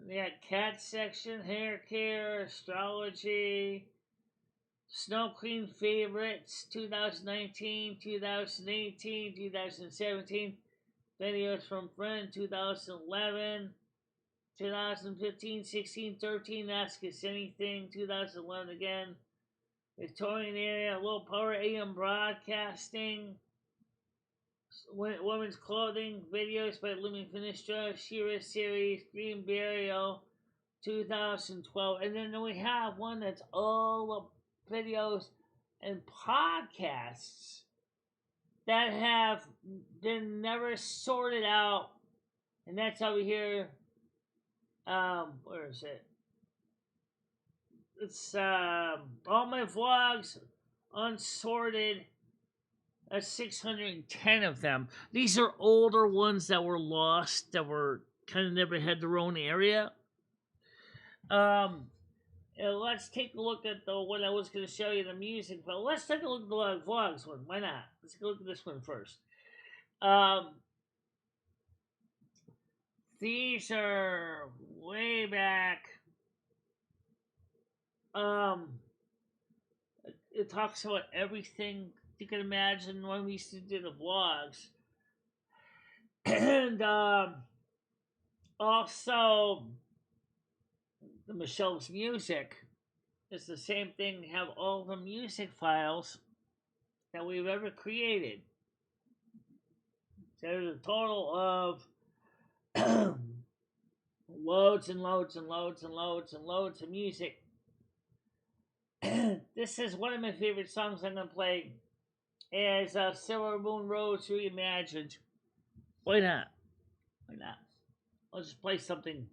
They got cat section, hair care, astrology, Snow Queen favorites, 2019, 2018, 2017, videos from friend, 2011, 2015, 16, 13, Ask Us Anything, 2011 again, Victorian area, low power AM broadcasting, women's clothing, videos by Living Finistra, Shira series, Green Burial, 2012, and then we have one that's all the videos and podcasts that have been never sorted out, and that's over here. Where is it? It's all my vlogs unsorted. That's 610 of them. These are older ones that were lost, that were kind of never had their own area. Let's take a look at the one I was going to show you, the music, but let's take a look at the vlogs one. Why not? Let's go look at this one first. These are way back. It talks about everything you can imagine when we used to do the vlogs. And also the Michelle's music is the same thing. Have all the music files that we've ever created. There's a total of loads and loads and loads and loads and loads of music. This is one of my favorite songs I'm going to play. Is Silver Moon Rose Reimagined. Why not? Why not? I'll just play something.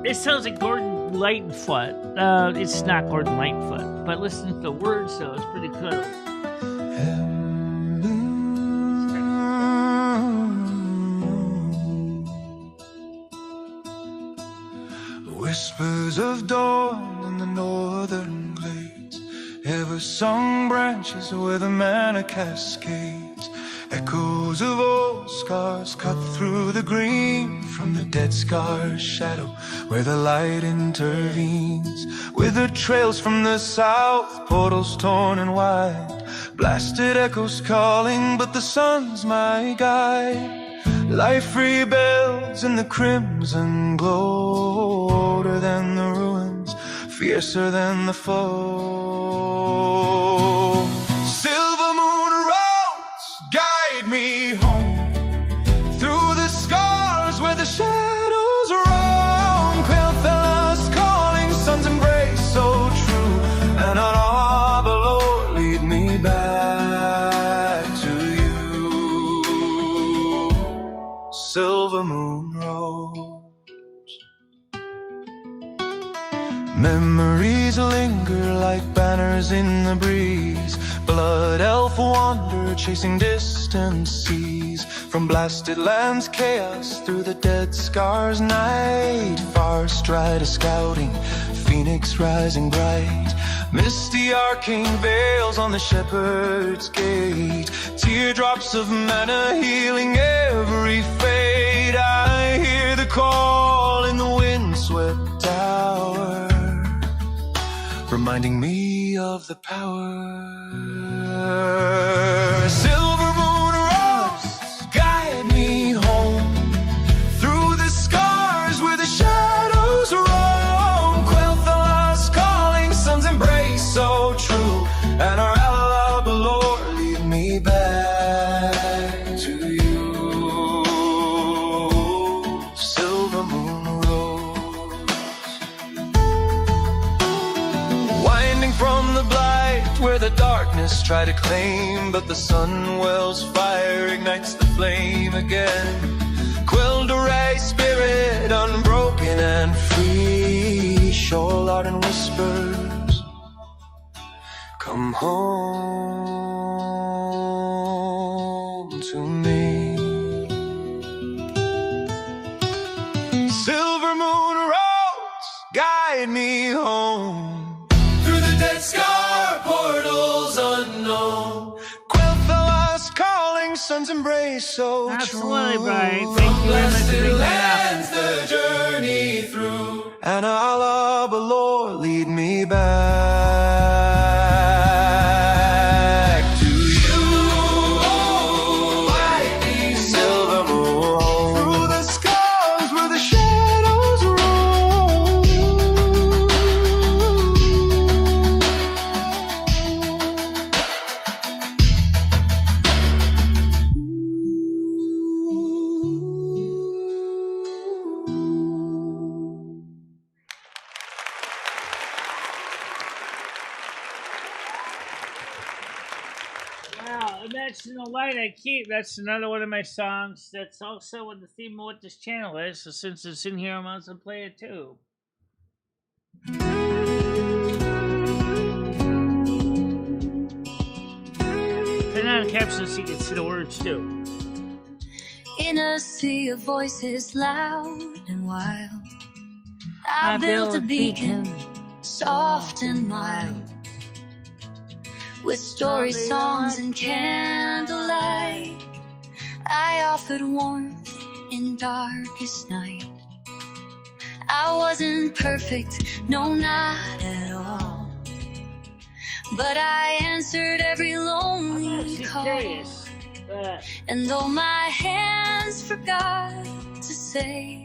It sounds like Gordon Lightfoot. It's not Gordon Lightfoot, but listen to the words though, it's pretty cool. Whispers of dawn in the northern glades, ever sung branches where the manna cascades, echoes of old scars cut through the green from the dead scar's shadow where the light intervenes, withered trails from the south, portals torn and wide, blasted echoes calling, but the sun's my guide. Life rebuilds in the crimson glow, older than the ruins, fiercer than the foe. Silver moon roads guide me home, through the scars where the shadows roam. Pale fellas calling, sun's embrace so true, and on all below lead me back to you. Silver moon road. Memories linger like banners in the breeze. Blood elf wander chasing distant seas. From blasted lands chaos through the dead scars night. Far strider scouting, phoenix rising bright. Misty arcane veils on the shepherd's gate. Teardrops of manna healing every fate. I hear the call in the windswept tower, reminding me of the power. Silver moon rose, guide me home through the scars where the shadows roam. Quell the lost calling, sun's embrace so true, and our Allah below lead me back to you. Silver moon rose, winding from the blight where the darkness try to claim, but the sun wells fire, ignites the flame again. Quelled array spirit, unbroken and free. Shoal art and whispers, come home to me. Silver moon roads, guide me home through the dead scar portals unknown. Quell the lost calling, sun's embrace so Absolutely, true. Brian. Thank you very much for bringing that Lands the journey through, and Allah below lead me back to you. Silver moon through the scars where the shadows roll. Wow, and that's in the light I keep. That's another one of my songs. That's also what the theme of what this channel is. So since it's in here, I might as well play it too. Turn on the caption so you can see the words too. In a sea of voices loud and wild, I built a beacon, soft and mild, with story songs and candlelight. I offered warmth in darkest night. I wasn't perfect, no, not at all, but I answered every lonely call. And though my hands forgot to say,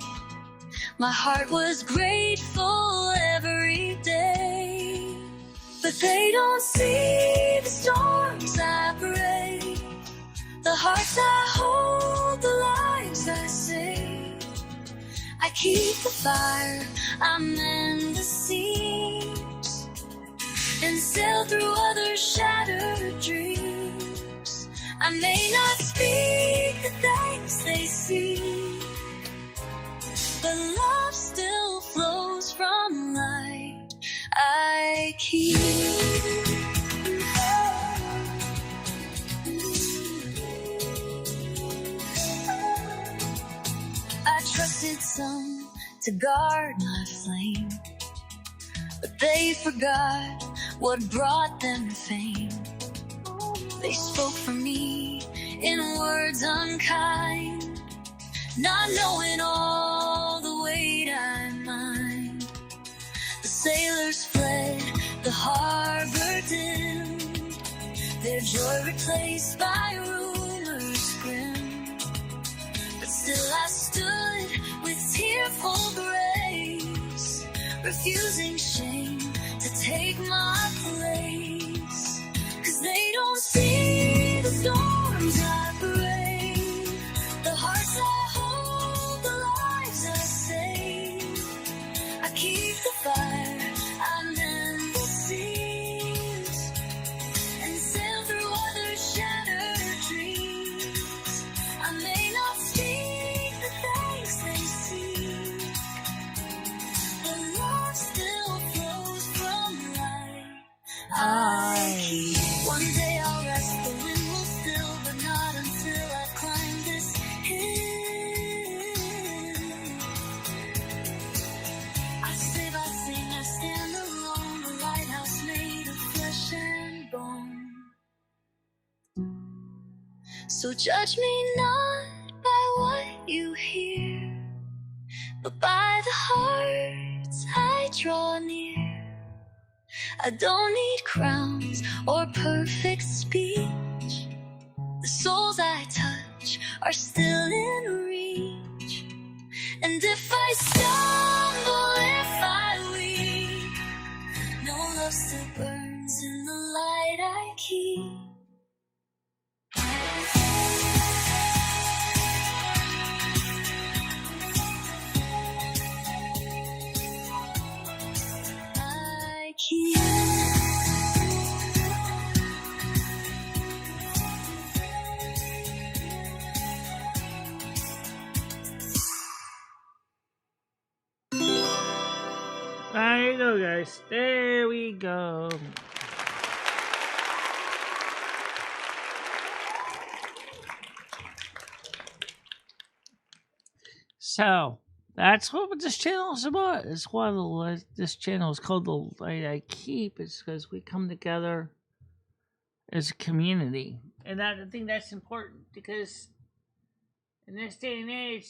my heart was grateful every day. But they don't see the storms I brave, the hearts I hold, the lives I save. I keep the fire, I mend the seams, and sail through others' shattered dreams. I may not speak the thanks they see, but love still flows from light I keep. I trusted some to guard my flame, but they forgot what brought them fame. They spoke for me in words unkind, not knowing all the weight I mind. The sailors fled, the harbor dimmed, their joy replaced by rumors grim. But still I stood with tearful grace, refusing shame to take my place. 'Cause they don't see the storms I brave, the hearts I hold, the lives I save. I keep the fire, I mend the seams, and sail through others' shattered dreams. I may not speak the thanks they see, but love still flows. So judge me not by what you hear, but by the hearts I draw near. I don't need crowns or perfect speech. The souls I touch are still in reach. And if I stumble, if I weep, no love still burns in the light I keep. I keep. There you go, guys. There we go. So that's what this channel is about. It's why this channel is called The Light I Keep. It's because we come together as a community, and I think that's important because in this day and age,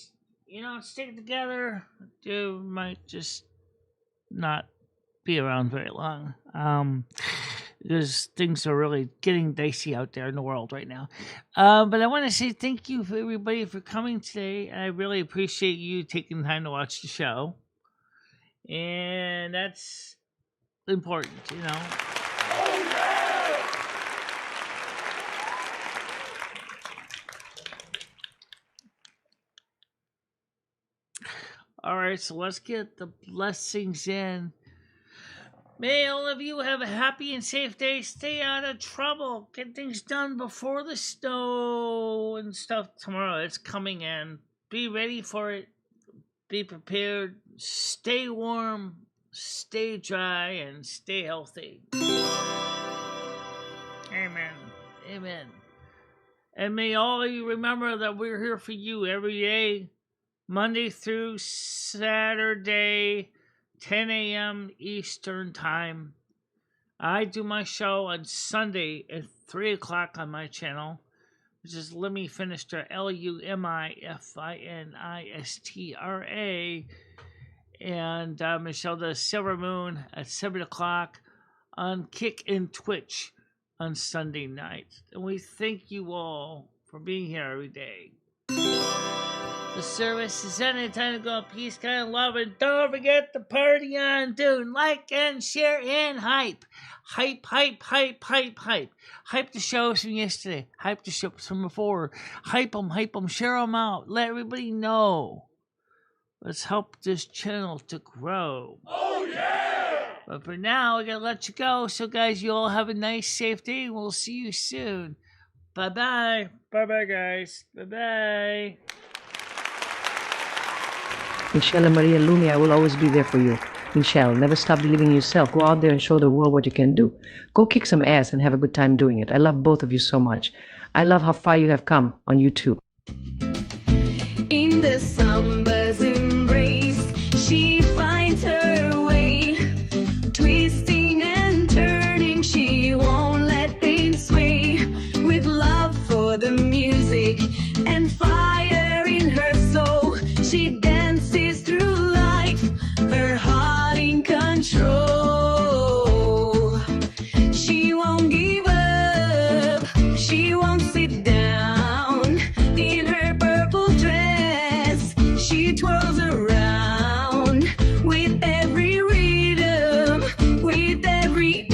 you don't stick together, you might just not be around very long. Because things are really getting dicey out there in the world right now. But I want to say thank you for everybody for coming today. I really appreciate you taking time to watch the show. And that's important, you know. All right, so let's get the blessings in. May all of you have a happy and safe day. Stay out of trouble. Get things done before the snow and stuff tomorrow. It's coming in. Be ready for it. Be prepared. Stay warm. Stay dry. And stay healthy. Amen. Amen. And may all of you remember that we're here for you every day. Monday through Saturday, 10 a.m. Eastern Time. I do my show on Sunday at 3 o'clock on my channel, which is Lemmy Finistra, LUMIFINISTRA. And Michelle does Silver Moon at 7 o'clock on Kick and Twitch on Sunday night. And we thank you all for being here every day. The service is ended. Time to go in peace, kind of love, and don't forget the party on, dude. Like and share and hype. Hype, hype, hype, hype, hype. Hype the shows from yesterday. Hype the shows from before. Hype them, share them out. Let everybody know. Let's help this channel to grow. Oh, yeah! But for now, I gotta let you go. So, guys, you all have a nice, safe day. We'll see you soon. Bye-bye. Bye-bye, guys. Bye-bye. Michelle and Maria Lumi, I will always be there for you. Michelle, never stop believing in yourself. Go out there and show the world what you can do. Go kick some ass and have a good time doing it. I love both of you so much. I love how far you have come on YouTube. In the summer's embrace, she finds her way. Twisting and turning, she won't let pain sway. With love for the music and fire in her soul, she dances through life, her heart in control. She won't give up, she won't sit down. In her purple dress, she twirls around. With every rhythm, with every